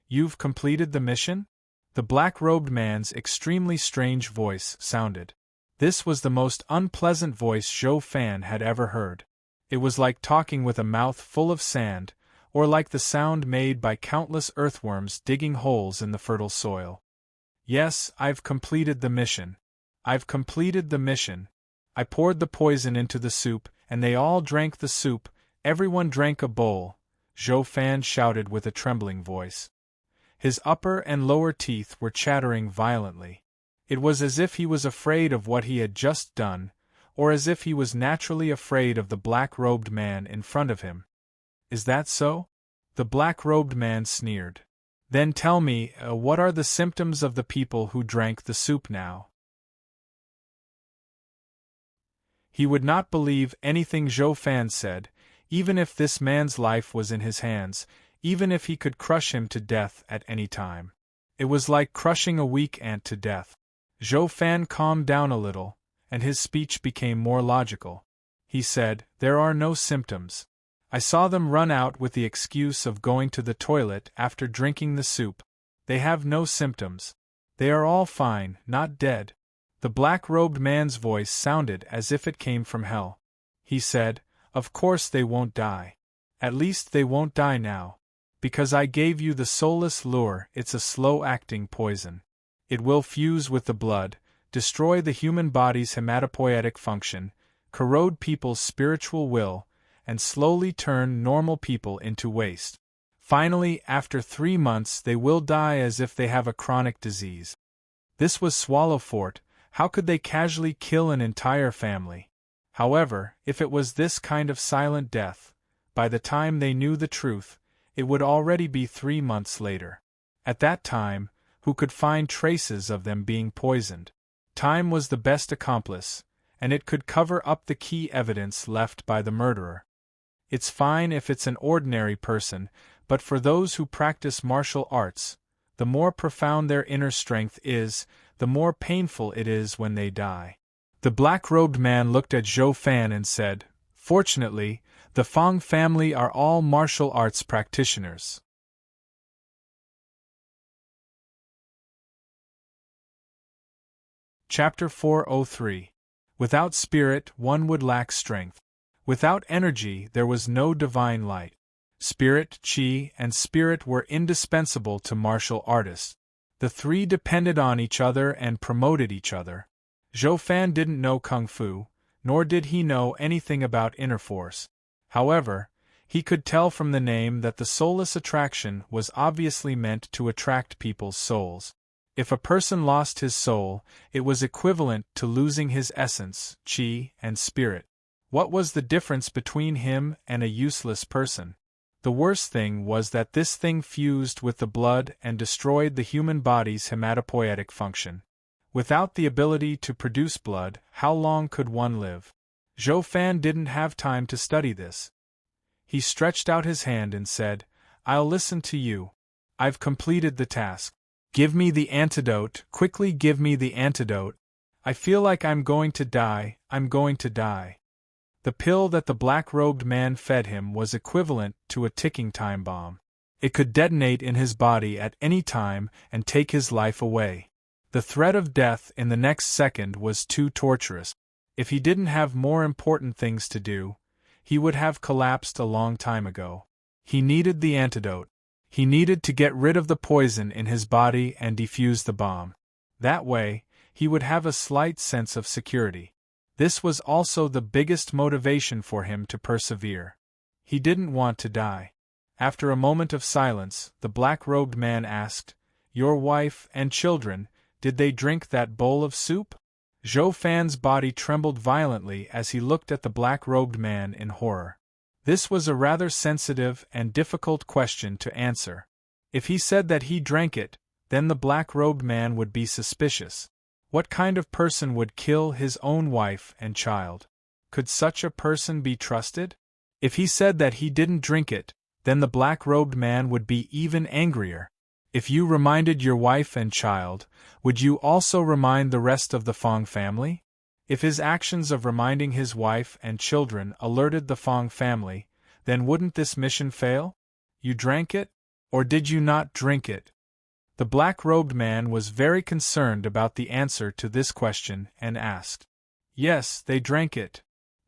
You've completed the mission?" The black-robed man's extremely strange voice sounded. This was the most unpleasant voice Zhou Fan had ever heard. It was like talking with a mouth full of sand, or like the sound made by countless earthworms digging holes in the fertile soil. "Yes, I've completed the mission. I've completed the mission. I poured the poison into the soup, and they all drank the soup, everyone drank a bowl," Zhou Fan shouted with a trembling voice. His upper and lower teeth were chattering violently. It was as if he was afraid of what he had just done, or as if he was naturally afraid of the black-robed man in front of him. "Is that so?" The black-robed man sneered. "Then tell me, what are the symptoms of the people who drank the soup now?" He would not believe anything Zhou Fan said, even if this man's life was in his hands, even if he could crush him to death at any time. It was like crushing a weak ant to death. Zhou Fan calmed down a little, and his speech became more logical. He said, "There are no symptoms. I saw them run out with the excuse of going to the toilet after drinking the soup. They have no symptoms. They are all fine, not dead." The black-robed man's voice sounded as if it came from hell. He said, "Of course they won't die. At least they won't die now. Because I gave you the soulless lure, it's a slow-acting poison. It will fuse with the blood, destroy the human body's hematopoietic function, corrode people's spiritual will, and slowly turn normal people into waste. Finally, after 3 months they will die as if they have a chronic disease." This was swallow fort. How could they casually kill an entire family? However, if it was this kind of silent death, by the time they knew the truth, it would already be 3 months later. At that time, who could find traces of them being poisoned? Time was the best accomplice, and it could cover up the key evidence left by the murderer. It's fine if it's an ordinary person, but for those who practice martial arts, the more profound their inner strength is, the more painful it is when they die. The black-robed man looked at Zhou Fan and said, "Fortunately, the Fong family are all martial arts practitioners." Chapter 403. Without spirit, one would lack strength. Without energy, there was no divine light. Spirit, qi, and spirit were indispensable to martial artists. The three depended on each other and promoted each other. Zhou Fan didn't know kung fu, nor did he know anything about inner force. However, he could tell from the name that the soulless attraction was obviously meant to attract people's souls. If a person lost his soul, it was equivalent to losing his essence, chi, and spirit. What was the difference between him and a useless person? The worst thing was that this thing fused with the blood and destroyed the human body's hematopoietic function. Without the ability to produce blood, how long could one live? Zhou Fan didn't have time to study this. He stretched out his hand and said, "I'll listen to you. I've completed the task. Give me the antidote, quickly give me the antidote. I feel like I'm going to die, I'm going to die." The pill that the black-robed man fed him was equivalent to a ticking time bomb. It could detonate in his body at any time and take his life away. The threat of death in the next second was too torturous. If he didn't have more important things to do, he would have collapsed a long time ago. He needed the antidote. He needed to get rid of the poison in his body and defuse the bomb. That way, he would have a slight sense of security. This was also the biggest motivation for him to persevere. He didn't want to die. After a moment of silence, the black-robed man asked, "Your wife and children, did they drink that bowl of soup?" Zhou Fan's body trembled violently as he looked at the black-robed man in horror. This was a rather sensitive and difficult question to answer. If he said that he drank it, then the black-robed man would be suspicious. What kind of person would kill his own wife and child? Could such a person be trusted? If he said that he didn't drink it, then the black-robed man would be even angrier. If you reminded your wife and child, would you also remind the rest of the Fong family? If his actions of reminding his wife and children alerted the Fong family, then wouldn't this mission fail? You drank it? Or did you not drink it? The black-robed man was very concerned about the answer to this question and asked. "Yes, they drank it."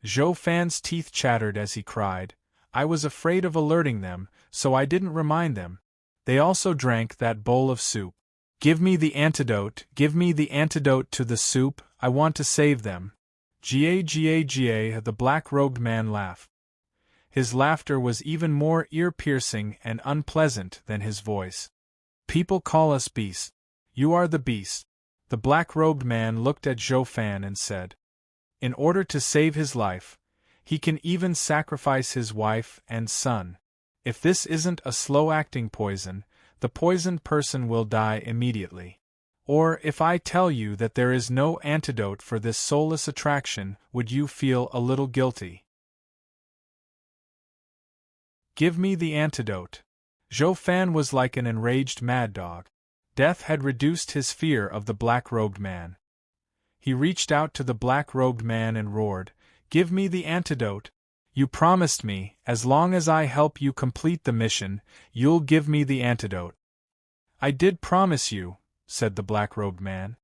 Zhou Fan's teeth chattered as he cried, "I was afraid of alerting them, so I didn't remind them. They also drank that bowl of soup. Give me the antidote to the soup, I want to save them." Ga, the black-robed man laughed. His laughter was even more ear-piercing and unpleasant than his voice. "People call us beasts. You are the beast." The black-robed man looked at Zhou Fan and said, "In order to save his life, he can even sacrifice his wife and son. If this isn't a slow-acting poison, the poisoned person will die immediately. Or if I tell you that there is no antidote for this soulless attraction, would you feel a little guilty?" "Give me the antidote." Zhou Fan was like an enraged mad dog. Death had reduced his fear of the black-robed man. He reached out to the black-robed man and roared, "Give me the antidote! You promised me, as long as I help you complete the mission, you'll give me the antidote." "I did promise you," said the black-robed man.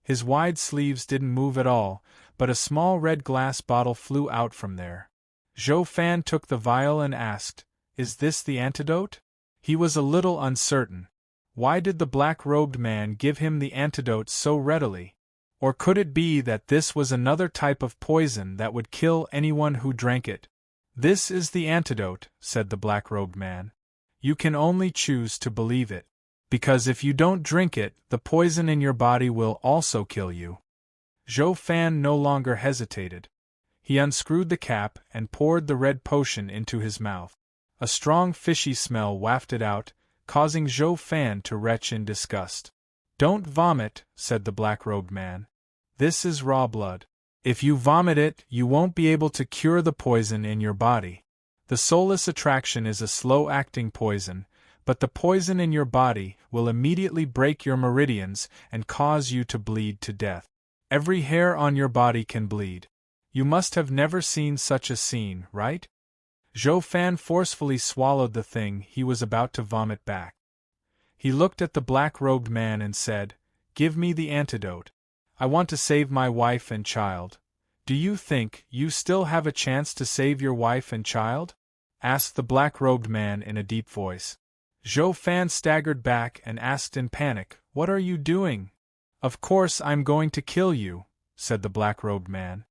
His wide sleeves didn't move at all, but a small red glass bottle flew out from there. Zhou Fan took the vial and asked, "Is this the antidote?" He was a little uncertain. Why did the black-robed man give him the antidote so readily? Or could it be that this was another type of poison that would kill anyone who drank it? "This is the antidote," said the black-robed man. "You can only choose to believe it. Because if you don't drink it, the poison in your body will also kill you." Zhou Fan no longer hesitated. He unscrewed the cap and poured the red potion into his mouth. A strong fishy smell wafted out, causing Zhou Fan to retch in disgust. "Don't vomit," said the black-robed man. "This is raw blood. If you vomit it, you won't be able to cure the poison in your body. The soulless attraction is a slow-acting poison, but the poison in your body will immediately break your meridians and cause you to bleed to death. Every hair on your body can bleed. You must have never seen such a scene, right?" Zhou Fan forcefully swallowed the thing he was about to vomit back. He looked at the black-robed man and said, "Give me the antidote. I want to save my wife and child." "Do you think you still have a chance to save your wife and child?" asked the black-robed man in a deep voice. Zhou Fan staggered back and asked in panic, "What are you doing?" "Of course I'm going to kill you," said the black-robed man.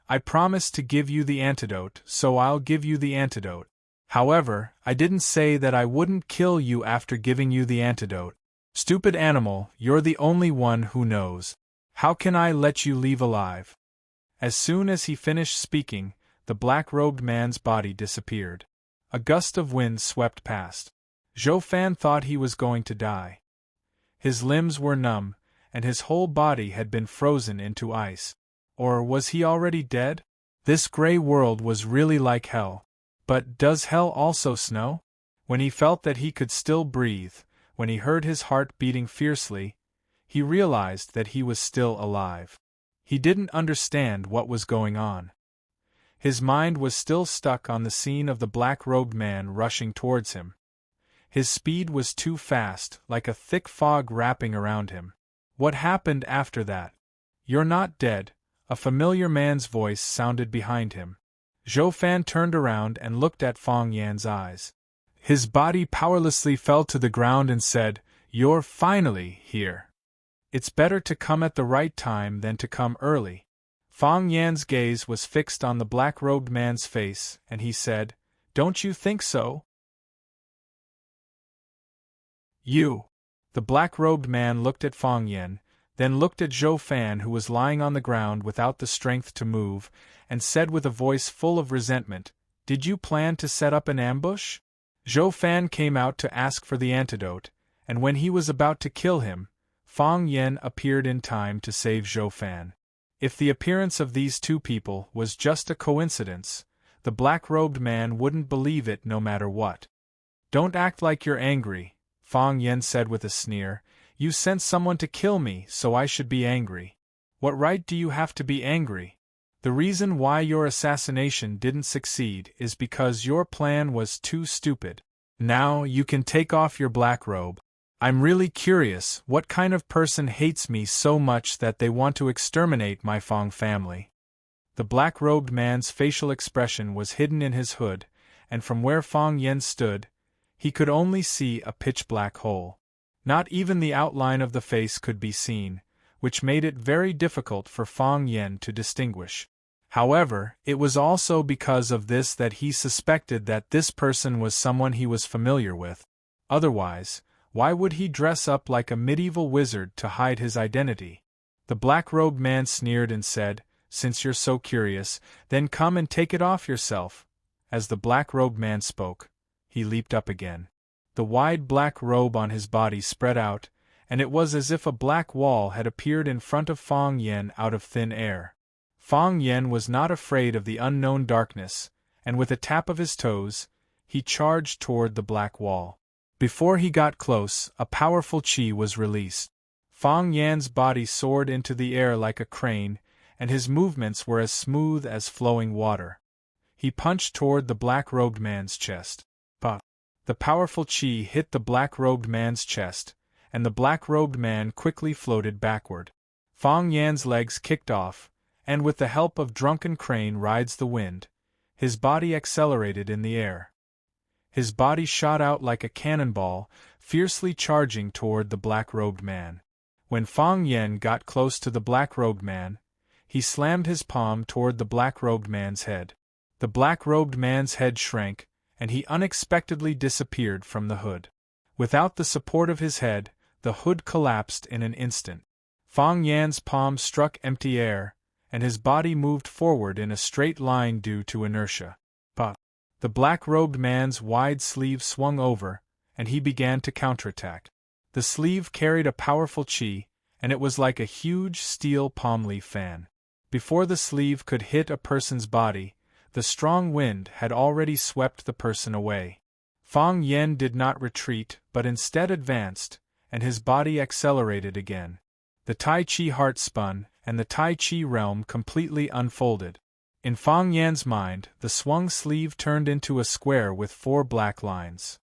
"I promised to give you the antidote, so I'll give you the antidote. However, I didn't say that I wouldn't kill you after giving you the antidote. Stupid animal, you're the only one who knows. How can I let you leave alive? As soon as he finished speaking, the black-robed man's body disappeared. A gust of wind swept past. Zhou Fan thought he was going to die. His limbs were numb, and his whole body had been frozen into ice. Or was he already dead? This gray world was really like hell. But does hell also snow? When he felt that he could still breathe, when he heard his heart beating fiercely, he realized that he was still alive. He didn't understand what was going on. His mind was still stuck on the scene of the black-robed man rushing towards him. His speed was too fast, like a thick fog wrapping around him. What happened after that? You're not dead, a familiar man's voice sounded behind him. Zhou Fan turned around and looked at Fang Yan's eyes. His body powerlessly fell to the ground and said, "You're finally here. It's better to come at the right time than to come early." Fang Yan's gaze was fixed on the black-robed man's face, and he said, "Don't you think so?" "You." The black-robed man looked at Fang Yan, then looked at Zhou Fan, who was lying on the ground without the strength to move, and said with a voice full of resentment, "Did you plan to set up an ambush?" Zhou Fan came out to ask for the antidote, and when he was about to kill him, Fang Yan appeared in time to save Zhou Fan. If the appearance of these two people was just a coincidence, the black-robed man wouldn't believe it no matter what. "Don't act like you're angry," Fang Yan said with a sneer. "You sent someone to kill me, so I should be angry. What right do you have to be angry? The reason why your assassination didn't succeed is because your plan was too stupid. Now you can take off your black robe. I'm really curious what kind of person hates me so much that they want to exterminate my Fang family." The black-robed man's facial expression was hidden in his hood, and from where Fang Yan stood, he could only see a pitch-black hole. Not even the outline of the face could be seen, which made it very difficult for Fang Yan to distinguish. However, it was also because of this that he suspected that this person was someone he was familiar with. Otherwise, why would he dress up like a medieval wizard to hide his identity? The black-robed man sneered and said, "Since you're so curious, then come and take it off yourself." As the black-robed man spoke, he leaped up again. The wide black robe on his body spread out, and it was as if a black wall had appeared in front of Fang Yan out of thin air. Fang Yan was not afraid of the unknown darkness, and with a tap of his toes, he charged toward the black wall. Before he got close, a powerful qi was released. Fang Yan's body soared into the air like a crane, and his movements were as smooth as flowing water. He punched toward the black-robed man's chest. But the powerful qi hit the black-robed man's chest, and the black-robed man quickly floated backward. Fang Yan's legs kicked off, and with the help of drunken crane rides the wind, his body accelerated in the air. His body shot out like a cannonball, fiercely charging toward the black-robed man. When Fang Yan got close to the black-robed man, he slammed his palm toward the black-robed man's head. The black-robed man's head shrank, and he unexpectedly disappeared from the hood. Without the support of his head, the hood collapsed in an instant. Fang Yan's palm struck empty air, and his body moved forward in a straight line due to inertia. But the black-robed man's wide sleeve swung over, and he began to counterattack. The sleeve carried a powerful qi, and it was like a huge steel palm leaf fan. Before the sleeve could hit a person's body, the strong wind had already swept the person away. Fang Yan did not retreat but instead advanced, and his body accelerated again. The Tai Chi heart spun, and the Tai Chi realm completely unfolded. In Fang Yan's mind, the swung sleeve turned into a square with 4 black lines.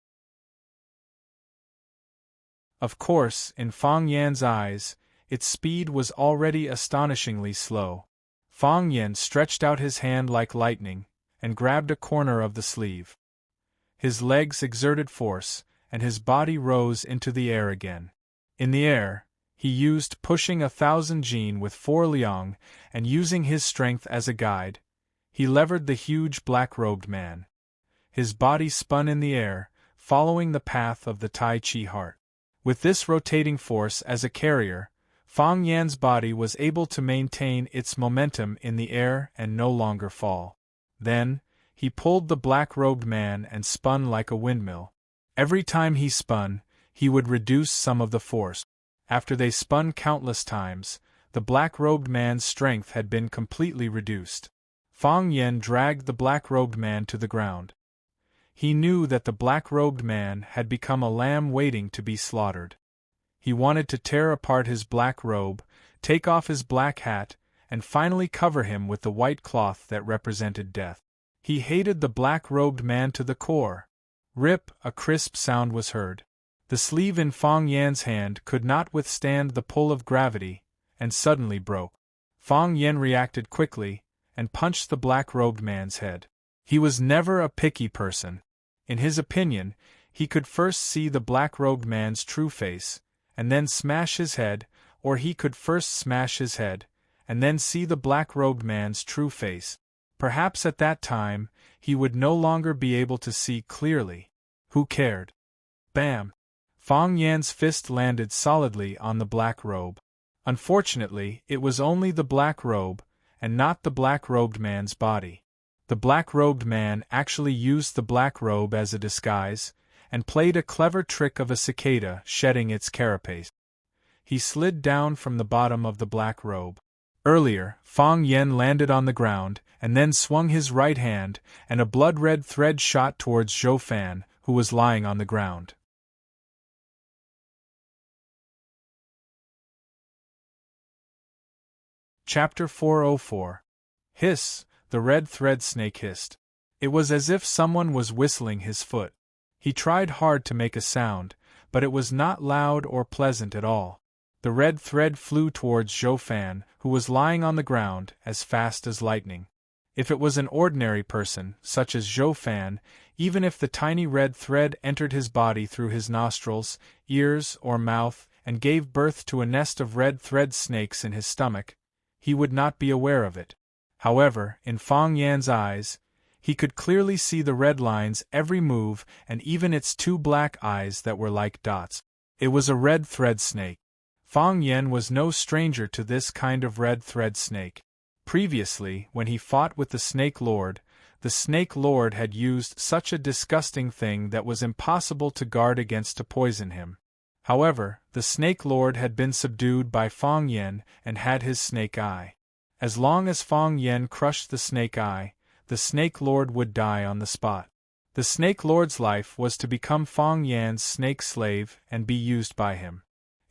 Of course, in Fang Yan's eyes, its speed was already astonishingly slow. Fang Yan stretched out his hand like lightning, and grabbed a corner of the sleeve. His legs exerted force, and his body rose into the air again. In the air, he used pushing 1,000 jin with 4 liang, and using his strength as a guide, he levered the huge black-robed man. His body spun in the air, following the path of the Tai Chi heart. With this rotating force as a carrier, Fang Yan's body was able to maintain its momentum in the air and no longer fall. Then, he pulled the black-robed man and spun like a windmill. Every time he spun, he would reduce some of the force. After they spun countless times, the black-robed man's strength had been completely reduced. Fang Yan dragged the black-robed man to the ground. He knew that the black-robed man had become a lamb waiting to be slaughtered. He wanted to tear apart his black robe, take off his black hat, and finally cover him with the white cloth that represented death. He hated the black-robed man to the core. Rip, a crisp sound was heard. The sleeve in Fang Yan's hand could not withstand the pull of gravity, and suddenly broke. Fang Yan reacted quickly, and punched the black-robed man's head. He was never a picky person. In his opinion, he could first see the black-robed man's true face, and then smash his head, or he could first smash his head, and then see the black-robed man's true face. Perhaps at that time, he would no longer be able to see clearly. Who cared? Bam! Fang Yan's fist landed solidly on the black robe. Unfortunately, it was only the black robe, and not the black-robed man's body. The black-robed man actually used the black robe as a disguise, and played a clever trick of a cicada shedding its carapace. He slid down from the bottom of the black robe. Earlier, Fang Yan landed on the ground, and then swung his right hand, and a blood-red thread shot towards Zhou Fan, who was lying on the ground. Chapter 404. Hiss, the red thread snake hissed. It was as if someone was whistling his foot. He tried hard to make a sound, but it was not loud or pleasant at all. The red thread flew towards Zhou Fan, who was lying on the ground, as fast as lightning. If it was an ordinary person, such as Zhou Fan, even if the tiny red thread entered his body through his nostrils, ears, or mouth, and gave birth to a nest of red thread snakes in his stomach, he would not be aware of it. However, in Fang Yan's eyes, he could clearly see the red lines every move and even its two black eyes that were like dots. It was a red thread snake. Fang Yan was no stranger to this kind of red thread snake. Previously, when he fought with the Snake Lord had used such a disgusting thing that was impossible to guard against to poison him. However, the Snake Lord had been subdued by Fang Yan and had his snake eye. As long as Fang Yan crushed the snake eye, the Snake Lord would die on the spot. The Snake Lord's life was to become Fang Yan's snake slave and be used by him.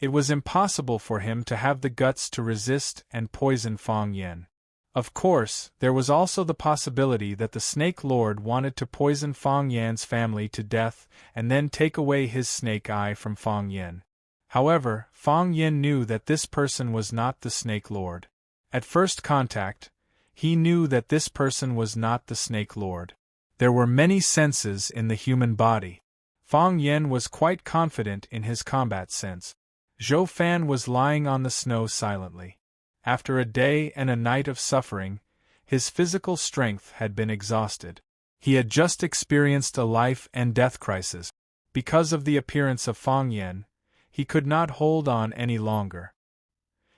It was impossible for him to have the guts to resist and poison Fang Yan. Of course, there was also the possibility that the Snake Lord wanted to poison Fang Yan's family to death and then take away his snake eye from Fang Yan. However, Fang Yan knew that this person was not the Snake Lord. At first contact, he knew that this person was not the Snake Lord. There were many senses in the human body. Fang Yan was quite confident in his combat sense. Zhou Fan was lying on the snow silently. After a day and a night of suffering, his physical strength had been exhausted. He had just experienced a life and death crisis. Because of the appearance of Fang Yan, he could not hold on any longer.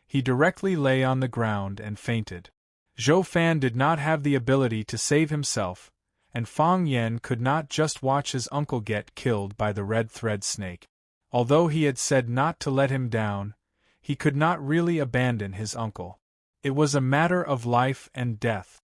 He directly lay on the ground and fainted. Zhou Fan did not have the ability to save himself, and Fang Yan could not just watch his uncle get killed by the red thread snake. Although he had said not to let him down, he could not really abandon his uncle. It was a matter of life and death.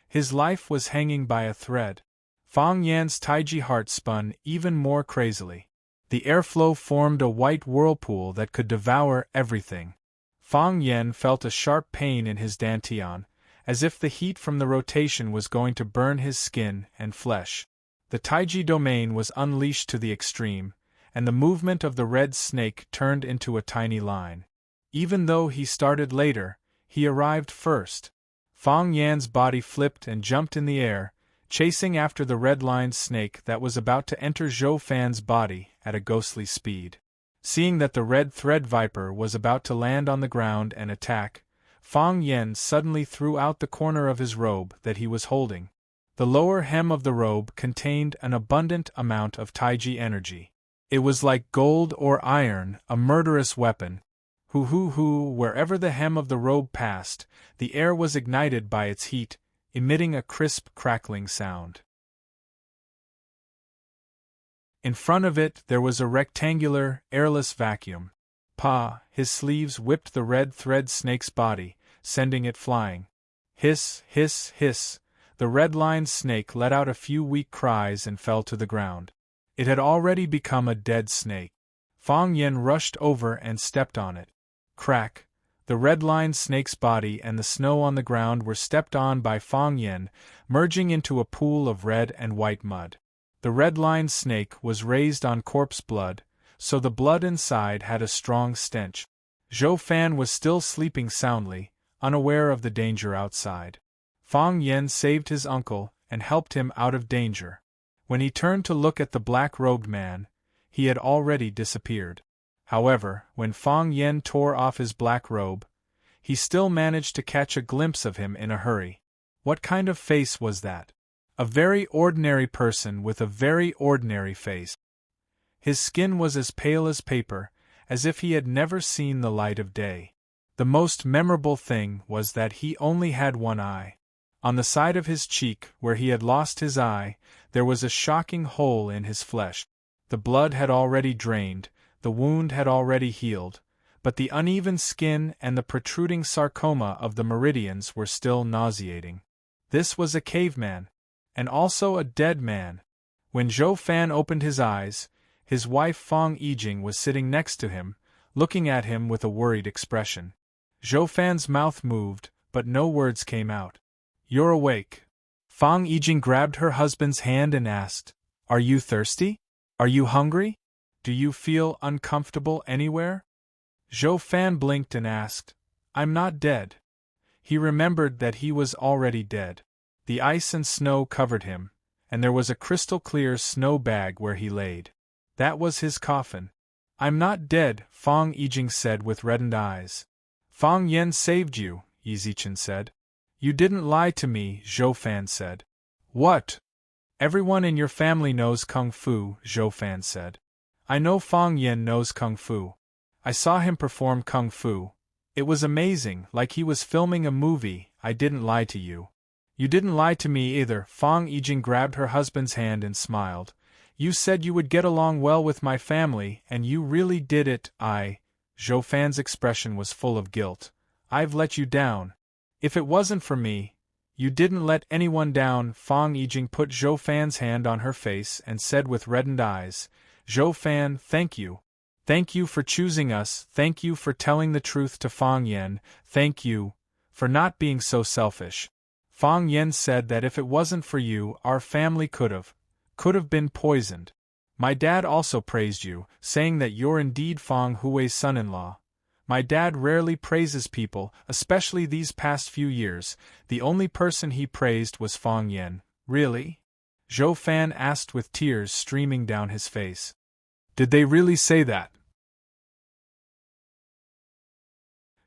His life was hanging by a thread. Fang Yan's Taiji heart spun even more crazily. The airflow formed a white whirlpool that could devour everything. Fang Yan felt a sharp pain in his dantian, as if the heat from the rotation was going to burn his skin and flesh. The Taiji domain was unleashed to the extreme, and the movement of the red snake turned into a tiny line. Even though he started later, he arrived first. Fang Yan's body flipped and jumped in the air, chasing after the red-lined snake that was about to enter Zhou Fan's body at a ghostly speed. Seeing that the red thread viper was about to land on the ground and attack, Fang Yan suddenly threw out the corner of his robe that he was holding. The lower hem of the robe contained an abundant amount of Taiji energy. It was like gold or iron, a murderous weapon. Hoo, wherever the hem of the robe passed, the air was ignited by its heat, emitting a crisp, crackling sound. In front of it there was a rectangular, airless vacuum. His sleeves whipped the red thread snake's body, sending it flying. Hiss, hiss, hiss. The red-lined snake let out a few weak cries and fell to the ground. It had already become a dead snake. Fang Yen rushed over and stepped on it. Crack! The red-lined snake's body and the snow on the ground were stepped on by Fang Yen, merging into a pool of red and white mud. The red-lined snake was raised on corpse blood, so the blood inside had a strong stench. Zhou Fan was still sleeping soundly, unaware of the danger outside. Fang Yen saved his uncle and helped him out of danger. When he turned to look at the black-robed man, he had already disappeared. However, when Fang Yen tore off his black robe, he still managed to catch a glimpse of him in a hurry. What kind of face was that? A very ordinary person with a very ordinary face. His skin was as pale as paper, as if he had never seen the light of day. The most memorable thing was that he only had one eye. On the side of his cheek, where he had lost his eye, there was a shocking hole in his flesh. The blood had already drained, the wound had already healed, but the uneven skin and the protruding sarcoma of the meridians were still nauseating. This was a caveman, and also a dead man. When Zhou Fan opened his eyes, his wife Fang Yijing was sitting next to him, looking at him with a worried expression. Zhou Fan's mouth moved, but no words came out. "You're awake." Fang Yijing grabbed her husband's hand and asked, "Are you thirsty? Are you hungry? Do you feel uncomfortable anywhere?" Zhou Fan blinked and asked, "I'm not dead." He remembered that he was already dead. The ice and snow covered him, and there was a crystal-clear snow bag where he laid. That was his coffin. "I'm not dead," Fang Yijing said with reddened eyes. "Fang Yen saved you," Yizichin said. "You didn't lie to me," Zhou Fan said. "What? Everyone in your family knows Kung Fu," Zhou Fan said. "I know Fang Yen knows Kung Fu. I saw him perform Kung Fu. It was amazing, like he was filming a movie. I didn't lie to you." "You didn't lie to me either." Fang Yijing grabbed her husband's hand and smiled. "You said you would get along well with my family, and you really did it." Zhou Fan's expression was full of guilt. "I've let you down. If it wasn't for me..." "You didn't let anyone down." Fang Yijing put Zhou Fan's hand on her face and said with reddened eyes, "Zhou Fan, thank you. Thank you for choosing us, thank you for telling the truth to Fang Yen, thank you for not being so selfish. Fang Yen said that if it wasn't for you, our family could have been poisoned. My dad also praised you, saying that you're indeed Fang Hui's son-in-law. My dad rarely praises people, especially these past few years. The only person he praised was Fang Yen." "Really?" Zhou Fan asked with tears streaming down his face. "Did they really say that?"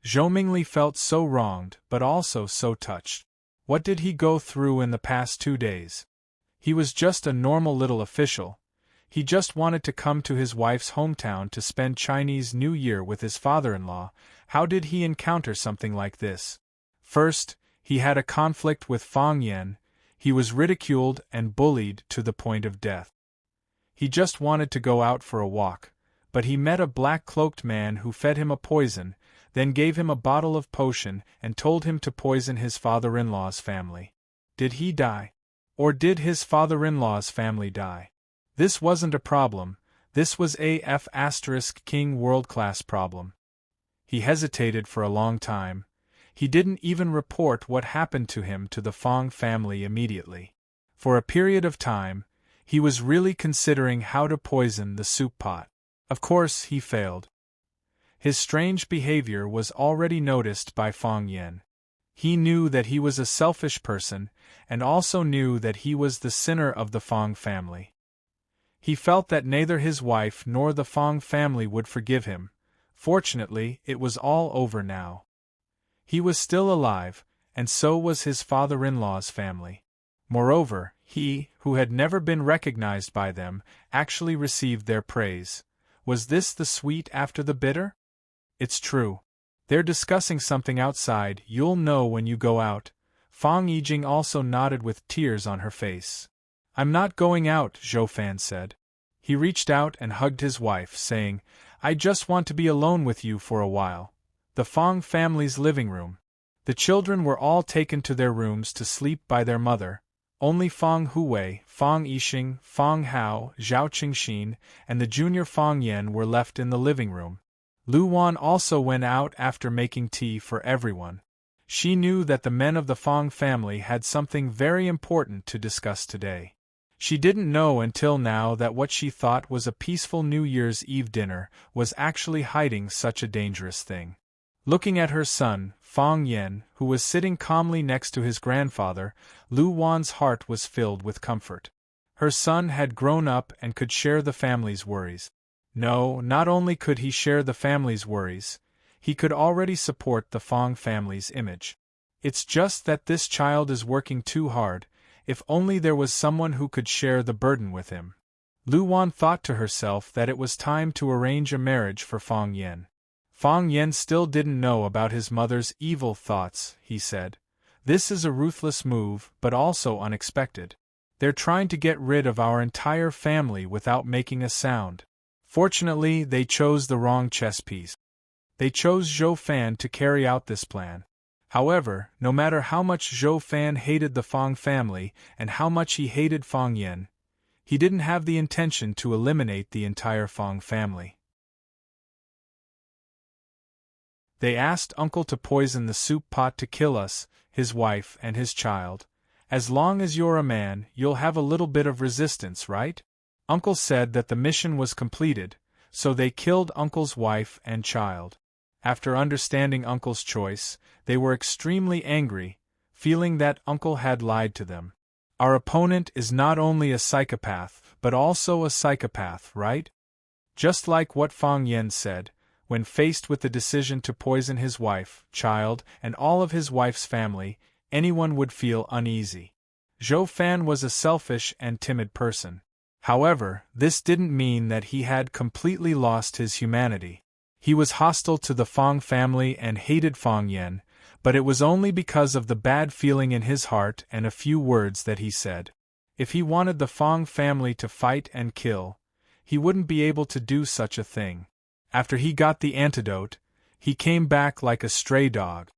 Zhou Mingli felt so wronged, but also so touched. What did he go through in the past 2 days? He was just a normal little official. He just wanted to come to his wife's hometown to spend Chinese New Year with his father-in-law. How did he encounter something like this? First, he had a conflict with Fang Yen. He was ridiculed and bullied to the point of death. He just wanted to go out for a walk, but he met a black-cloaked man who fed him a poison, then gave him a bottle of potion and told him to poison his father-in-law's family. Did he die? Or did his father-in-law's family die? This wasn't a problem, this was a King world-class problem. He hesitated for a long time. He didn't even report what happened to him to the Fang family immediately. For a period of time, he was really considering how to poison the soup pot. Of course, he failed. His strange behavior was already noticed by Fang Yen. He knew that he was a selfish person, and also knew that he was the sinner of the Fang family. He felt that neither his wife nor the Fang family would forgive him. Fortunately, it was all over now. He was still alive, and so was his father-in-law's family. Moreover, He, who had never been recognized by them, actually received their praise. Was this the sweet after the bitter? It's true. They're discussing something outside, you'll know when you go out. Fang Yijing also nodded with tears on her face. I'm not going out, Zhou Fan said. He reached out and hugged his wife, saying, I just want to be alone with you for a while. The Fang family's living room. The children were all taken to their rooms to sleep by their mother. Only Fang Huwei, Fang Yixing, Fang Hao, Zhao Qingxin, and the junior Fang Yan were left in the living room. Lu Wan also went out after making tea for everyone. She knew that the men of the Fang family had something very important to discuss today. She didn't know until now that what she thought was a peaceful New Year's Eve dinner was actually hiding such a dangerous thing. Looking at her son, Fang Yan, who was sitting calmly next to his grandfather, Lu Wan's heart was filled with comfort. Her son had grown up and could share the family's worries. No, not only could he share the family's worries, he could already support the Fang family's image. It's just that this child is working too hard. If only there was someone who could share the burden with him. Lu Wan thought to herself that it was time to arrange a marriage for Fang Yan. Fang Yan still didn't know about his mother's evil thoughts, he said. This is a ruthless move, but also unexpected. They're trying to get rid of our entire family without making a sound. Fortunately, they chose the wrong chess piece. They chose Zhou Fan to carry out this plan. However, no matter how much Zhou Fan hated the Fang family and how much he hated Fang Yan, he didn't have the intention to eliminate the entire Fang family. They asked Uncle to poison the soup pot to kill us, his wife and his child. As long as you're a man, you'll have a little bit of resistance, right? Uncle said that the mission was completed, so they killed Uncle's wife and child. After understanding Uncle's choice, they were extremely angry, feeling that Uncle had lied to them. Our opponent is not only a psychopath, but also a psychopath, right? Just like what Fang Yan said, when faced with the decision to poison his wife, child, and all of his wife's family, anyone would feel uneasy. Zhou Fan was a selfish and timid person. However, this didn't mean that he had completely lost his humanity. He was hostile to the Fang family and hated Fang Yan, but it was only because of the bad feeling in his heart and a few words that he said. If he wanted the Fang family to fight and kill, he wouldn't be able to do such a thing. After he got the antidote, he came back like a stray dog.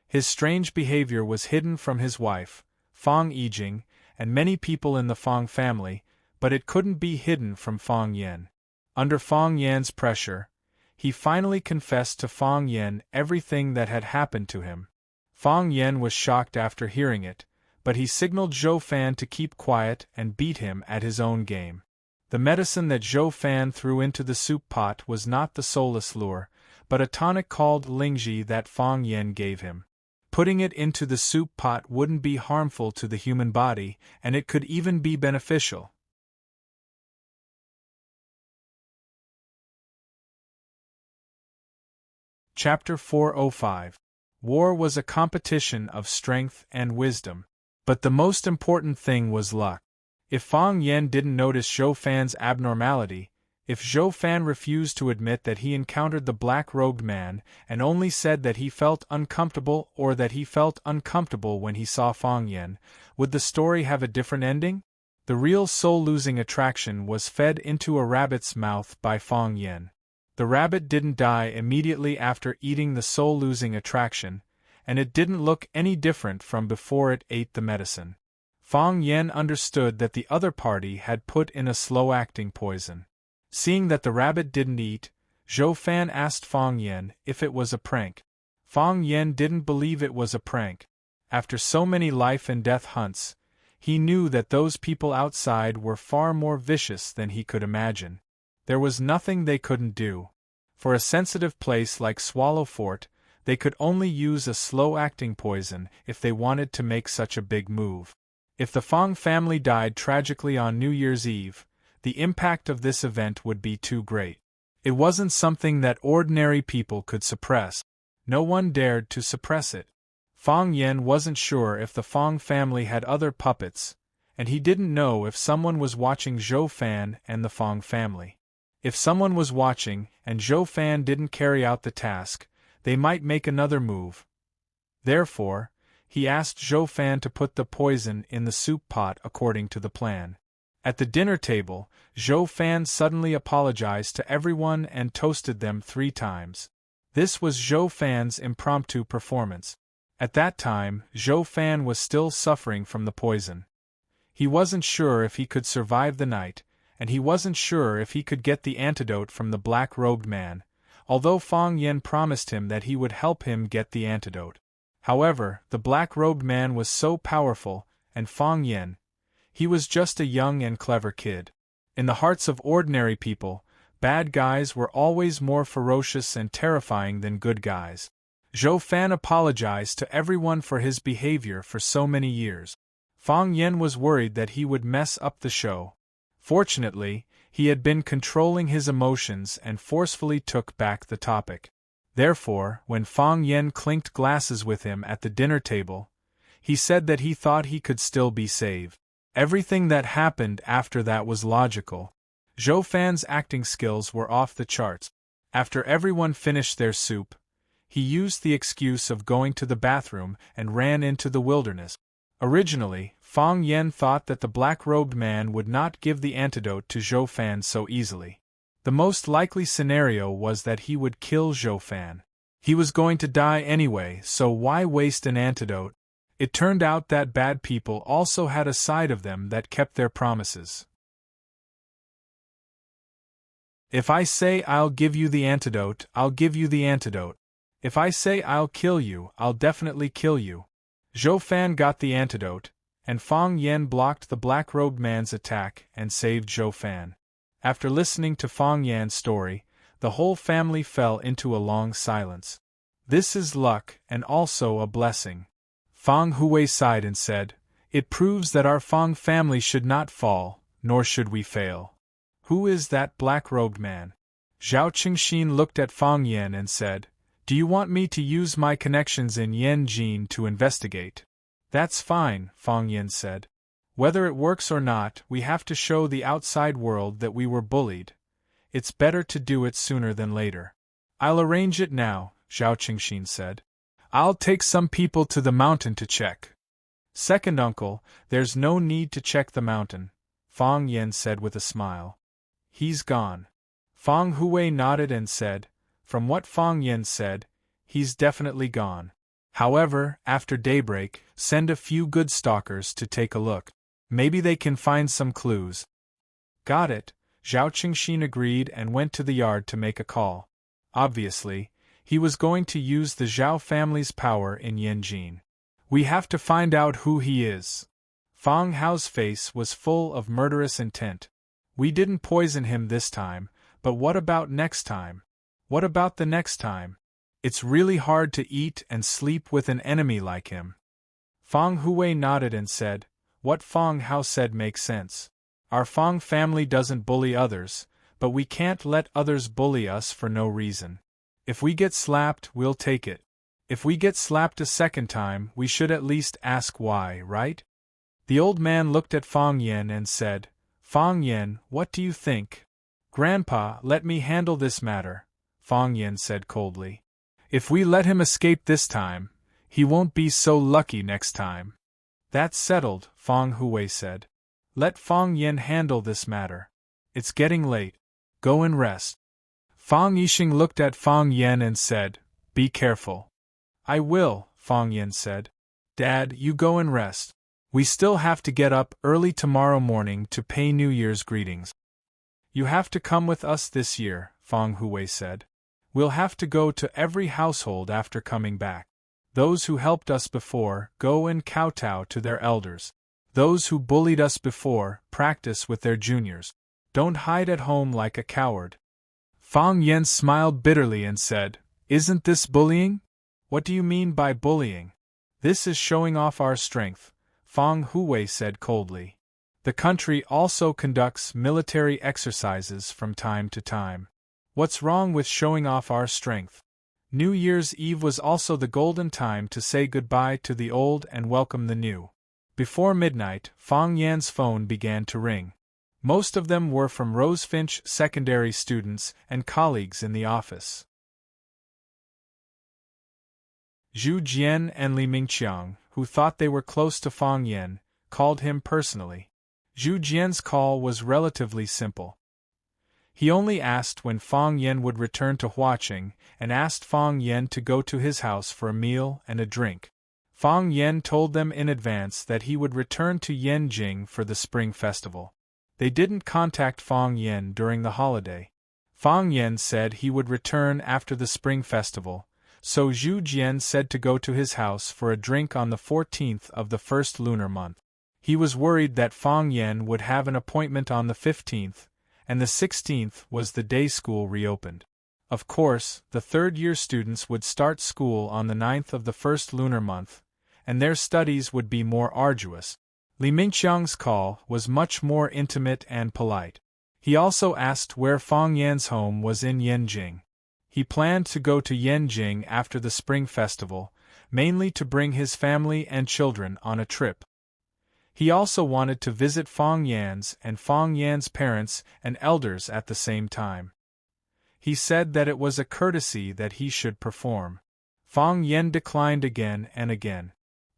His strange behavior was hidden from his wife, Fang Yijing, and many people in the Fang family, but it couldn't be hidden from Fang Yan. Under Fang Yan's pressure, he finally confessed to Fang Yan everything that had happened to him. Fang Yan was shocked after hearing it, but he signaled Zhou Fan to keep quiet and beat him at his own game. The medicine that Zhou Fan threw into the soup pot was not the soulless lure, but a tonic called Lingji that Fang Yan gave him. Putting it into the soup pot wouldn't be harmful to the human body, and it could even be beneficial. Chapter 405. War was a competition of strength and wisdom. But the most important thing was luck. If Fang Yan didn't notice Zhou Fan's abnormality, if Zhou Fan refused to admit that he encountered the black-robed man and only said that he felt uncomfortable or that he felt uncomfortable when he saw Fang Yan, would the story have a different ending? The real soul-losing attraction was fed into a rabbit's mouth by Fang Yan. The rabbit didn't die immediately after eating the soul-losing attraction, and it didn't look any different from before it ate the medicine. Fang Yan understood that the other party had put in a slow-acting poison. Seeing that the rabbit didn't eat, Zhou Fan asked Fang Yan if it was a prank. Fang Yan didn't believe it was a prank. After so many life-and-death hunts, he knew that those people outside were far more vicious than he could imagine. There was nothing they couldn't do. For a sensitive place like Swallow Fort, they could only use a slow-acting poison if they wanted to make such a big move. If the Fang family died tragically on New Year's Eve, the impact of this event would be too great. It wasn't something that ordinary people could suppress. No one dared to suppress it. Fang Yan wasn't sure if the Fang family had other puppets, and he didn't know if someone was watching Zhou Fan and the Fang family. If someone was watching, and Zhou Fan didn't carry out the task, they might make another move. Therefore, he asked Zhou Fan to put the poison in the soup pot according to the plan. At the dinner table, Zhou Fan suddenly apologized to everyone and toasted them 3 times. This was Zhou Fan's impromptu performance. At that time, Zhou Fan was still suffering from the poison. He wasn't sure if he could survive the night, and he wasn't sure if he could get the antidote from the black-robed man, although Fang Yen promised him that he would help him get the antidote. However, the black-robed man was so powerful, and Fang Yen, he was just a young and clever kid. In the hearts of ordinary people, bad guys were always more ferocious and terrifying than good guys. Zhou Fan apologized to everyone for his behavior for so many years. Fang Yen was worried that he would mess up the show. Fortunately, he had been controlling his emotions and forcefully took back the topic. Therefore, when Fang Yen clinked glasses with him at the dinner table, he said that he thought he could still be saved. Everything that happened after that was logical. Zhou Fan's acting skills were off the charts. After everyone finished their soup, he used the excuse of going to the bathroom and ran into the wilderness. Originally, Fang Yen thought that the black-robed man would not give the antidote to Zhou Fan so easily. The most likely scenario was that he would kill Zhou Fan. He was going to die anyway, so why waste an antidote? It turned out that bad people also had a side of them that kept their promises. If I say I'll give you the antidote, I'll give you the antidote. If I say I'll kill you, I'll definitely kill you. Zhou Fan got the antidote, and Fang Yen blocked the black-robed man's attack and saved Zhou Fan. After listening to Fang Yan's story, the whole family fell into a long silence. This is luck and also a blessing. Fang Hui sighed and said, "It proves that our Fang family should not fall, nor should we fail." "Who is that black-robed man?" Zhao Qingxin looked at Fang Yen and said, "Do you want me to use my connections in Yanjin to investigate?" "That's fine," Fang Yen said. "Whether it works or not, we have to show the outside world that we were bullied. It's better to do it sooner than later." "I'll arrange it now," Zhao Qingxin said. "I'll take some people to the mountain to check." "Second uncle, there's no need to check the mountain," Fang Yen said with a smile. "He's gone." Fang Hui nodded and said, "From what Fang Yen said, he's definitely gone. However, after daybreak, send a few good stalkers to take a look. Maybe they can find some clues." "Got it," Zhao Qingxin agreed and went to the yard to make a call. Obviously, he was going to use the Zhao family's power in Yanjin. "We have to find out who he is." Fang Hao's face was full of murderous intent. "We didn't poison him this time, but what about next time? What about the next time? It's really hard to eat and sleep with an enemy like him." Fang Hui nodded and said, "What Fang Hao said makes sense. Our Fang family doesn't bully others, but we can't let others bully us for no reason. If we get slapped, we'll take it. If we get slapped a second time, we should at least ask why, right?" The old man looked at Fang Yen and said, "Fang Yen, what do you think?" "Grandpa, let me handle this matter," Fang Yen said coldly. "If we let him escape this time, he won't be so lucky next time." "That's settled," Fang Hui said. "Let Fang Yen handle this matter. It's getting late. Go and rest." Fang Yixing looked at Fang Yen and said, "Be careful." "I will," Fang Yen said. "Dad, you go and rest. We still have to get up early tomorrow morning to pay New Year's greetings." "You have to come with us this year," Fang Hui said. "We'll have to go to every household after coming back. Those who helped us before, go and kowtow to their elders. Those who bullied us before, practice with their juniors. Don't hide at home like a coward." Fang Yen smiled bitterly and said, "Isn't this bullying?" "What do you mean by bullying?" "This is showing off our strength," Fang Hui said coldly. "The country also conducts military exercises from time to time. What's wrong with showing off our strength?" New Year's Eve was also the golden time to say goodbye to the old and welcome the new. Before midnight, Fang Yan's phone began to ring. Most of them were from Rosefinch secondary students and colleagues in the office. Zhu Jian and Li Mingqiang, who thought they were close to Fang Yan, called him personally. Zhu Jian's call was relatively simple. He only asked when Fang Yan would return to Huaqing, and asked Fang Yan to go to his house for a meal and a drink. Fang Yan told them in advance that he would return to Yanjing for the Spring Festival. They didn't contact Fang Yan during the holiday. Fang Yan said he would return after the Spring Festival, so Zhu Jian said to go to his house for a drink on the 14th of the first lunar month. He was worried that Fang Yan would have an appointment on the 15th, and the 16th was the day school reopened. Of course, the third-year students would start school on the 9th of the first lunar month, and their studies would be more arduous. Li Mingqiang's call was much more intimate and polite. He also asked where Fang Yan's home was in Yanjing. He planned to go to Yanjing after the Spring Festival, mainly to bring his family and children on a trip. He also wanted to visit Fang Yan's parents and elders at the same time. He said that it was a courtesy that he should perform. Fang Yan declined again and again.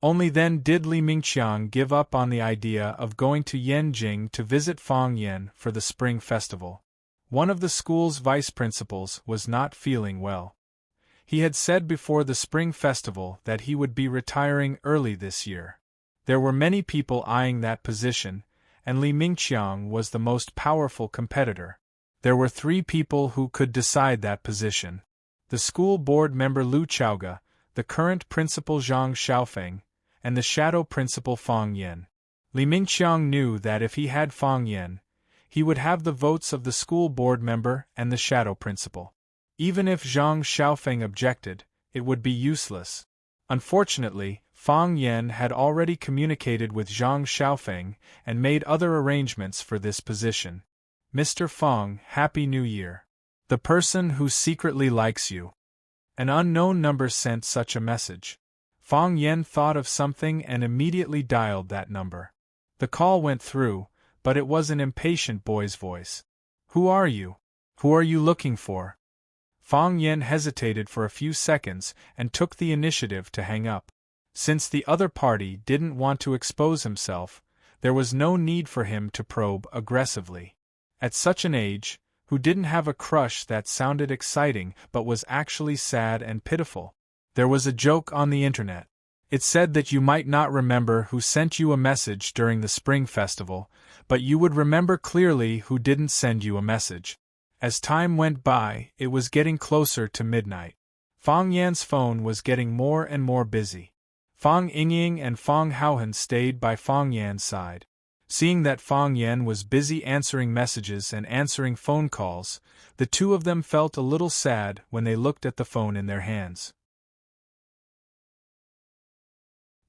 Only then did Li Mingqiang give up on the idea of going to Yanjing to visit Fang Yan for the Spring Festival. One of the school's vice principals was not feeling well. He had said before the Spring Festival that he would be retiring early this year. There were many people eyeing that position, and Li Mingqiang was the most powerful competitor. There were 3 people who could decide that position: the school board member Lu Chaoge, the current principal Zhang Xiaofeng, and the shadow principal Fang Yan. Li Mingqiang knew that if he had Fang Yan, he would have the votes of the school board member and the shadow principal. Even if Zhang Xiaofeng objected, it would be useless. Unfortunately, Fang Yan had already communicated with Zhang Xiaofeng and made other arrangements for this position. Mr. Fang, Happy New Year. The person who secretly likes you. An unknown number sent such a message. Fang Yan thought of something and immediately dialed that number. The call went through, but it was an impatient boy's voice. Who are you? Who are you looking for? Fang Yan hesitated for a few seconds and took the initiative to hang up. Since the other party didn't want to expose himself, there was no need for him to probe aggressively. At such an age, who didn't have a crush that sounded exciting but was actually sad and pitiful? There was a joke on the internet. It said that you might not remember who sent you a message during the Spring Festival, but you would remember clearly who didn't send you a message. As time went by, it was getting closer to midnight. Fang Yan's phone was getting more and more busy. Fang Yingying and Fang Haohan stayed by Fang Yan's side. Seeing that Fang Yan was busy answering messages and answering phone calls, the two of them felt a little sad when they looked at the phone in their hands.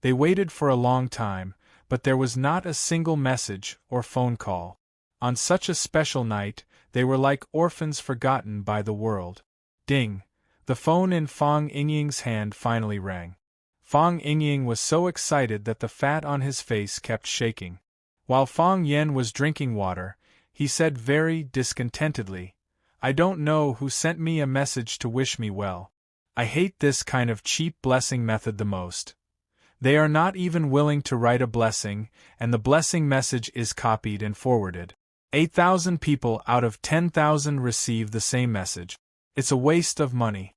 They waited for a long time, but there was not a single message or phone call. On such a special night, they were like orphans forgotten by the world. Ding! The phone in Fang Yingying's hand finally rang. Fang Yingying was so excited that the fat on his face kept shaking. While Fang Yan was drinking water, he said very discontentedly, "I don't know who sent me a message to wish me well. I hate this kind of cheap blessing method the most. They are not even willing to write a blessing, and the blessing message is copied and forwarded. 8,000 people out of 10,000 receive the same message. It's a waste of money."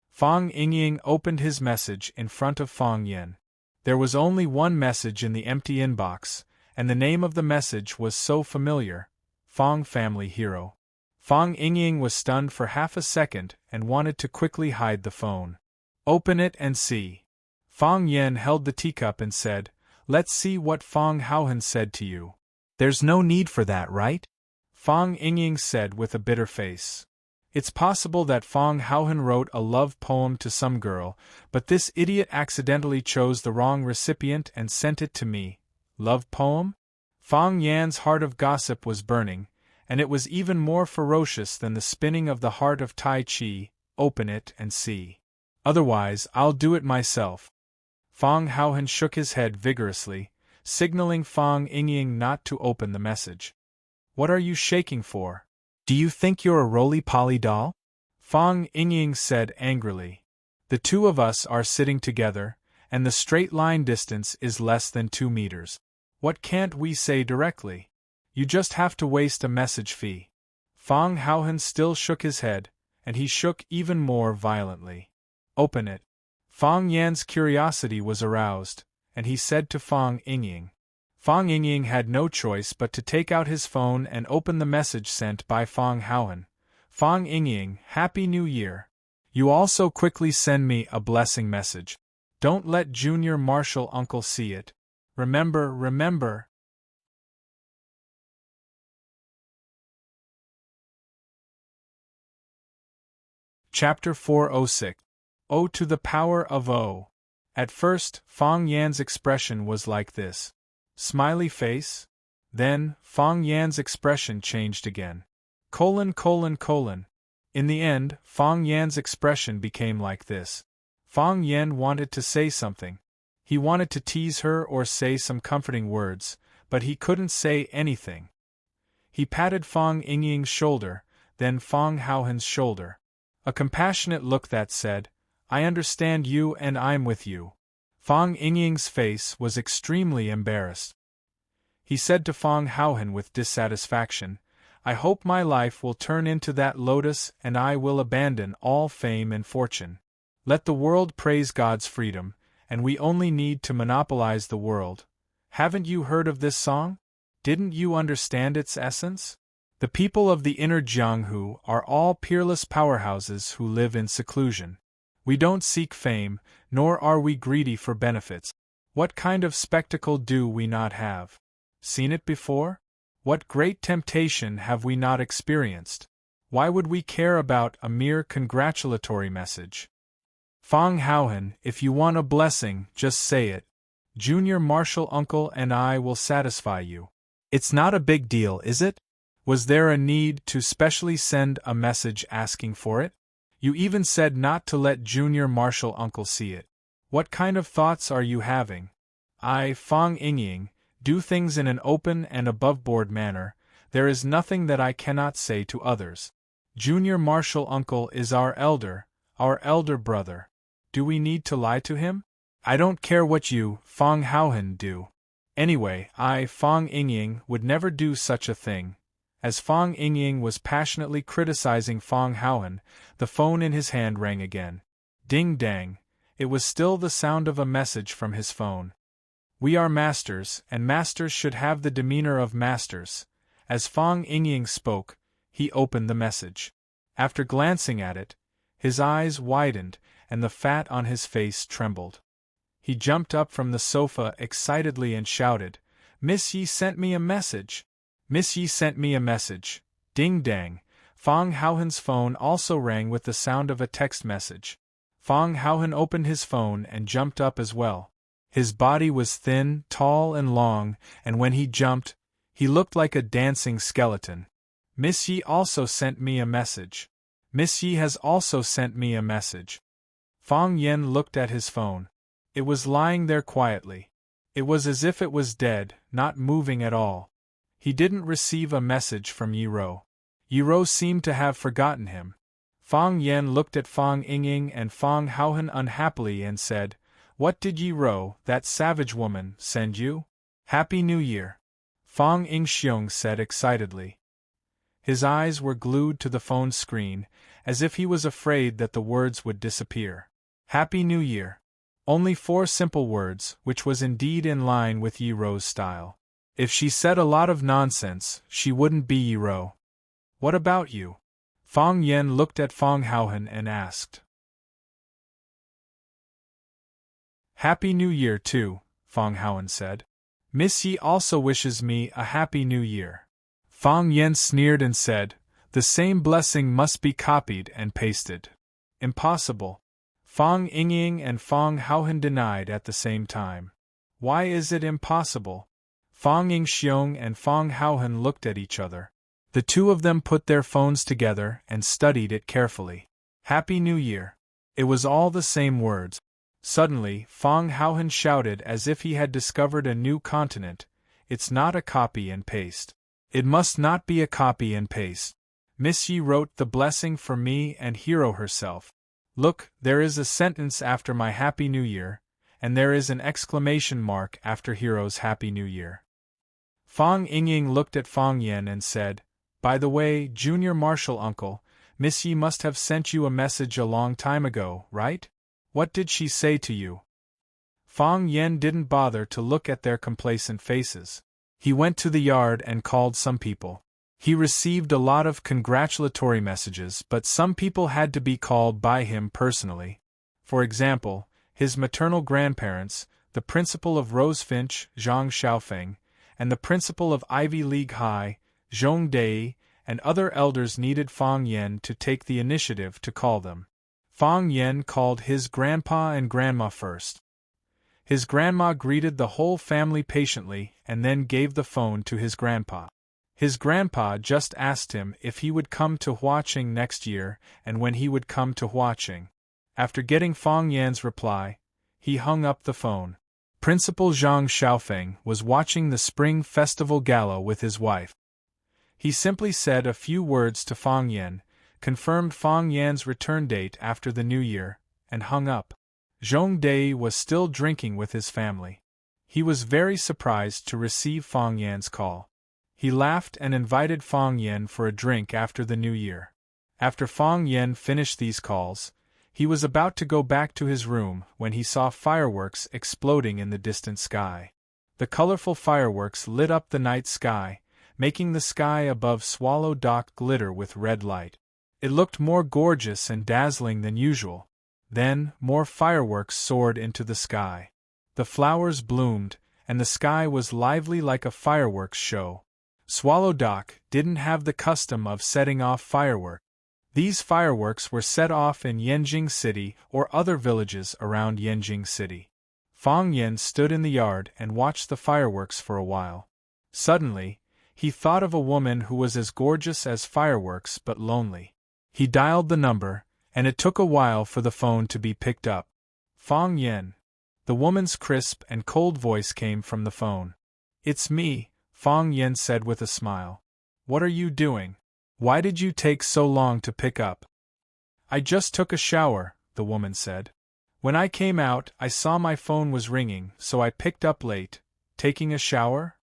Fang Yingying opened his message in front of Fang Yan. There was only one message in the empty inbox, and the name of the message was so familiar: Fang Family Hero. Fang Yingying was stunned for half a second and wanted to quickly hide the phone. "Open it and see." Fang Yan held the teacup and said, "Let's see what Fang Haohan said to you." "There's no need for that, right?" Fang Yingying said with a bitter face. "It's possible that Fang Haohan wrote a love poem to some girl, but this idiot accidentally chose the wrong recipient and sent it to me. Love poem?" Fang Yan's heart of gossip was burning, and it was even more ferocious than the spinning of the heart of Tai Chi. "Open it and see. Otherwise, I'll do it myself." Fang Haohan shook his head vigorously, signaling Fang Yingying not to open the message. What are you shaking for? Do you think you're a roly-poly doll? Fang Yingying said angrily. The two of us are sitting together, and the straight line distance is less than 2 meters. What can't we say directly? You just have to waste a message fee. Fang Haohan still shook his head, and he shook even more violently. Open it. Fang Yan's curiosity was aroused, and he said to Fang Yingying. Fang Yingying had no choice but to take out his phone and open the message sent by Fang Haohan. Fang Yingying, Happy New Year. You also quickly send me a blessing message. Don't let Junior Marshall Uncle see it. Remember. Chapter 406. O to the power of O. At first, Fang Yan's expression was like this. Smiley face? Then, Fang Yan's expression changed again. : In the end, Fang Yan's expression became like this. Fang Yan wanted to say something. He wanted to tease her or say some comforting words, but he couldn't say anything. He patted Fang Yingying's shoulder, then Fang Haohan's shoulder. A compassionate look that said, I understand you and I'm with you. Fang Yingying's face was extremely embarrassed. He said to Fang Haohan with dissatisfaction, I hope my life will turn into that lotus and I will abandon all fame and fortune. Let the world praise God's freedom, and we only need to monopolize the world. Haven't you heard of this song? Didn't you understand its essence? The people of the inner Jianghu are all peerless powerhouses who live in seclusion. We don't seek fame, nor are we greedy for benefits. What kind of spectacle do we not have? Seen it before? What great temptation have we not experienced? Why would we care about a mere congratulatory message? Fang Haohan, if you want a blessing, just say it. Junior Marshall Uncle and I will satisfy you. It's not a big deal, is it? Was there a need to specially send a message asking for it? You even said not to let Junior Marshall Uncle see it. What kind of thoughts are you having? I, Fang Yingying, do things in an open and above-board manner. There is nothing that I cannot say to others. Junior Marshall Uncle is our elder brother. Do we need to lie to him? I don't care what you, Fang Haohan, do. Anyway, I, Fang Yingying, would never do such a thing. As Fang Yingying was passionately criticizing Fang Haohan, the phone in his hand rang again. Ding-dang. It was still the sound of a message from his phone. We are masters, and masters should have the demeanor of masters. As Fang Yingying spoke, he opened the message. After glancing at it, his eyes widened, and the fat on his face trembled. He jumped up from the sofa excitedly and shouted, Miss Yi sent me a message! Miss Yi sent me a message! Ding-dang! Fang Haohan's phone also rang with the sound of a text message. Fang Haohan opened his phone and jumped up as well. His body was thin, tall and long, and when he jumped, he looked like a dancing skeleton. Miss Yi also sent me a message. Miss Yi has also sent me a message. Fang Yan looked at his phone. It was lying there quietly. It was as if it was dead, not moving at all. He didn't receive a message from Yi Ro. Yi Ro seemed to have forgotten him. Fang Yan looked at Fang Yingying and Fang Haohan unhappily and said, What did Yi Ro, that savage woman, send you? Happy New Year! Fang Yingxiong said excitedly. His eyes were glued to the phone screen, as if he was afraid that the words would disappear. Happy New Year! Only 4 simple words, which was indeed in line with Yi Ro's style. If she said a lot of nonsense, she wouldn't be Yi Ro. What about you? Fang Yan looked at Fang Haohan and asked. Happy New Year too, Fang Haohan said. Miss Yi also wishes me a Happy New Year. Fang Yan sneered and said, The same blessing must be copied and pasted. Impossible. Fang Yingying and Fang Haohan denied at the same time. Why is it impossible? Fang Yingxiong and Fang Haohan looked at each other. The two of them put their phones together and studied it carefully. Happy New Year. It was all the same words. Suddenly, Fong Haohan shouted as if he had discovered a new continent, "It's not a copy and paste. It must not be a copy and paste. Miss Yi wrote the blessing for me and Hero herself. Look, there is a sentence after my Happy New Year, and there is an exclamation mark after Hero's Happy New Year." Fong Yingying looked at Fong Yen and said, "By the way, Junior Marshal Uncle, Miss Yi must have sent you a message a long time ago, right? What did she say to you?" Fong Yen didn't bother to look at their complacent faces. He went to the yard and called some people. He received a lot of congratulatory messages, but some people had to be called by him personally. For example, his maternal grandparents, the principal of Rosefinch, Zhang Xiaofeng, and the principal of Ivy League High, Zhong Dei, and other elders needed Fong Yen to take the initiative to call them. Fong Yen called his grandpa and grandma first. His grandma greeted the whole family patiently and then gave the phone to his grandpa. His grandpa just asked him if he would come to Huaqing next year and when he would come to Huaqing. After getting Fong Yan's reply, he hung up the phone. Principal Zhang Xiaofeng was watching the Spring Festival Gala with his wife. He simply said a few words to Fong Yan, confirmed Fong Yan's return date after the New Year, and hung up. Zhong Dei was still drinking with his family. He was very surprised to receive Fong Yan's call. He laughed and invited Fong Yan for a drink after the New Year. After Fong Yan finished these calls, he was about to go back to his room when he saw fireworks exploding in the distant sky. The colorful fireworks lit up the night sky, making the sky above Swallow Dock glitter with red light. It looked more gorgeous and dazzling than usual. Then, more fireworks soared into the sky. The flowers bloomed, and the sky was lively like a fireworks show. Swallow Dock didn't have the custom of setting off fireworks. These fireworks were set off in Yanjing City or other villages around Yanjing City. Fong Yen stood in the yard and watched the fireworks for a while. Suddenly, he thought of a woman who was as gorgeous as fireworks but lonely. He dialed the number, and it took a while for the phone to be picked up. "Fong Yen." The woman's crisp and cold voice came from the phone. "It's me," Fong Yen said with a smile. "What are you doing? Why did you take so long to pick up?" "I just took a shower," the woman said. "When I came out, I saw my phone was ringing, so I picked up late. Taking a shower?"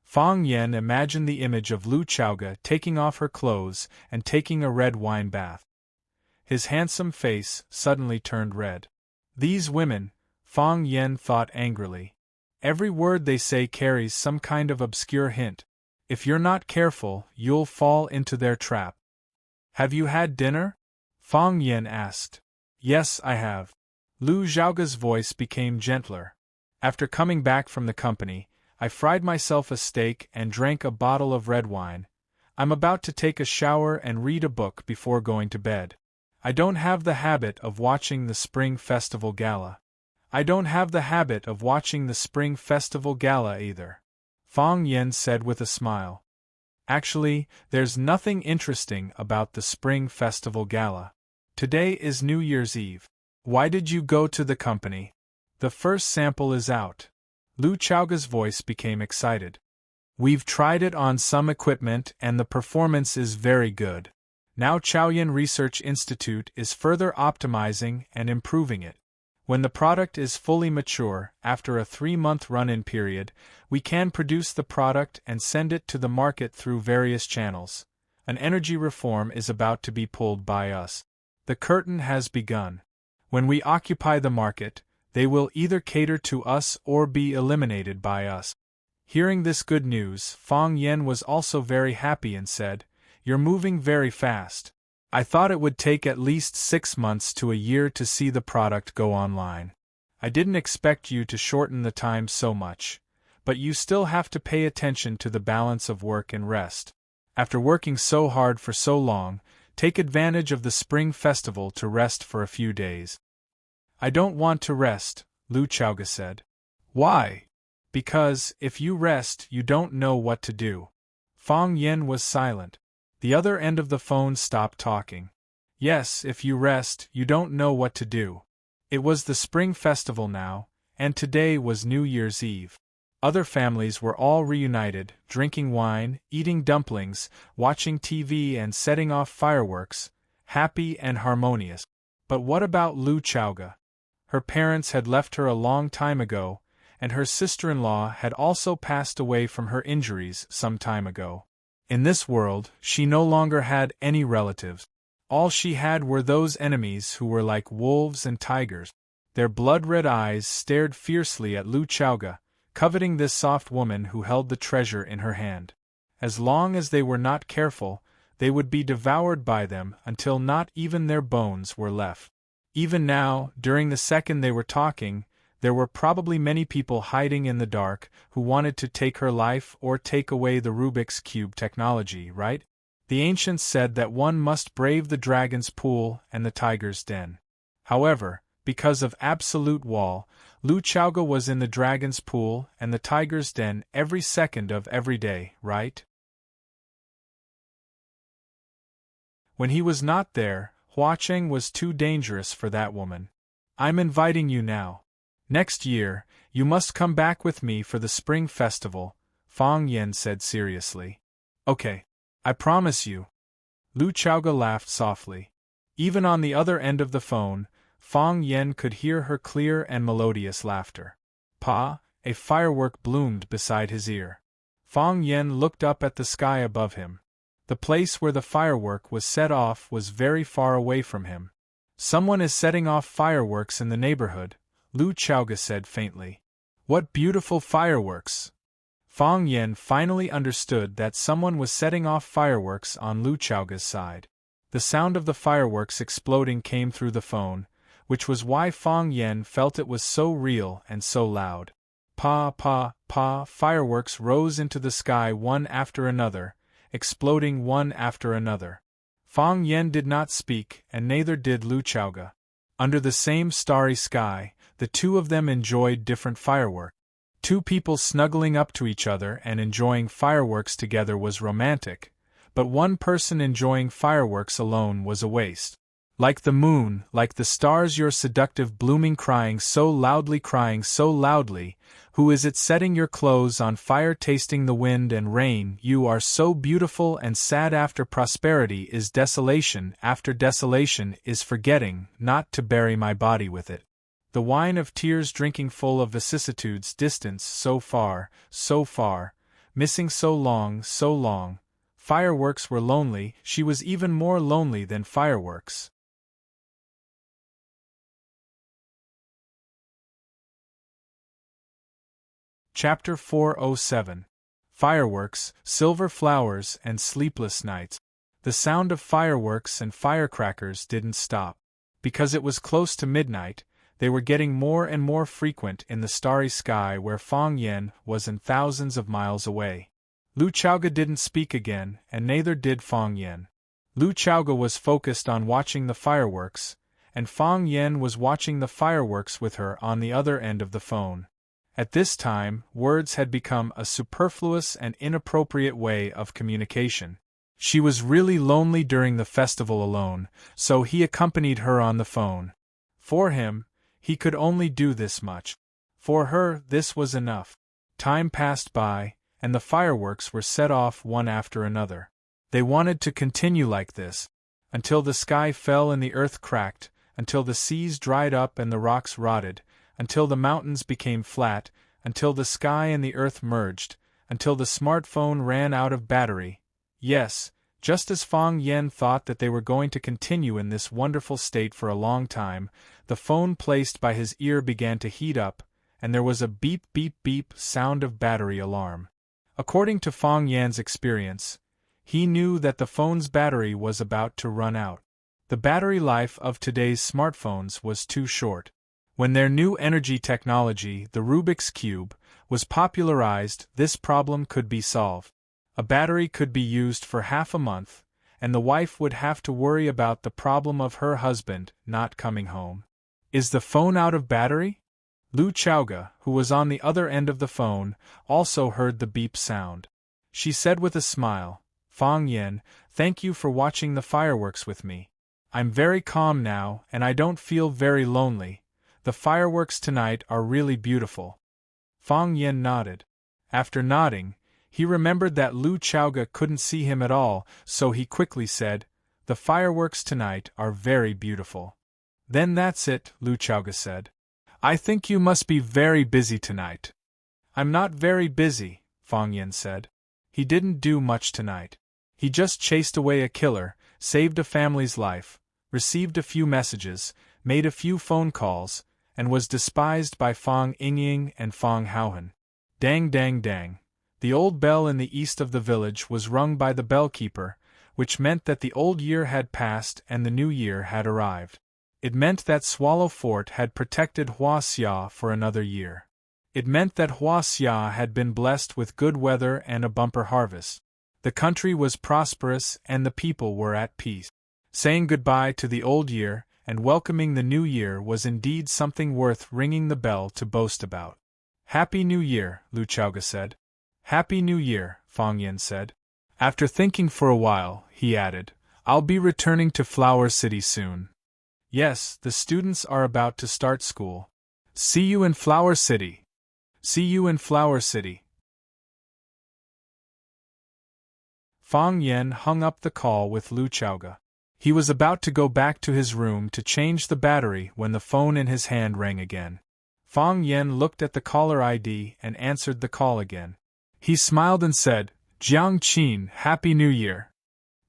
Fong Yen imagined the image of Lu Chaoga taking off her clothes and taking a red wine bath. His handsome face suddenly turned red. These women, Fong Yen thought angrily. Every word they say carries some kind of obscure hint. If you're not careful, you'll fall into their trap. "Have you had dinner?" Fong Yen asked. "Yes, I have." Lu Zhaoga's voice became gentler. "After coming back from the company, I fried myself a steak and drank a bottle of red wine. I'm about to take a shower and read a book before going to bed. I don't have the habit of watching the Spring Festival Gala. I don't have the habit of watching the Spring Festival Gala either," Fong Yen said with a smile. "Actually, there's nothing interesting about the Spring Festival Gala. Today is New Year's Eve. Why did you go to the company? The first sample is out." Lu Chaoga's voice became excited. "We've tried it on some equipment and the performance is very good. Now Chaoyan Research Institute is further optimizing and improving it. When the product is fully mature, after a 3-month run-in period, we can produce the product and send it to the market through various channels. An energy reform is about to be pulled by us. The curtain has begun. When we occupy the market, they will either cater to us or be eliminated by us." Hearing this good news, Fong Yen was also very happy and said, "You're moving very fast. I thought it would take at least 6 months to a year to see the product go online. I didn't expect you to shorten the time so much, but you still have to pay attention to the balance of work and rest. After working so hard for so long, take advantage of the Spring Festival to rest for a few days." "I don't want to rest," Lu Chaoga said. "Why?" "Because, if you rest, you don't know what to do." Fong Yen was silent. The other end of the phone stopped talking. Yes, if you rest, you don't know what to do. It was the spring festival now, and today was New Year's Eve. Other families were all reunited, drinking wine, eating dumplings, watching TV and setting off fireworks, happy and harmonious. But what about Lu Chaoga? Her parents had left her a long time ago, and her sister-in-law had also passed away from her injuries some time ago. In this world, she no longer had any relatives. All she had were those enemies who were like wolves and tigers. Their blood-red eyes stared fiercely at Lu Chaoga, coveting this soft woman who held the treasure in her hand. As long as they were not careful, they would be devoured by them until not even their bones were left. Even now, during the second they were talking, there were probably many people hiding in the dark who wanted to take her life or take away the Rubik's Cube technology, right? The ancients said that one must brave the dragon's pool and the tiger's den. However, because of absolute wall, Lu Chaoga was in the dragon's pool and the tiger's den every second of every day, right? When he was not there, Huacheng was too dangerous for that woman. I'm inviting you now. Next year, you must come back with me for the spring festival, Fang Yan said seriously. Okay. I promise you. Lu Chaoga laughed softly. Even on the other end of the phone, Fang Yan could hear her clear and melodious laughter. Pa, a firework bloomed beside his ear. Fang Yan looked up at the sky above him. The place where the firework was set off was very far away from him. Someone is setting off fireworks in the neighborhood, Lu Chaoga said faintly. What beautiful fireworks! Fang Yan finally understood that someone was setting off fireworks on Lu Chaoga's side. The sound of the fireworks exploding came through the phone, which was why Fang Yan felt it was so real and so loud. Pa, pa, pa, fireworks rose into the sky one after another, exploding one after another. Fang Yan did not speak, and neither did Lu Chaoga. Under the same starry sky, the two of them enjoyed different fireworks. Two people snuggling up to each other and enjoying fireworks together was romantic, but one person enjoying fireworks alone was a waste. Like the moon, like the stars, you're seductive, blooming, crying so loudly, who is it setting your clothes on fire, tasting the wind and rain? You are so beautiful and sad. After prosperity is desolation, after desolation is forgetting not to bury my body with it. The wine of tears, drinking full of vicissitudes, distance so far, missing so long. Fireworks were lonely, she was even more lonely than fireworks. Chapter 407. Fireworks, Silver Flowers and Sleepless Nights. The sound of fireworks and firecrackers didn't stop. Because it was close to midnight, they were getting more and more frequent in the starry sky where Fang Yan was in thousands of miles away. Lu Chaoga didn't speak again, and neither did Fang Yan. Lu Chaoga was focused on watching the fireworks, and Fang Yan was watching the fireworks with her on the other end of the phone. At this time, words had become a superfluous and inappropriate way of communication. She was really lonely during the festival alone, so he accompanied her on the phone. For him, he could only do this much. For her, this was enough. Time passed by, and the fireworks were set off one after another. They wanted to continue like this, until the sky fell and the earth cracked, until the seas dried up and the rocks rotted, until the mountains became flat, until the sky and the earth merged, until the smartphone ran out of battery. Yes, just as Fang Yan thought that they were going to continue in this wonderful state for a long time, the phone placed by his ear began to heat up, and there was a beep beep beep sound of battery alarm. According to Fang Yan's experience, he knew that the phone's battery was about to run out. The battery life of today's smartphones was too short. When their new energy technology, the Rubik's Cube, was popularized, this problem could be solved. A battery could be used for half a month, and the wife would have to worry about the problem of her husband not coming home. Is the phone out of battery? Lu Chaoga, who was on the other end of the phone, also heard the beep sound. She said with a smile, Fang Yan, thank you for watching the fireworks with me. I'm very calm now and I don't feel very lonely. The fireworks tonight are really beautiful. Fang Yen nodded. After nodding, he remembered that Lu Chaoga couldn't see him at all, so he quickly said, "The fireworks tonight are very beautiful." "Then that's it," Lu Chaoga said. "I think you must be very busy tonight." "I'm not very busy," Fang Yen said. He didn't do much tonight. He just chased away a killer, saved a family's life, received a few messages, made a few phone calls, and was despised by Fang Yingying and Fang Haohan. Dang dang dang. The old bell in the east of the village was rung by the bellkeeper, which meant that the old year had passed and the new year had arrived. It meant that Swallow Fort had protected Huaxia for another year. It meant that Huaxia had been blessed with good weather and a bumper harvest. The country was prosperous and the people were at peace. Saying goodbye to the old year and welcoming the new year was indeed something worth ringing the bell to boast about. "Happy New Year," Lu Chaoga said. "Happy New Year," Fang Yen said. After thinking for a while, he added, "I'll be returning to Flower City soon." "Yes, the students are about to start school. See you in Flower City." "See you in Flower City." Fang Yen hung up the call with Lu Chaoga. He was about to go back to his room to change the battery when the phone in his hand rang again. Fang Yen looked at the caller ID and answered the call again. He smiled and said, "Jiang Qin, Happy New Year."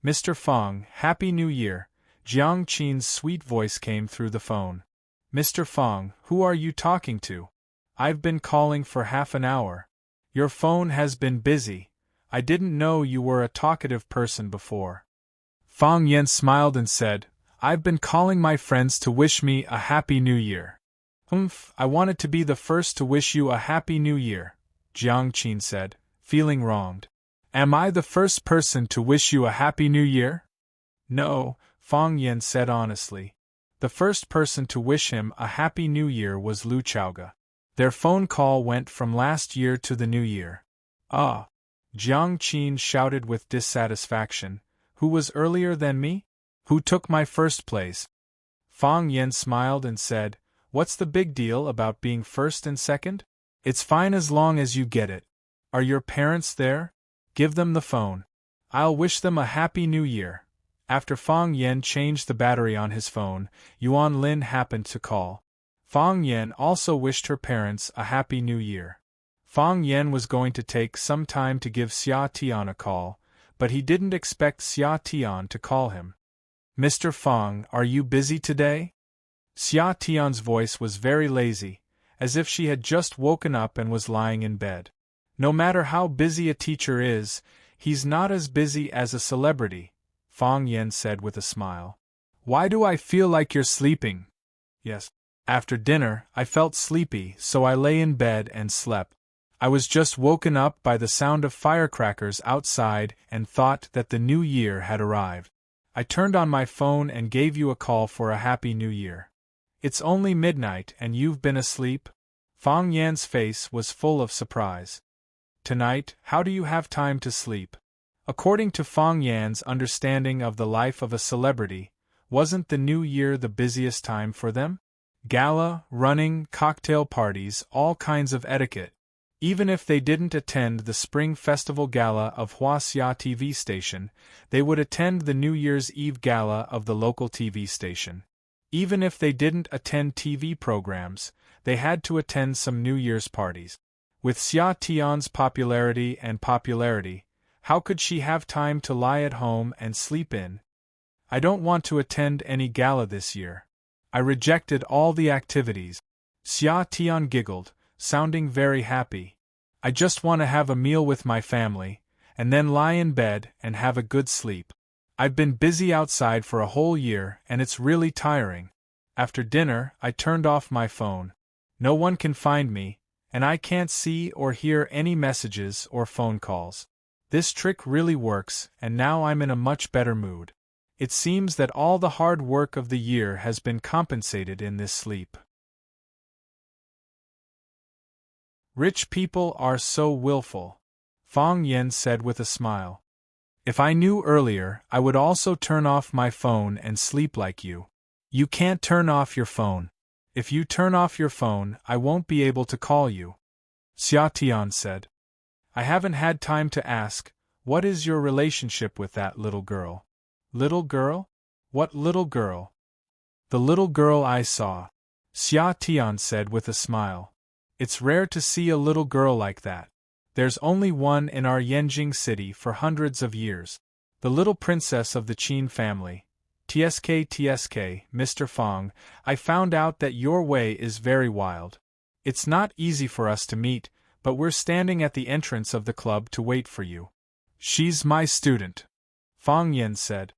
"Mr. Fang, Happy New Year." Jiang Qin's sweet voice came through the phone. "Mr. Fang, who are you talking to? I've been calling for half an hour. Your phone has been busy. I didn't know you were a talkative person before." Fang Yen smiled and said, "I've been calling my friends to wish me a Happy New Year." I wanted to be the first to wish you a Happy New Year," Jiang Qin said, feeling wronged. "Am I the first person to wish you a Happy New Year?" "No," Fang Yen said honestly. The first person to wish him a Happy New Year was Lu Chaoga. Their phone call went from last year to the new year. "Ah!" Jiang Qin shouted with dissatisfaction. "Who was earlier than me? Who took my first place?" Fang Yen smiled and said, "What's the big deal about being first and second? It's fine as long as you get it. Are your parents there? Give them the phone. I'll wish them a Happy New Year." After Fang Yen changed the battery on his phone, Yuan Lin happened to call. Fang Yen also wished her parents a Happy New Year. Fang Yen was going to take some time to give Xia Tian a call, but he didn't expect Xia Tian to call him. "Mr. Fang, are you busy today?" Xia Tian's voice was very lazy, as if she had just woken up and was lying in bed. "No matter how busy a teacher is, he's not as busy as a celebrity," Fang Yen said with a smile. "Why do I feel like you're sleeping?" "Yes. After dinner, I felt sleepy, so I lay in bed and slept. I was just woken up by the sound of firecrackers outside and thought that the new year had arrived. I turned on my phone and gave you a call for a Happy New Year. It's only midnight and you've been asleep?" Fang Yan's face was full of surprise. "Tonight, how do you have time to sleep?" According to Fang Yan's understanding of the life of a celebrity, wasn't the new year the busiest time for them? Gala, running, cocktail parties, all kinds of etiquette. Even if they didn't attend the Spring Festival Gala of Huaxia TV station, they would attend the New Year's Eve Gala of the local TV station. Even if they didn't attend TV programs, they had to attend some New Year's parties. With Xia Tian's popularity, how could she have time to lie at home and sleep in? "I don't want to attend any gala this year. I rejected all the activities." Xia Tian giggled, sounding very happy. "I just want to have a meal with my family, and then lie in bed and have a good sleep. I've been busy outside for a whole year and it's really tiring. After dinner, I turned off my phone. No one can find me, and I can't see or hear any messages or phone calls. This trick really works, and now I'm in a much better mood. It seems that all the hard work of the year has been compensated in this sleep." "Rich people are so willful," Fang Yen said with a smile. If I knew earlier, I would also turn off my phone and sleep like you. You can't turn off your phone. If you turn off your phone, I won't be able to call you. Xia Tian said. I haven't had time to ask, what is your relationship with that little girl? Little girl? What little girl? The little girl I saw, Xia Tian said with a smile. It's rare to see a little girl like that. There's only one in our Yanjing city for hundreds of years. The little princess of the Qin family. TSK, Mr. Fong, I found out that your way is very wild. It's not easy for us to meet, but we're standing at the entrance of the club to wait for you. She's my student. Fong Yen said.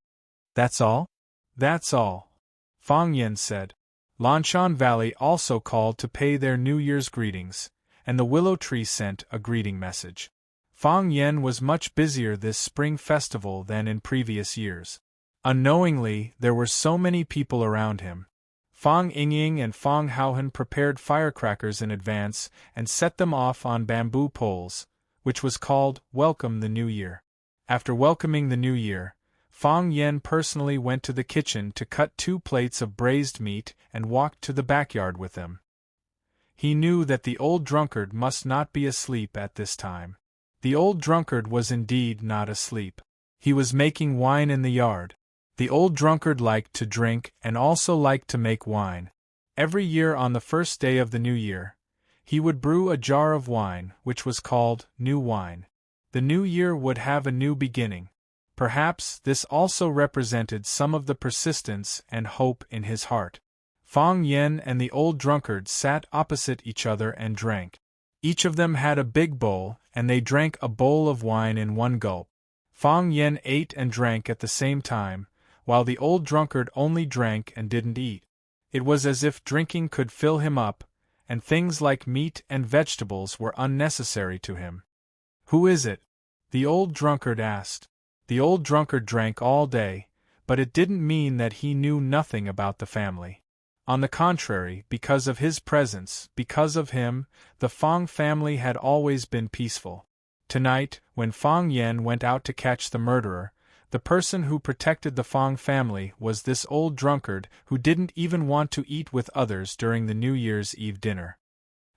That's all? That's all. Fong Yen said. Lanshan Valley also called to pay their New Year's greetings, and the willow tree sent a greeting message. Fong Yen was much busier this spring festival than in previous years. Unknowingly, there were so many people around him. Fong Yingying and Fong Haohan prepared firecrackers in advance and set them off on bamboo poles, which was called Welcome the New Year. After welcoming the New Year, Fong Yen personally went to the kitchen to cut 2 plates of braised meat and walked to the backyard with them. He knew that the old drunkard must not be asleep at this time. The old drunkard was indeed not asleep. He was making wine in the yard. The old drunkard liked to drink and also liked to make wine. Every year on the first day of the new year, he would brew a jar of wine, which was called new wine. The new year would have a new beginning. Perhaps this also represented some of the persistence and hope in his heart. Fong Yen and the old drunkard sat opposite each other and drank. Each of them had a big bowl, and they drank a bowl of wine in one gulp. Fong Yen ate and drank at the same time, while the old drunkard only drank and didn't eat. It was as if drinking could fill him up, and things like meat and vegetables were unnecessary to him. Who is it? The old drunkard asked. The old drunkard drank all day, but it didn't mean that he knew nothing about the family. On the contrary, because of his presence, because of him, the Fong family had always been peaceful. Tonight, when Fong Yen went out to catch the murderer, the person who protected the Fong family was this old drunkard who didn't even want to eat with others during the New Year's Eve dinner.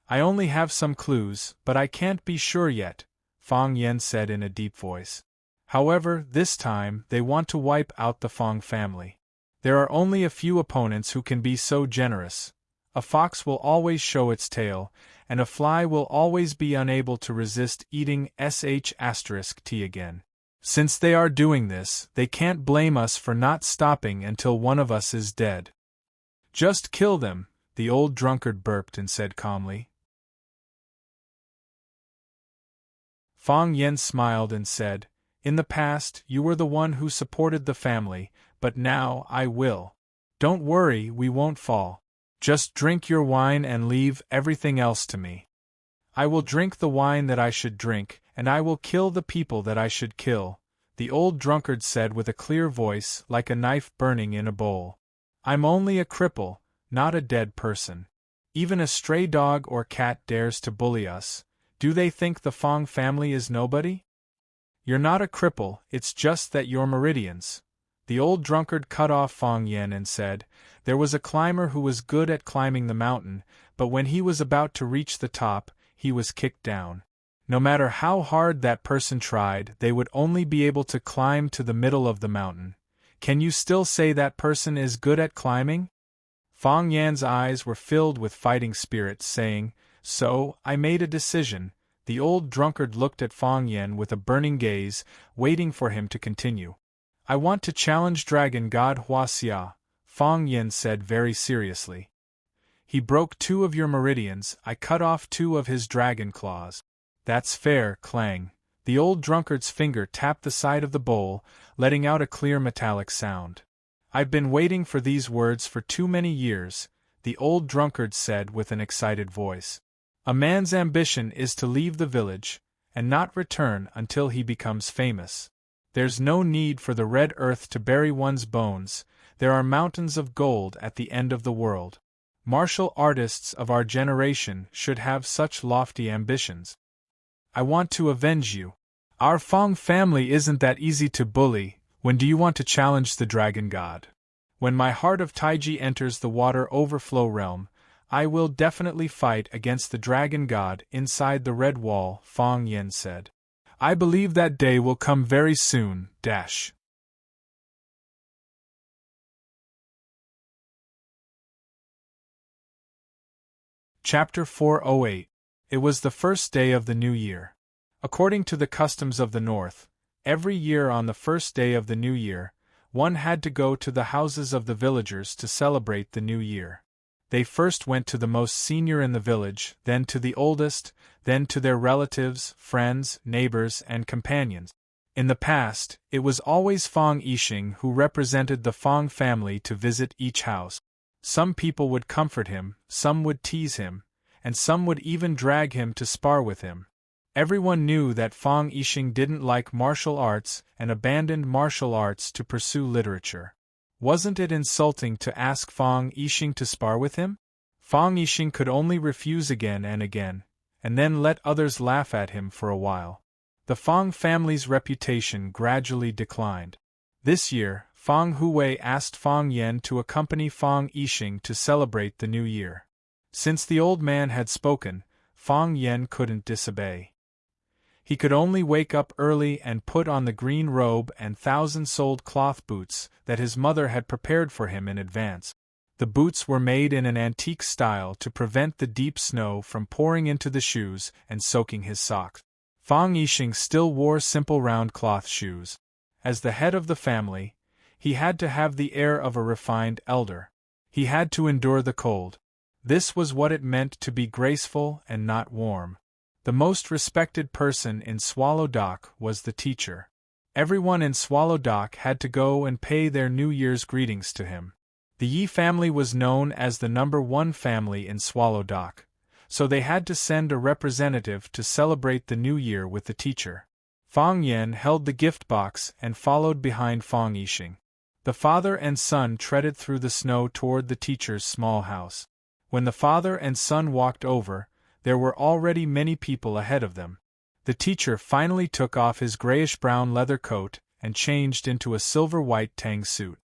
I only have some clues, but I can't be sure yet, Fong Yen said in a deep voice. However, this time, they want to wipe out the Fong family. There are only a few opponents who can be so generous. A fox will always show its tail, and a fly will always be unable to resist eating **T again. Since they are doing this, they can't blame us for not stopping until one of us is dead. Just kill them, the old drunkard burped and said calmly. Fong Yen smiled and said, In the past, you were the one who supported the family, but now I will. Don't worry, we won't fall. Just drink your wine and leave everything else to me. I will drink the wine that I should drink, and I will kill the people that I should kill, the old drunkard said with a clear voice like a knife burning in a bowl. I'm only a cripple, not a dead person. Even a stray dog or cat dares to bully us. Do they think the Fong family is nobody? You're not a cripple, it's just that you're meridians. The old drunkard cut off Fong Yen and said, There was a climber who was good at climbing the mountain, but when he was about to reach the top, he was kicked down. No matter how hard that person tried, they would only be able to climb to the middle of the mountain. Can you still say that person is good at climbing? Fong Yan's eyes were filled with fighting spirit, saying, So, I made a decision. The old drunkard looked at Fong Yen with a burning gaze, waiting for him to continue. I want to challenge Dragon God Hua Xia, Fong Yen said very seriously. He broke 2 of your meridians, I cut off 2 of his dragon claws. That's fair, clang. The old drunkard's finger tapped the side of the bowl, letting out a clear metallic sound. I've been waiting for these words for too many years, the old drunkard said with an excited voice. A man's ambition is to leave the village, and not return until he becomes famous. There's no need for the red earth to bury one's bones, there are mountains of gold at the end of the world. Martial artists of our generation should have such lofty ambitions. I want to avenge you. Our Fong family isn't that easy to bully. When do you want to challenge the dragon god? When my heart of Taiji enters the water overflow realm, I will definitely fight against the dragon god inside the red wall, Fong Yen said. I believe that day will come very soon, dash. Chapter 408. It was the first day of the new year. According to the customs of the North, every year on the first day of the new year, one had to go to the houses of the villagers to celebrate the new year. They first went to the most senior in the village, then to the oldest, then to their relatives, friends, neighbors, and companions. In the past, it was always Fong Yixing who represented the Fong family to visit each house. Some people would comfort him, some would tease him, and some would even drag him to spar with him. Everyone knew that Fong Yixing didn't like martial arts and abandoned martial arts to pursue literature. Wasn't it insulting to ask Fong Yixing to spar with him? Fong Yixing could only refuse again, and then let others laugh at him for a while. The Fong family's reputation gradually declined. This year, Fong Huwei asked Fong Yen to accompany Fong Yixing to celebrate the new year. Since the old man had spoken, Fong Yen couldn't disobey. He could only wake up early and put on the green robe and 1,000-soled cloth boots that his mother had prepared for him in advance. The boots were made in an antique style to prevent the deep snow from pouring into the shoes and soaking his socks. Fong Yixing still wore simple round cloth shoes. As the head of the family, he had to have the air of a refined elder. He had to endure the cold. This was what it meant to be graceful and not warm. The most respected person in Swallow Dock was the teacher. Everyone in Swallow Dock had to go and pay their New Year's greetings to him. The Yi family was known as the #1 family in Swallow Dock, so they had to send a representative to celebrate the New Year with the teacher. Fong Yen held the gift box and followed behind Fong Yixing. The father and son treaded through the snow toward the teacher's small house. When the father and son walked over, there were already many people ahead of them. The teacher finally took off his grayish-brown leather coat and changed into a silver-white tang suit.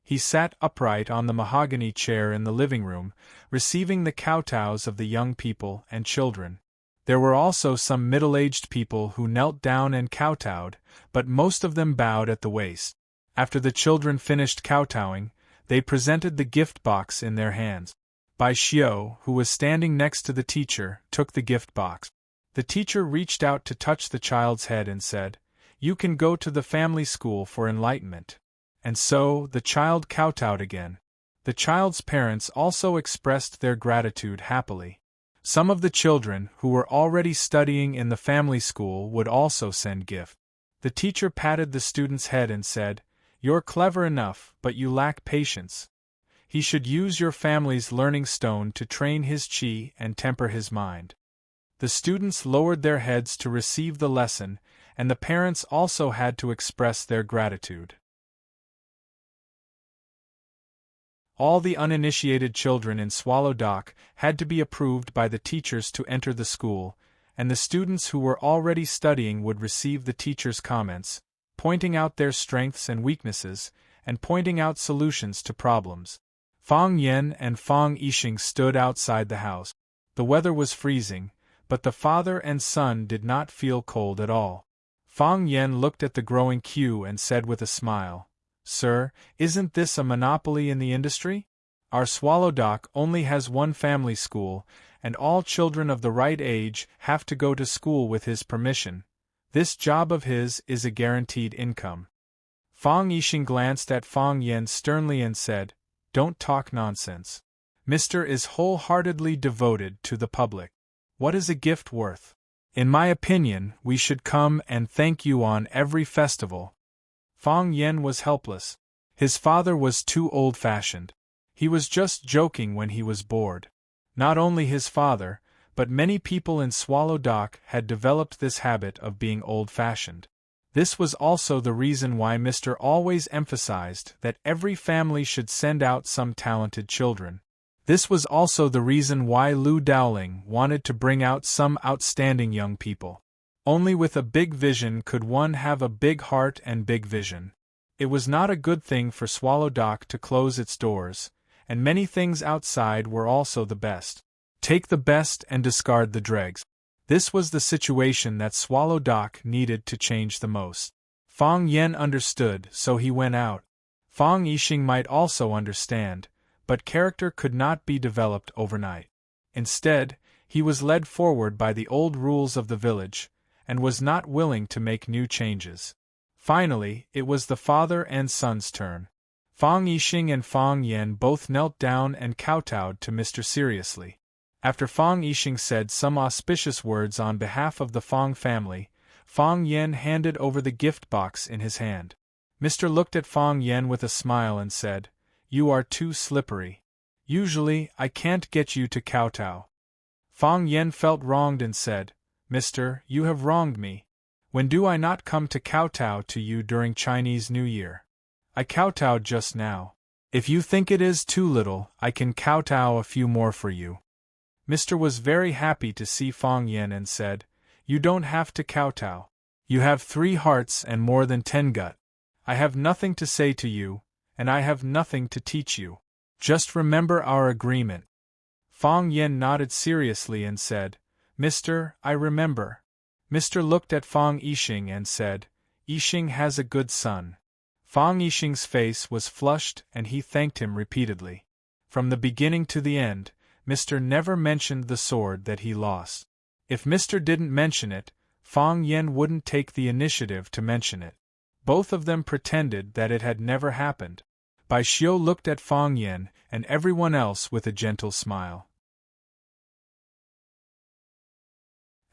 He sat upright on the mahogany chair in the living room, receiving the kowtows of the young people and children. There were also some middle-aged people who knelt down and kowtowed, but most of them bowed at the waist. After the children finished kowtowing, they presented the gift box in their hands. Bai Xiao, who was standing next to the teacher, took the gift box. The teacher reached out to touch the child's head and said, "You can go to the family school for enlightenment." And so, the child kowtowed again. The child's parents also expressed their gratitude happily. Some of the children, who were already studying in the family school, would also send gifts. The teacher patted the student's head and said, "You're clever enough, but you lack patience. He should use your family's learning stone to train his qi and temper his mind." The students lowered their heads to receive the lesson, and the parents also had to express their gratitude. All the uninitiated children in Swallow Dock had to be approved by the teachers to enter the school, and the students who were already studying would receive the teacher's comments, pointing out their strengths and weaknesses, and pointing out solutions to problems. Fong Yen and Fong Yixing stood outside the house. The weather was freezing, but the father and son did not feel cold at all. Fong Yen looked at the growing queue and said with a smile, "Sir, isn't this a monopoly in the industry? Our Swallow Dock only has one family school, and all children of the right age have to go to school with his permission. This job of his is a guaranteed income." Fong Yixing glanced at Fong Yen sternly and said, "Don't talk nonsense. Mr. is wholeheartedly devoted to the public. What is a gift worth? In my opinion, we should come and thank you on every festival." Fong Yen was helpless. His father was too old-fashioned. He was just joking when he was bored. Not only his father, but many people in Swallow Dock had developed this habit of being old-fashioned. This was also the reason why Mr. always emphasized that every family should send out some talented children. This was also the reason why Lu Dowling wanted to bring out some outstanding young people. Only with a big vision could one have a big heart and big vision. It was not a good thing for Swallow Dock to close its doors, and many things outside were also the best. Take the best and discard the dregs. This was the situation that Swallow Dock needed to change the most. Fang Yen understood, so he went out. Fang Yixing might also understand, but character could not be developed overnight. Instead, he was led forward by the old rules of the village, and was not willing to make new changes. Finally, it was the father and son's turn. Fang Yixing and Fang Yen both knelt down and kowtowed to Mr. seriously. After Fang Yixing said some auspicious words on behalf of the Fang family, Fang Yen handed over the gift box in his hand. Mr. looked at Fang Yen with a smile and said, "You are too slippery. Usually, I can't get you to kowtow." Fang Yen felt wronged and said, "Mister, you have wronged me. When do I not come to kowtow to you during Chinese New Year? I kowtowed just now. If you think it is too little, I can kowtow a few more for you." Mr. was very happy to see Fang Yen and said, "You don't have to kowtow. You have 3 hearts and more than 10 gut. I have nothing to say to you, and I have nothing to teach you. Just remember our agreement." Fang Yen nodded seriously and said, "Mister, I remember." Mr. looked at Fang Yixing and said, "Yixing has a good son." Fang Yixing's face was flushed and he thanked him repeatedly. From the beginning to the end, Mr. never mentioned the sword that he lost. If Mr. didn't mention it, Fang Yen wouldn't take the initiative to mention it. Both of them pretended that it had never happened. Bai Xiu looked at Fang Yen and everyone else with a gentle smile.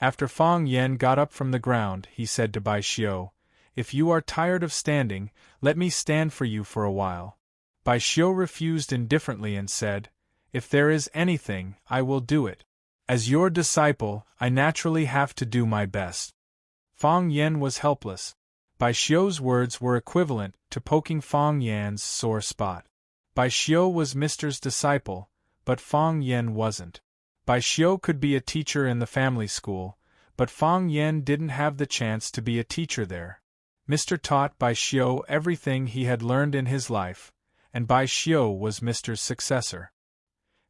After Fang Yen got up from the ground, he said to Bai Xiu, "If you are tired of standing, let me stand for you for a while." Bai Xiu refused indifferently and said, "If there is anything, I will do it. As your disciple, I naturally have to do my best." Fang Yen was helpless. Bai Xiu's words were equivalent to poking Fang Yan's sore spot. Bai Xiu was Mr.'s disciple, but Fang Yen wasn't. Bai Xiu could be a teacher in the family school, but Fang Yen didn't have the chance to be a teacher there. Mr. taught Bai Xiu everything he had learned in his life, and Bai Xiu was Mr.'s successor.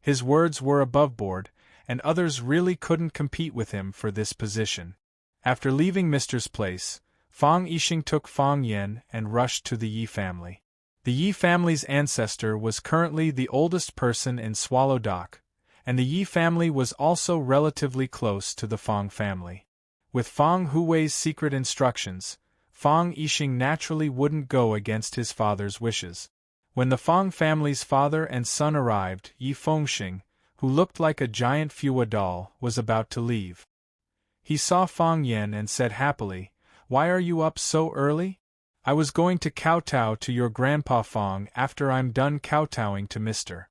His words were above board, and others really couldn't compete with him for this position. After leaving Mr.'s place, Fang Yixing took Fang Yen and rushed to the Yi family. The Yi family's ancestor was currently the oldest person in Swallow Dock, and the Yi family was also relatively close to the Fang family. With Fang Hui's secret instructions, Fang Yixing naturally wouldn't go against his father's wishes. When the Fang family's father and son arrived, Yi Fengxing, who looked like a giant Fua doll, was about to leave. He saw Fang Yen and said happily, "Why are you up so early?" "I was going to kowtow to your grandpa Fang after I'm done kowtowing to Mr.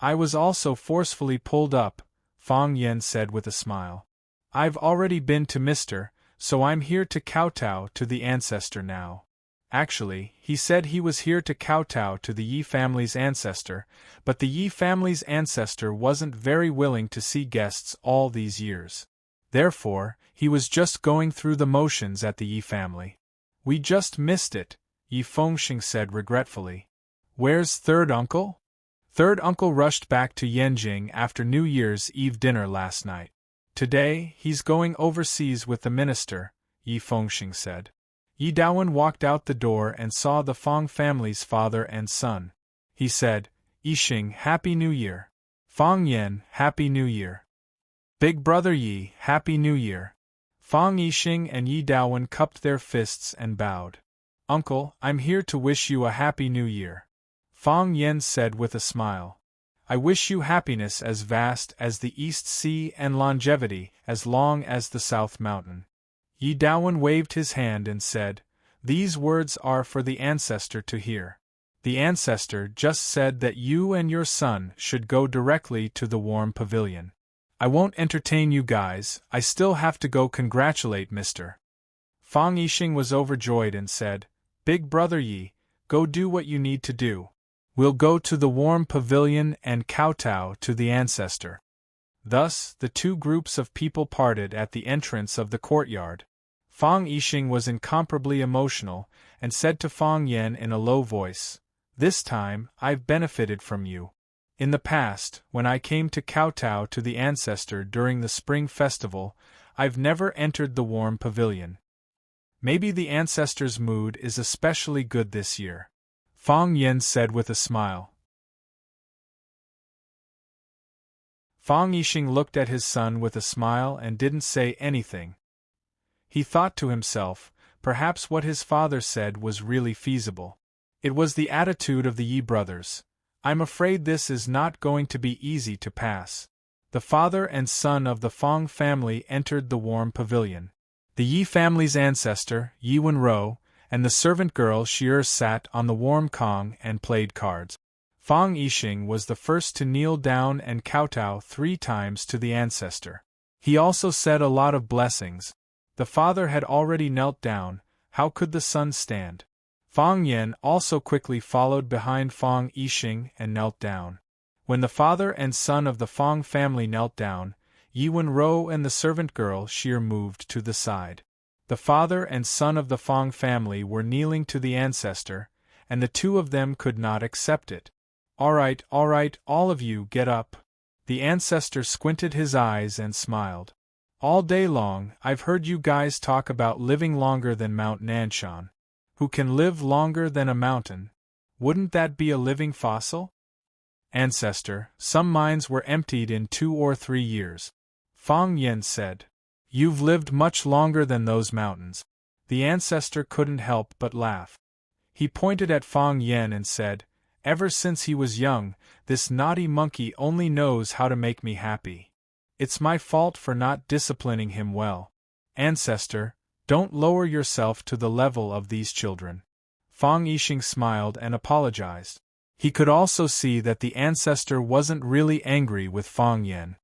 I was also forcefully pulled up," Fang Yen said with a smile. "I've already been to Mr., so I'm here to kowtow to the ancestor now." Actually, he said he was here to kowtow to the Yi family's ancestor, but the Yi family's ancestor wasn't very willing to see guests all these years. Therefore, he was just going through the motions at the Yi family. "We just missed it," Yi Fengxing said regretfully. "Where's third uncle?" Third uncle rushed back to Yanjing after New Year's Eve dinner last night. "Today, he's going overseas with the minister," Yi Fengxing said. Yi Daowen walked out the door and saw the Fang family's father and son. He said, "Yixing, Happy New Year. Fang Yen, Happy New Year. Big brother Yi, Happy New Year." Fang Yixing and Yi Daowen cupped their fists and bowed. "Uncle, I'm here to wish you a Happy New Year," Fang Yen said with a smile. "I wish you happiness as vast as the East Sea and longevity as long as the South Mountain." Yi Daowen waved his hand and said, "These words are for the ancestor to hear. The ancestor just said that you and your son should go directly to the warm pavilion. I won't entertain you guys, I still have to go congratulate Mr. Fang Yixing was overjoyed and said, "Big brother Yi, go do what you need to do. We'll go to the warm pavilion and kowtow to the ancestor." Thus, the two groups of people parted at the entrance of the courtyard. Fang Yixing was incomparably emotional, and said to Fang Yan in a low voice, "This time, I've benefited from you. In the past, when I came to kowtow to the ancestor during the spring festival, I've never entered the warm pavilion. Maybe the ancestor's mood is especially good this year," Fang Yan said with a smile. Fang Yixing looked at his son with a smile and didn't say anything. He thought to himself, perhaps what his father said was really feasible. It was the attitude of the Yi brothers. "I'm afraid this is not going to be easy to pass." The father and son of the Fang family entered the warm pavilion. The Yi family's ancestor, Yi Wenro, and the servant girl Xi'er sat on the warm kong and played cards. Fang Yixing was the first to kneel down and kowtow 3 times to the ancestor. He also said a lot of blessings. The father had already knelt down, how could the son stand? Fang Yan also quickly followed behind Fang Yixing and knelt down. When the father and son of the Fang family knelt down, Yi Wenro and the servant girl Xi'er moved to the side. The father and son of the Fang family were kneeling to the ancestor, and the two of them could not accept it. All right, all of you get up." The ancestor squinted his eyes and smiled. "All day long, I've heard you guys talk about living longer than Mount Nanshan. Who can live longer than a mountain? Wouldn't that be a living fossil?" "Ancestor, some minds were emptied in 2 or 3 years. Fang Yan said. "You've lived much longer than those mountains." The ancestor couldn't help but laugh. He pointed at Fang Yan and said, "Ever since he was young, this naughty monkey only knows how to make me happy. It's my fault for not disciplining him well. Ancestor, don't lower yourself to the level of these children." Fang Yixing smiled and apologized. He could also see that the ancestor wasn't really angry with Fang Yan.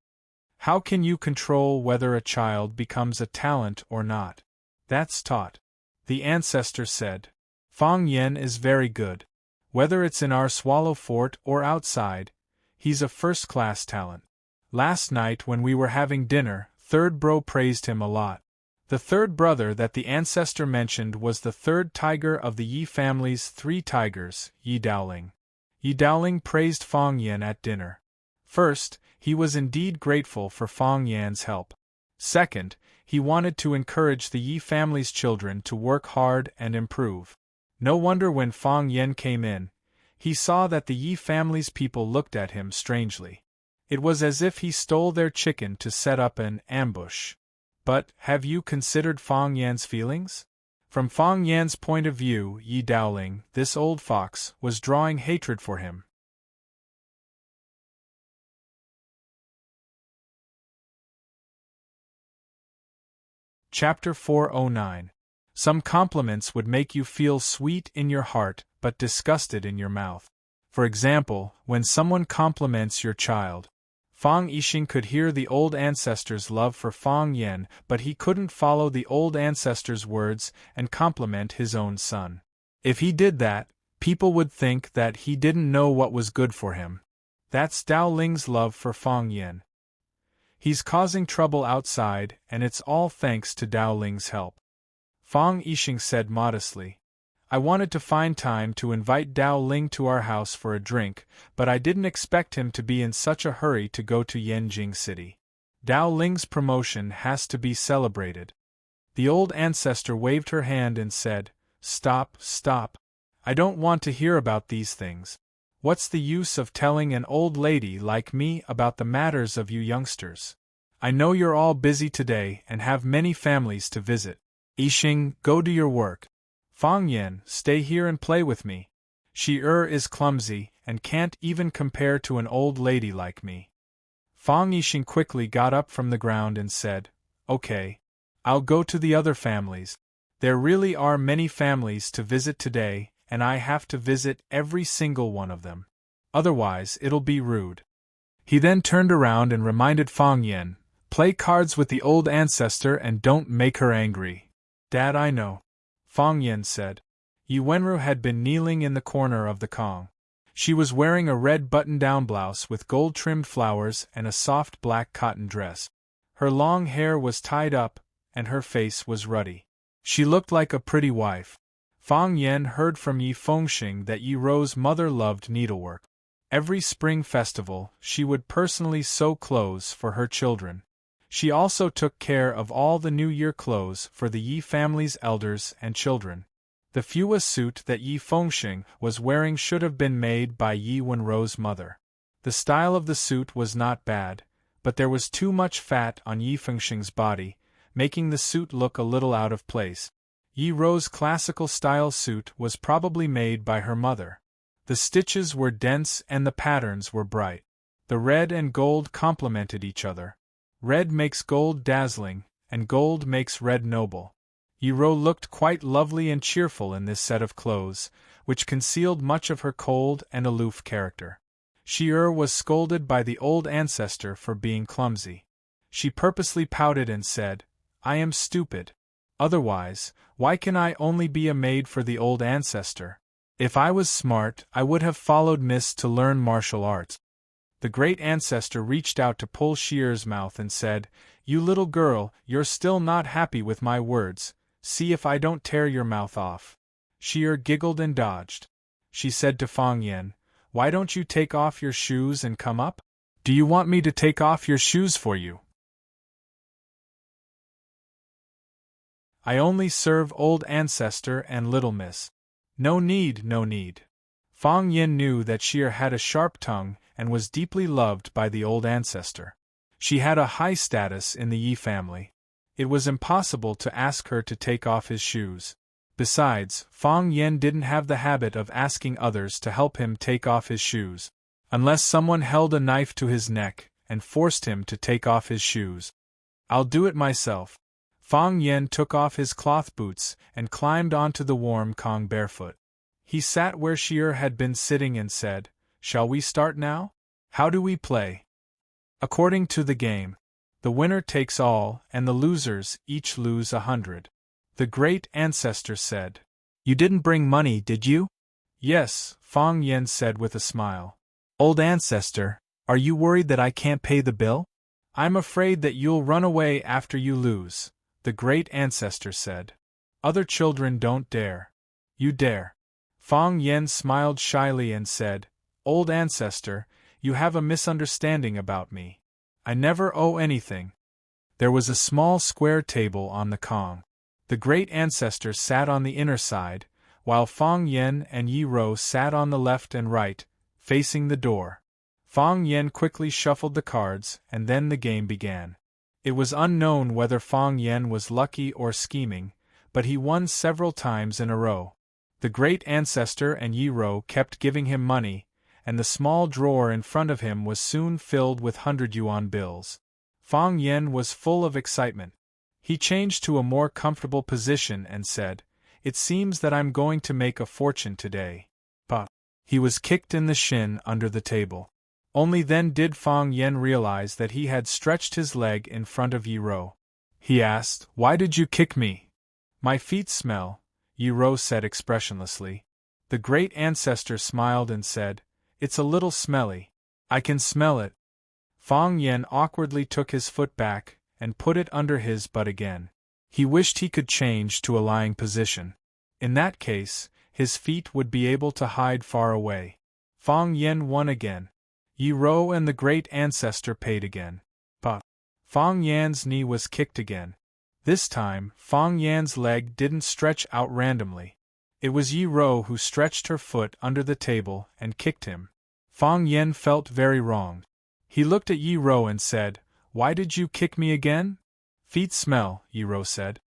"How can you control whether a child becomes a talent or not? That's taught," the ancestor said. "Fang Yan is very good. Whether it's in our swallow fort or outside, he's a first-class talent. Last night when we were having dinner, third bro praised him a lot." The third brother that the ancestor mentioned was the third tiger of the Yi family's 3 tigers, Yi Daoling. Yi Daoling praised Fang Yan at dinner. First, he was indeed grateful for Fang Yan's help. Second, he wanted to encourage the Yi family's children to work hard and improve. No wonder when Fang Yan came in, he saw that the Yi family's people looked at him strangely. It was as if he stole their chicken to set up an ambush. But, have you considered Fang Yan's feelings? From Fang Yan's point of view, Yi Daoling, this old fox, was drawing hatred for him. Chapter 409. Some compliments would make you feel sweet in your heart but disgusted in your mouth. For example, when someone compliments your child. Fang Yixing could hear the old ancestor's love for Fang Yan, but he couldn't follow the old ancestor's words and compliment his own son. If he did that, people would think that he didn't know what was good for him. That's Dao Ling's love for Fang Yan. He's causing trouble outside, and it's all thanks to Dao Ling's help. Fang Yixing said modestly. "I wanted to find time to invite Dao Ling to our house for a drink, but I didn't expect him to be in such a hurry to go to Yanjing City. Dao Ling's promotion has to be celebrated." The old ancestor waved her hand and said, Stop. I don't want to hear about these things. What's the use of telling an old lady like me about the matters of you youngsters? I know you're all busy today and have many families to visit. Yixing, go do your work. Fang Yan, stay here and play with me. Xi'er is clumsy and can't even compare to an old lady like me. Fang Yixing quickly got up from the ground and said, "Okay. I'll go to the other families. There really are many families to visit today, and I have to visit every single one of them. Otherwise, it'll be rude." He then turned around and reminded Fang Yan, "Play cards with the old ancestor and don't make her angry." "Dad, I know," Fang Yan said. Yi Wenru had been kneeling in the corner of the Kong. She was wearing a red button-down blouse with gold-trimmed flowers and a soft black cotton dress. Her long hair was tied up, and her face was ruddy. She looked like a pretty wife. Fang Yen heard from Yi Fengxing that Yi Rou's mother loved needlework. Every spring festival, she would personally sew clothes for her children. She also took care of all the New Year clothes for the Yi family's elders and children. The Fua suit that Yi Fengxing was wearing should have been made by Yi Wenrou's mother. The style of the suit was not bad, but there was too much fat on Yi Fengxing's body, making the suit look a little out of place. Yi Rou's classical-style suit was probably made by her mother. The stitches were dense and the patterns were bright. The red and gold complemented each other. Red makes gold dazzling, and gold makes red noble. Yi Rou looked quite lovely and cheerful in this set of clothes, which concealed much of her cold and aloof character. Shi was scolded by the old ancestor for being clumsy. She purposely pouted and said, "I am stupid. Otherwise, why can I only be a maid for the old ancestor? If I was smart, I would have followed Miss to learn martial arts." The great ancestor reached out to pull Shi's mouth and said, "You little girl, you're still not happy with my words. See if I don't tear your mouth off." Shi giggled and dodged. She said to Fang Yen, "Why don't you take off your shoes and come up? Do you want me to take off your shoes for you? I only serve old ancestor and little miss." "No need, no need." Fang Yen knew that Shi had a sharp tongue and was deeply loved by the old ancestor. She had a high status in the Yi family. It was impossible to ask her to take off his shoes. Besides, Fang Yen didn't have the habit of asking others to help him take off his shoes, unless someone held a knife to his neck and forced him to take off his shoes. "I'll do it myself." Fang Yen took off his cloth boots and climbed onto the warm Kong barefoot. He sat where Shi had been sitting and said, "Shall we start now? How do we play?" "According to the game. The winner takes all, and the losers each lose 100. The great ancestor said. "You didn't bring money, did you?" "Yes," Fang Yen said with a smile. "Old ancestor, are you worried that I can't pay the bill?" "I'm afraid that you'll run away after you lose," the great ancestor said. "Other children don't dare. You dare." Fang Yen smiled shyly and said, "Old ancestor, you have a misunderstanding about me. I never owe anything." There was a small square table on the Kong. The great ancestor sat on the inner side, while Fang Yen and Yi Rou sat on the left and right, facing the door. Fang Yen quickly shuffled the cards, and then the game began. It was unknown whether Fang Yen was lucky or scheming, but he won several times in a row. The great ancestor and Yi Rou kept giving him money, and the small drawer in front of him was soon filled with 100 yuan bills. Fang Yen was full of excitement. He changed to a more comfortable position and said, "It seems that I'm going to make a fortune today." But he was kicked in the shin under the table. Only then did Fang Yen realize that he had stretched his leg in front of Yi Rou. He asked, "Why did you kick me?" "My feet smell," Yi Rou said expressionlessly. The great ancestor smiled and said, "It's a little smelly. I can smell it." Fang Yen awkwardly took his foot back and put it under his butt again. He wished he could change to a lying position. In that case, his feet would be able to hide far away. Fang Yen won again. Yi Rou and the great ancestor paid again. But Fang Yan's knee was kicked again. This time, Fang Yan's leg didn't stretch out randomly. It was Yi Rou who stretched her foot under the table and kicked him. Fang Yen felt very wronged. He looked at Yi Rou and said, "Why did you kick me again?" "Feet smell," Yi Rou said.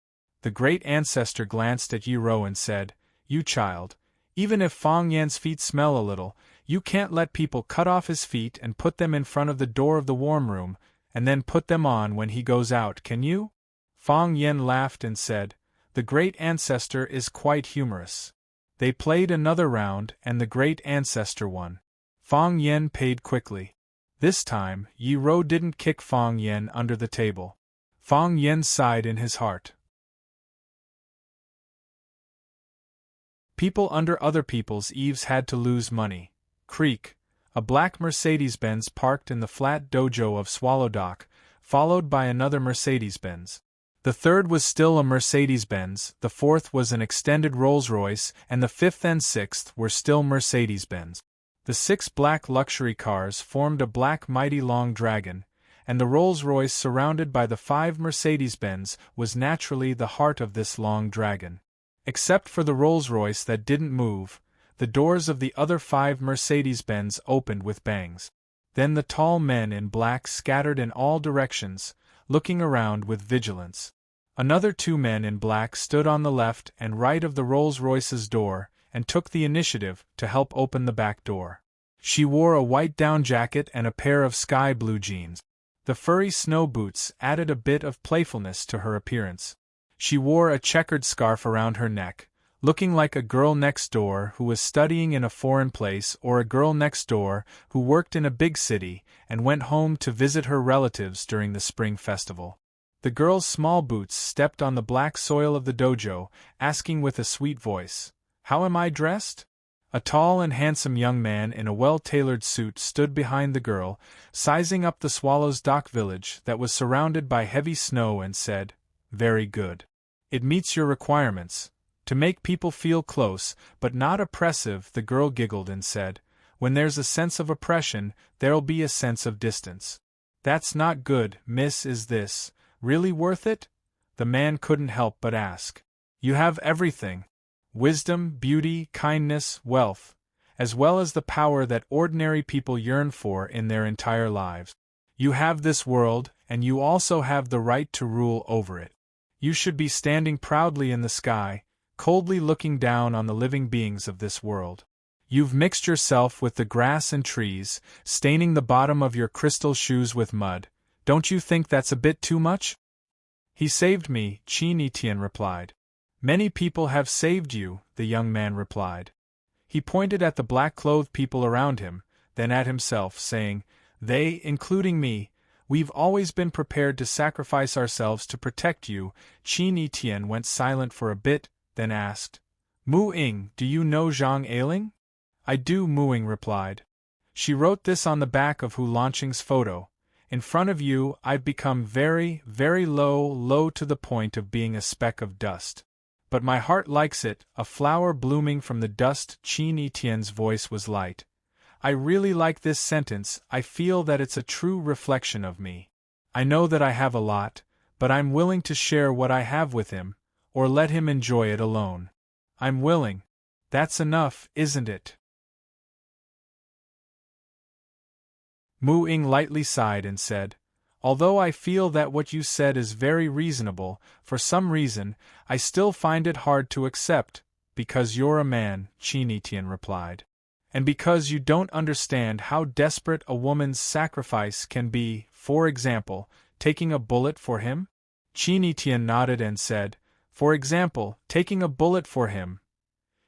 The great ancestor glanced at Yi Rou and said, "You child, even if Fang Yan's feet smell a little, you can't let people cut off his feet and put them in front of the door of the warm room, and then put them on when he goes out, can you?" Fang Yen laughed and said, "The great ancestor is quite humorous." They played another round and the great ancestor won. Fang Yen paid quickly. This time, Yi Rou didn't kick Fang Yen under the table. Fang Yen sighed in his heart. People under other people's eaves had to lose money. Creak. A black Mercedes-Benz parked in the flat dojo of Swallow Dock, followed by another Mercedes-Benz. The third was still a Mercedes-Benz, the fourth was an extended Rolls-Royce, and the fifth and sixth were still Mercedes-Benz. The 6 black luxury cars formed a black mighty long dragon, and the Rolls-Royce surrounded by the 5 Mercedes-Benz was naturally the heart of this long dragon. Except for the Rolls-Royce that didn't move, the doors of the other 5 Mercedes-Benz opened with bangs. Then the tall men in black scattered in all directions, looking around with vigilance. Another 2 men in black stood on the left and right of the Rolls-Royce's door and took the initiative to help open the back door. She wore a white down jacket and a pair of sky blue jeans. The furry snow boots added a bit of playfulness to her appearance. She wore a checkered scarf around her neck, looking like a girl next door who was studying in a foreign place or a girl next door who worked in a big city and went home to visit her relatives during the spring festival. The girl's small boots stepped on the black soil of the dojo, asking with a sweet voice, "How am I dressed?" A tall and handsome young man in a well-tailored suit stood behind the girl, sizing up the Swallows Dock village that was surrounded by heavy snow and said, "Very good. It meets your requirements. To make people feel close, but not oppressive." The girl giggled and said, "When there's a sense of oppression, there'll be a sense of distance." "That's not good, miss. Is this really worth it?" The man couldn't help but ask. "You have everything. Wisdom, beauty, kindness, wealth, as well as the power that ordinary people yearn for in their entire lives. You have this world, and you also have the right to rule over it. You should be standing proudly in the sky, coldly looking down on the living beings of this world. You've mixed yourself with the grass and trees, staining the bottom of your crystal shoes with mud. Don't you think that's a bit too much?" "He saved me," Chin Tian replied. "Many people have saved you," the young man replied. He pointed at the black-clothed people around him, then at himself, saying, "They, including me, we've always been prepared to sacrifice ourselves to protect you." Chin Tian went silent for a bit, then asked, "Mu Ying, do you know Zhang Ailing?" "I do," Mu Ying replied. "She wrote this on the back of Hu Lanqing's photo. In front of you, I've become very, very low to the point of being a speck of dust. But my heart likes it, a flower blooming from the dust." Chin Tian's voice was light. "I really like this sentence. I feel that it's a true reflection of me. I know that I have a lot, but I'm willing to share what I have with him, or let him enjoy it alone. I'm willing. That's enough, isn't it?" Mu Ying lightly sighed and said, "Although I feel that what you said is very reasonable, for some reason, I still find it hard to accept." "Because you're a man," Chin Tian replied. "And because you don't understand how desperate a woman's sacrifice can be, for example, taking a bullet for him?" Chin Tian nodded and said, "For example, taking a bullet for him.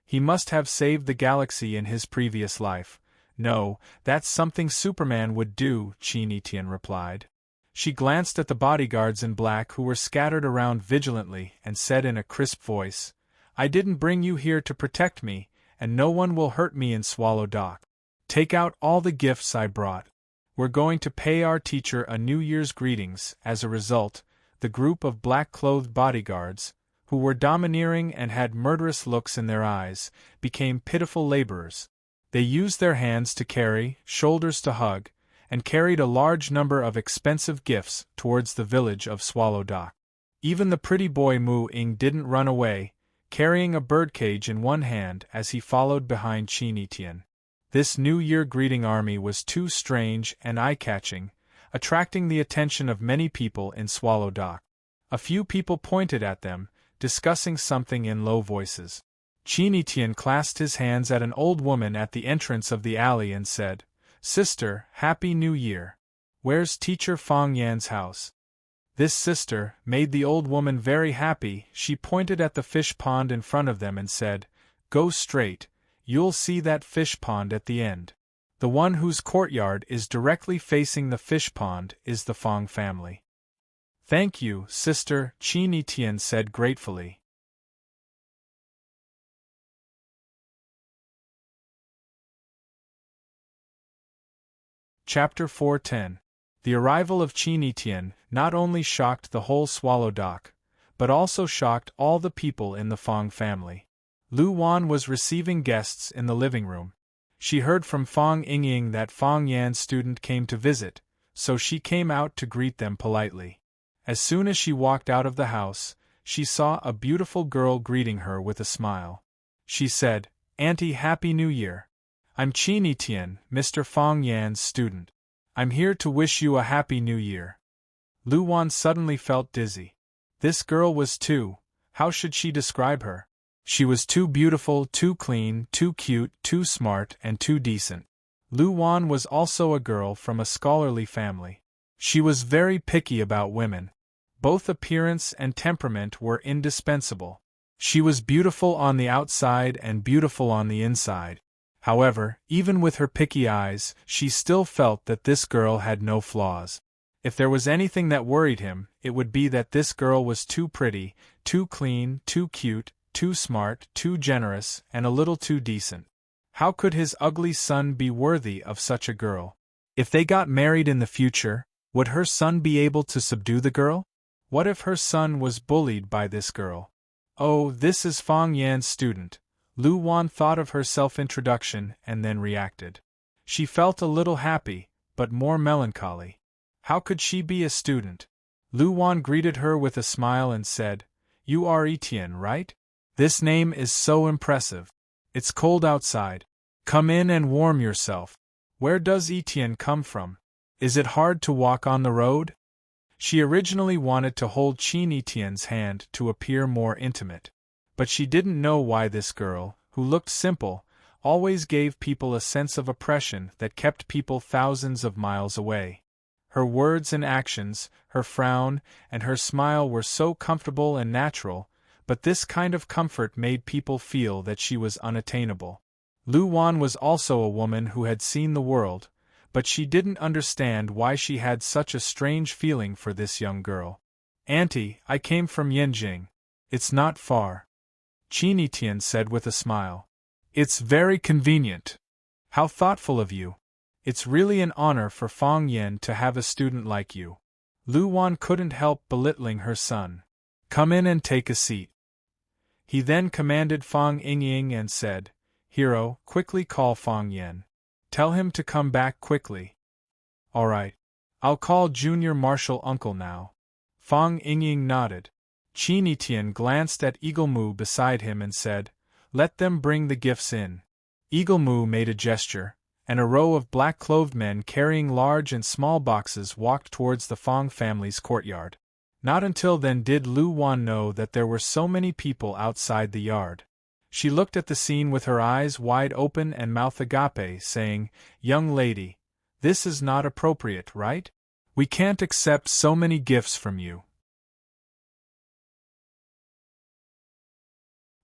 He must have saved the galaxy in his previous life." "No, that's something Superman would do," Chin Tian replied. She glanced at the bodyguards in black who were scattered around vigilantly and said in a crisp voice, "I didn't bring you here to protect me, and no one will hurt me in Swallow Dock. Take out all the gifts I brought. We're going to pay our teacher a New Year's greetings." As a result, the group of black-clothed bodyguards, who were domineering and had murderous looks in their eyes, became pitiful laborers. They used their hands to carry, shoulders to hug, and carried a large number of expensive gifts towards the village of Swallow Dock. Even the pretty boy Mu Ying didn't run away, carrying a birdcage in one hand as he followed behind Chin Tian. This New Year greeting army was too strange and eye-catching, attracting the attention of many people in Swallow Dock. A few people pointed at them, discussing something in low voices. Chin Tian clasped his hands at an old woman at the entrance of the alley and said, "Sister, Happy New Year. Where's Teacher Fong Yan's house?" This sister made the old woman very happy. She pointed at the fish pond in front of them and said, "Go straight, you'll see that fish pond at the end. The one whose courtyard is directly facing the fish pond is the Fong family." "Thank you, sister," Chin Tian said gratefully. Chapter 410. The arrival of Chin Tian not only shocked the whole Swallow Dock, but also shocked all the people in the Fong family. Lu Wan was receiving guests in the living room. She heard from Fong Yingying that Fong Yan's student came to visit, so she came out to greet them politely. As soon as she walked out of the house, she saw a beautiful girl greeting her with a smile. She said, "Auntie, Happy New Year. I'm Qin Tian, Mr. Fong Yan's student. I'm here to wish you a Happy New Year." Lu Wan suddenly felt dizzy. This girl was how should she describe her? She was too beautiful, too clean, too cute, too smart, and too decent. Lu Wan was also a girl from a scholarly family. She was very picky about women. Both appearance and temperament were indispensable. She was beautiful on the outside and beautiful on the inside. However, even with her picky eyes, she still felt that this girl had no flaws. If there was anything that worried him, it would be that this girl was too pretty, too clean, too cute, too smart, too generous, and a little too decent. How could his ugly son be worthy of such a girl? If they got married in the future, would her son be able to subdue the girl? What if her son was bullied by this girl? Oh, this is Fong Yan's student. Lu Wan thought of her self-introduction and then reacted. She felt a little happy, but more melancholy. How could she be a student? Lu Wan greeted her with a smile and said, "You are Etienne, right? This name is so impressive. It's cold outside. Come in and warm yourself. Where does Etienne come from? Is it hard to walk on the road?" She originally wanted to hold Qin Etienne's hand to appear more intimate. But she didn't know why this girl, who looked simple, always gave people a sense of oppression that kept people thousands of miles away. Her words and actions, her frown, and her smile were so comfortable and natural, but this kind of comfort made people feel that she was unattainable. Lu Wan was also a woman who had seen the world, but she didn't understand why she had such a strange feeling for this young girl. "Auntie, I came from Yanjing. It's not far," Qin Etienne said with a smile. "It's very convenient. How thoughtful of you. It's really an honor for Fong Yan to have a student like you." Lu Wan couldn't help belittling her son. "Come in and take a seat." He then commanded Fong Yingying and said, "Hero, quickly call Fong Yan. Tell him to come back quickly." "All right. I'll call Junior Marshal Uncle now." Fong Yingying nodded. Qin Etienne glanced at Eagle Moo beside him and said, "Let them bring the gifts in." Eagle Moo made a gesture, and a row of black-clothed men carrying large and small boxes walked towards the Fong family's courtyard. Not until then did Lu Wan know that there were so many people outside the yard. She looked at the scene with her eyes wide open and mouth agape, saying, "Young lady, this is not appropriate, right? We can't accept so many gifts from you."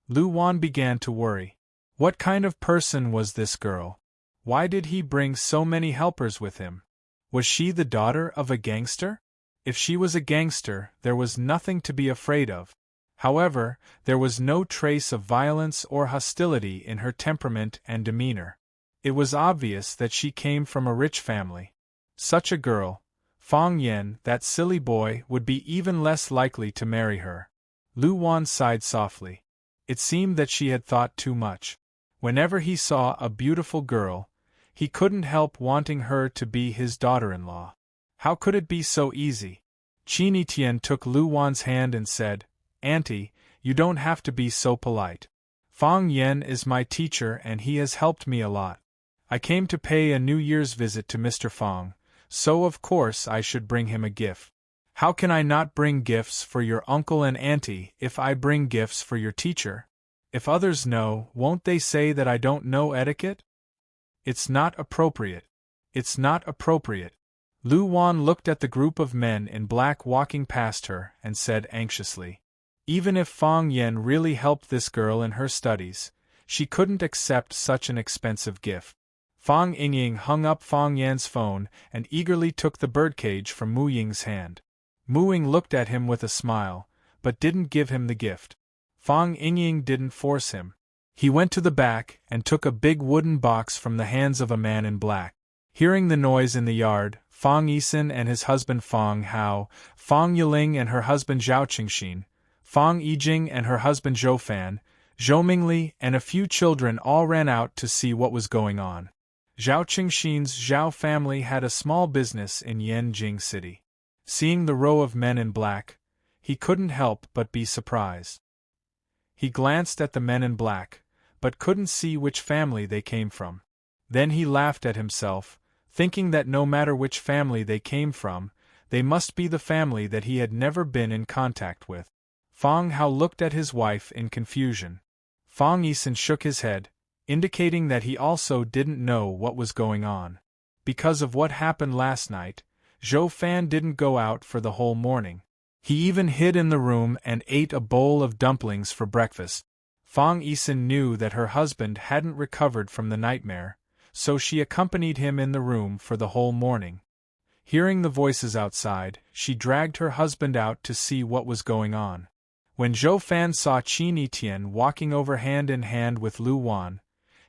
Lu Wan began to worry. What kind of person was this girl? Why did he bring so many helpers with him? Was she the daughter of a gangster? If she was a gangster, there was nothing to be afraid of. However, there was no trace of violence or hostility in her temperament and demeanor. It was obvious that she came from a rich family. Such a girl, Fong Yan, that silly boy, would be even less likely to marry her. Lu Wan sighed softly. It seemed that she had thought too much. Whenever he saw a beautiful girl, he couldn't help wanting her to be his daughter-in-law. How could it be so easy? Qin Etienne took Lu Wan's hand and said, "Auntie, you don't have to be so polite. Fong Yan is my teacher and he has helped me a lot. I came to pay a New Year's visit to Mr. Fong, so of course I should bring him a gift. How can I not bring gifts for your uncle and auntie if I bring gifts for your teacher? If others know, won't they say that I don't know etiquette? It's not appropriate. It's not appropriate." Lu Wan looked at the group of men in black walking past her and said anxiously, even if Fong Yan really helped this girl in her studies, she couldn't accept such an expensive gift. Fong Yingying hung up Fong Yan's phone and eagerly took the birdcage from Mu Ying's hand. Mu Ying looked at him with a smile, but didn't give him the gift. Fong Yingying didn't force him. He went to the back and took a big wooden box from the hands of a man in black. Hearing the noise in the yard, Fong Yisin and his husband Fong Hao, Fong Yiling and her husband Zhao Qingxin, Fang Yijing and her husband Zhou Fan, Zhou Mingli, and a few children all ran out to see what was going on. Zhao Qingxin's Zhao family had a small business in Yanjing City. Seeing the row of men in black, he couldn't help but be surprised. He glanced at the men in black, but couldn't see which family they came from. Then he laughed at himself, thinking that no matter which family they came from, they must be the family that he had never been in contact with. Fang Hao looked at his wife in confusion. Fang Yisen shook his head, indicating that he also didn't know what was going on. Because of what happened last night, Zhou Fan didn't go out for the whole morning. He even hid in the room and ate a bowl of dumplings for breakfast. Fang Yisen knew that her husband hadn't recovered from the nightmare, so she accompanied him in the room for the whole morning. Hearing the voices outside, she dragged her husband out to see what was going on. When Zhou Fan saw Qin Yitian walking over hand in hand with Lu Wan,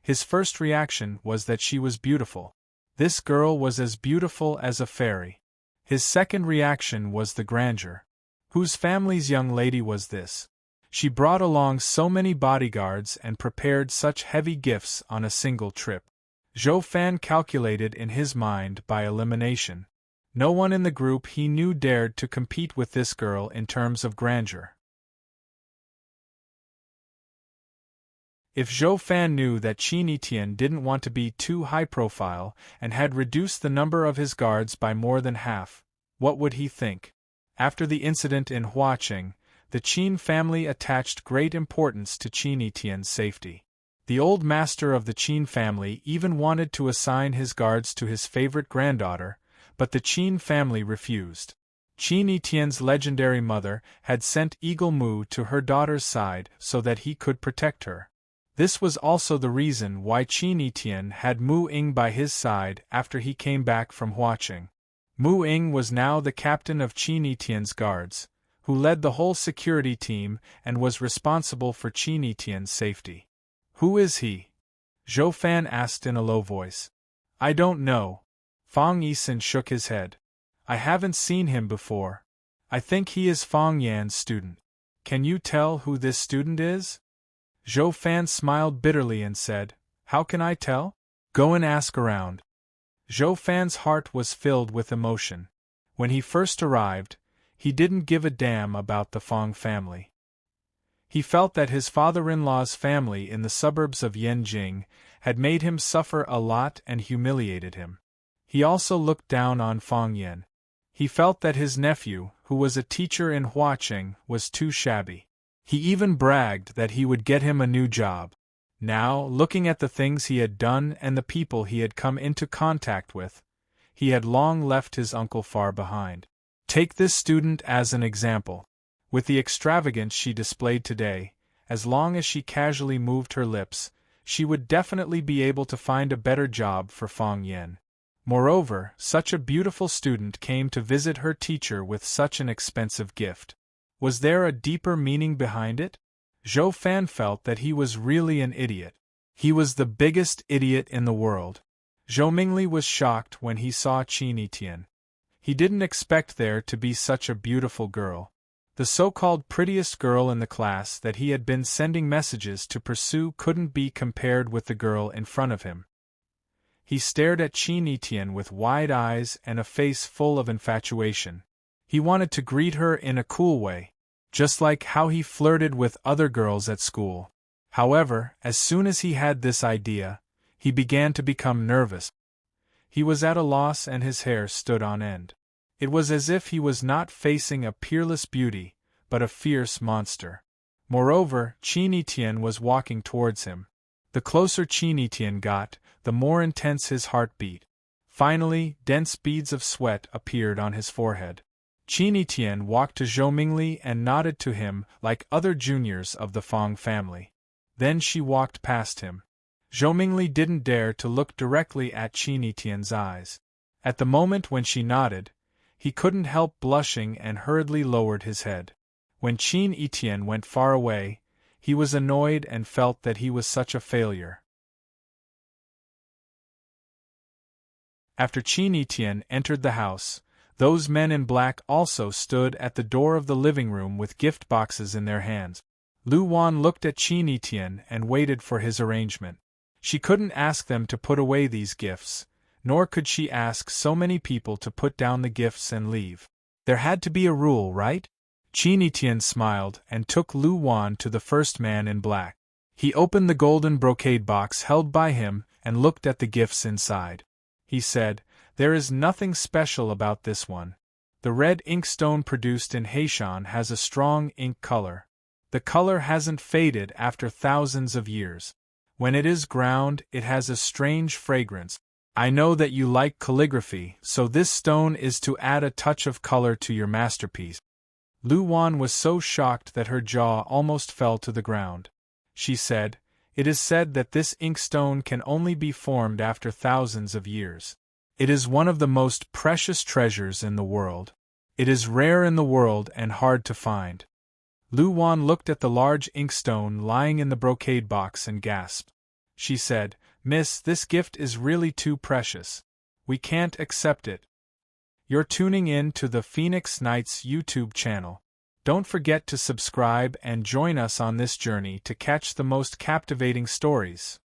his first reaction was that she was beautiful. This girl was as beautiful as a fairy. His second reaction was the grandeur. Whose family's young lady was this? She brought along so many bodyguards and prepared such heavy gifts on a single trip. Zhou Fan calculated in his mind by elimination. No one in the group he knew dared to compete with this girl in terms of grandeur. If Zhou Fan knew that Qin Yitian didn't want to be too high-profile and had reduced the number of his guards by more than half, what would he think? After the incident in Huaqing, the Qin family attached great importance to Qin Yitian's safety. The old master of the Qin family even wanted to assign his guards to his favorite granddaughter, but the Qin family refused. Qin Yitian's legendary mother had sent Eagle Mu to her daughter's side so that he could protect her. This was also the reason why Qin Yitian had Mu Ying by his side after he came back from Huaqing. Mu Ying was now the captain of Qin Yitian's guards, who led the whole security team and was responsible for Qin Yitian's safety. "Who is he?" Zhou Fan asked in a low voice. "I don't know." Fang Yisen shook his head. "I haven't seen him before. I think he is Fang Yan's student. Can you tell who this student is?" Zhou Fan smiled bitterly and said, "How can I tell? Go and ask around." Zhou Fan's heart was filled with emotion. When he first arrived, he didn't give a damn about the Fang family. He felt that his father-in-law's family in the suburbs of Yanjing had made him suffer a lot and humiliated him. He also looked down on Fang Yan. He felt that his nephew, who was a teacher in Huaqing, was too shabby. He even bragged that he would get him a new job. Now, looking at the things he had done and the people he had come into contact with, he had long left his uncle far behind. Take this student as an example. With the extravagance she displayed today, as long as she casually moved her lips, she would definitely be able to find a better job for Fang Yan. Moreover, such a beautiful student came to visit her teacher with such an expensive gift. Was there a deeper meaning behind it? Zhou Fan felt that he was really an idiot. He was the biggest idiot in the world. Zhou Mingli was shocked when he saw Qin Yitian. He didn't expect there to be such a beautiful girl. The so-called prettiest girl in the class that he had been sending messages to pursue couldn't be compared with the girl in front of him. He stared at Qin Yitian with wide eyes and a face full of infatuation. He wanted to greet her in a cool way, just like how he flirted with other girls at school. However, as soon as he had this idea, he began to become nervous. He was at a loss and his hair stood on end. It was as if he was not facing a peerless beauty, but a fierce monster. Moreover, Qin Yitian was walking towards him. The closer Qin Yitian got, the more intense his heart beat. Finally, dense beads of sweat appeared on his forehead. Qin Yitian walked to Zhou Mingli and nodded to him like other juniors of the Fang family. Then she walked past him. Zhou Mingli didn't dare to look directly at Qin Yitian's eyes. At the moment when she nodded, he couldn't help blushing and hurriedly lowered his head. When Qin Yitian went far away, he was annoyed and felt that he was such a failure. After Qin Yitian entered the house, Those men in black also stood at the door of the living room with gift boxes in their hands. Lu Wan looked at Qin Etian and waited for his arrangement. She couldn't ask them to put away these gifts, nor could she ask so many people to put down the gifts and leave. There had to be a rule, right? Qin Etian smiled and took Lu Wan to the first man in black. He opened the golden brocade box held by him and looked at the gifts inside. He said, "There is nothing special about this one. The red inkstone produced in Heishan has a strong ink color. The color hasn't faded after thousands of years. When it is ground, it has a strange fragrance. I know that you like calligraphy, so this stone is to add a touch of color to your masterpiece." Lu Wan was so shocked that her jaw almost fell to the ground. She said, "It is said that this inkstone can only be formed after thousands of years. It is one of the most precious treasures in the world. It is rare in the world and hard to find." Lu Wan looked at the large inkstone lying in the brocade box and gasped. She said, "Miss, this gift is really too precious. We can't accept it." You're tuning in to the Phoenix Nights YouTube channel. Don't forget to subscribe and join us on this journey to catch the most captivating stories.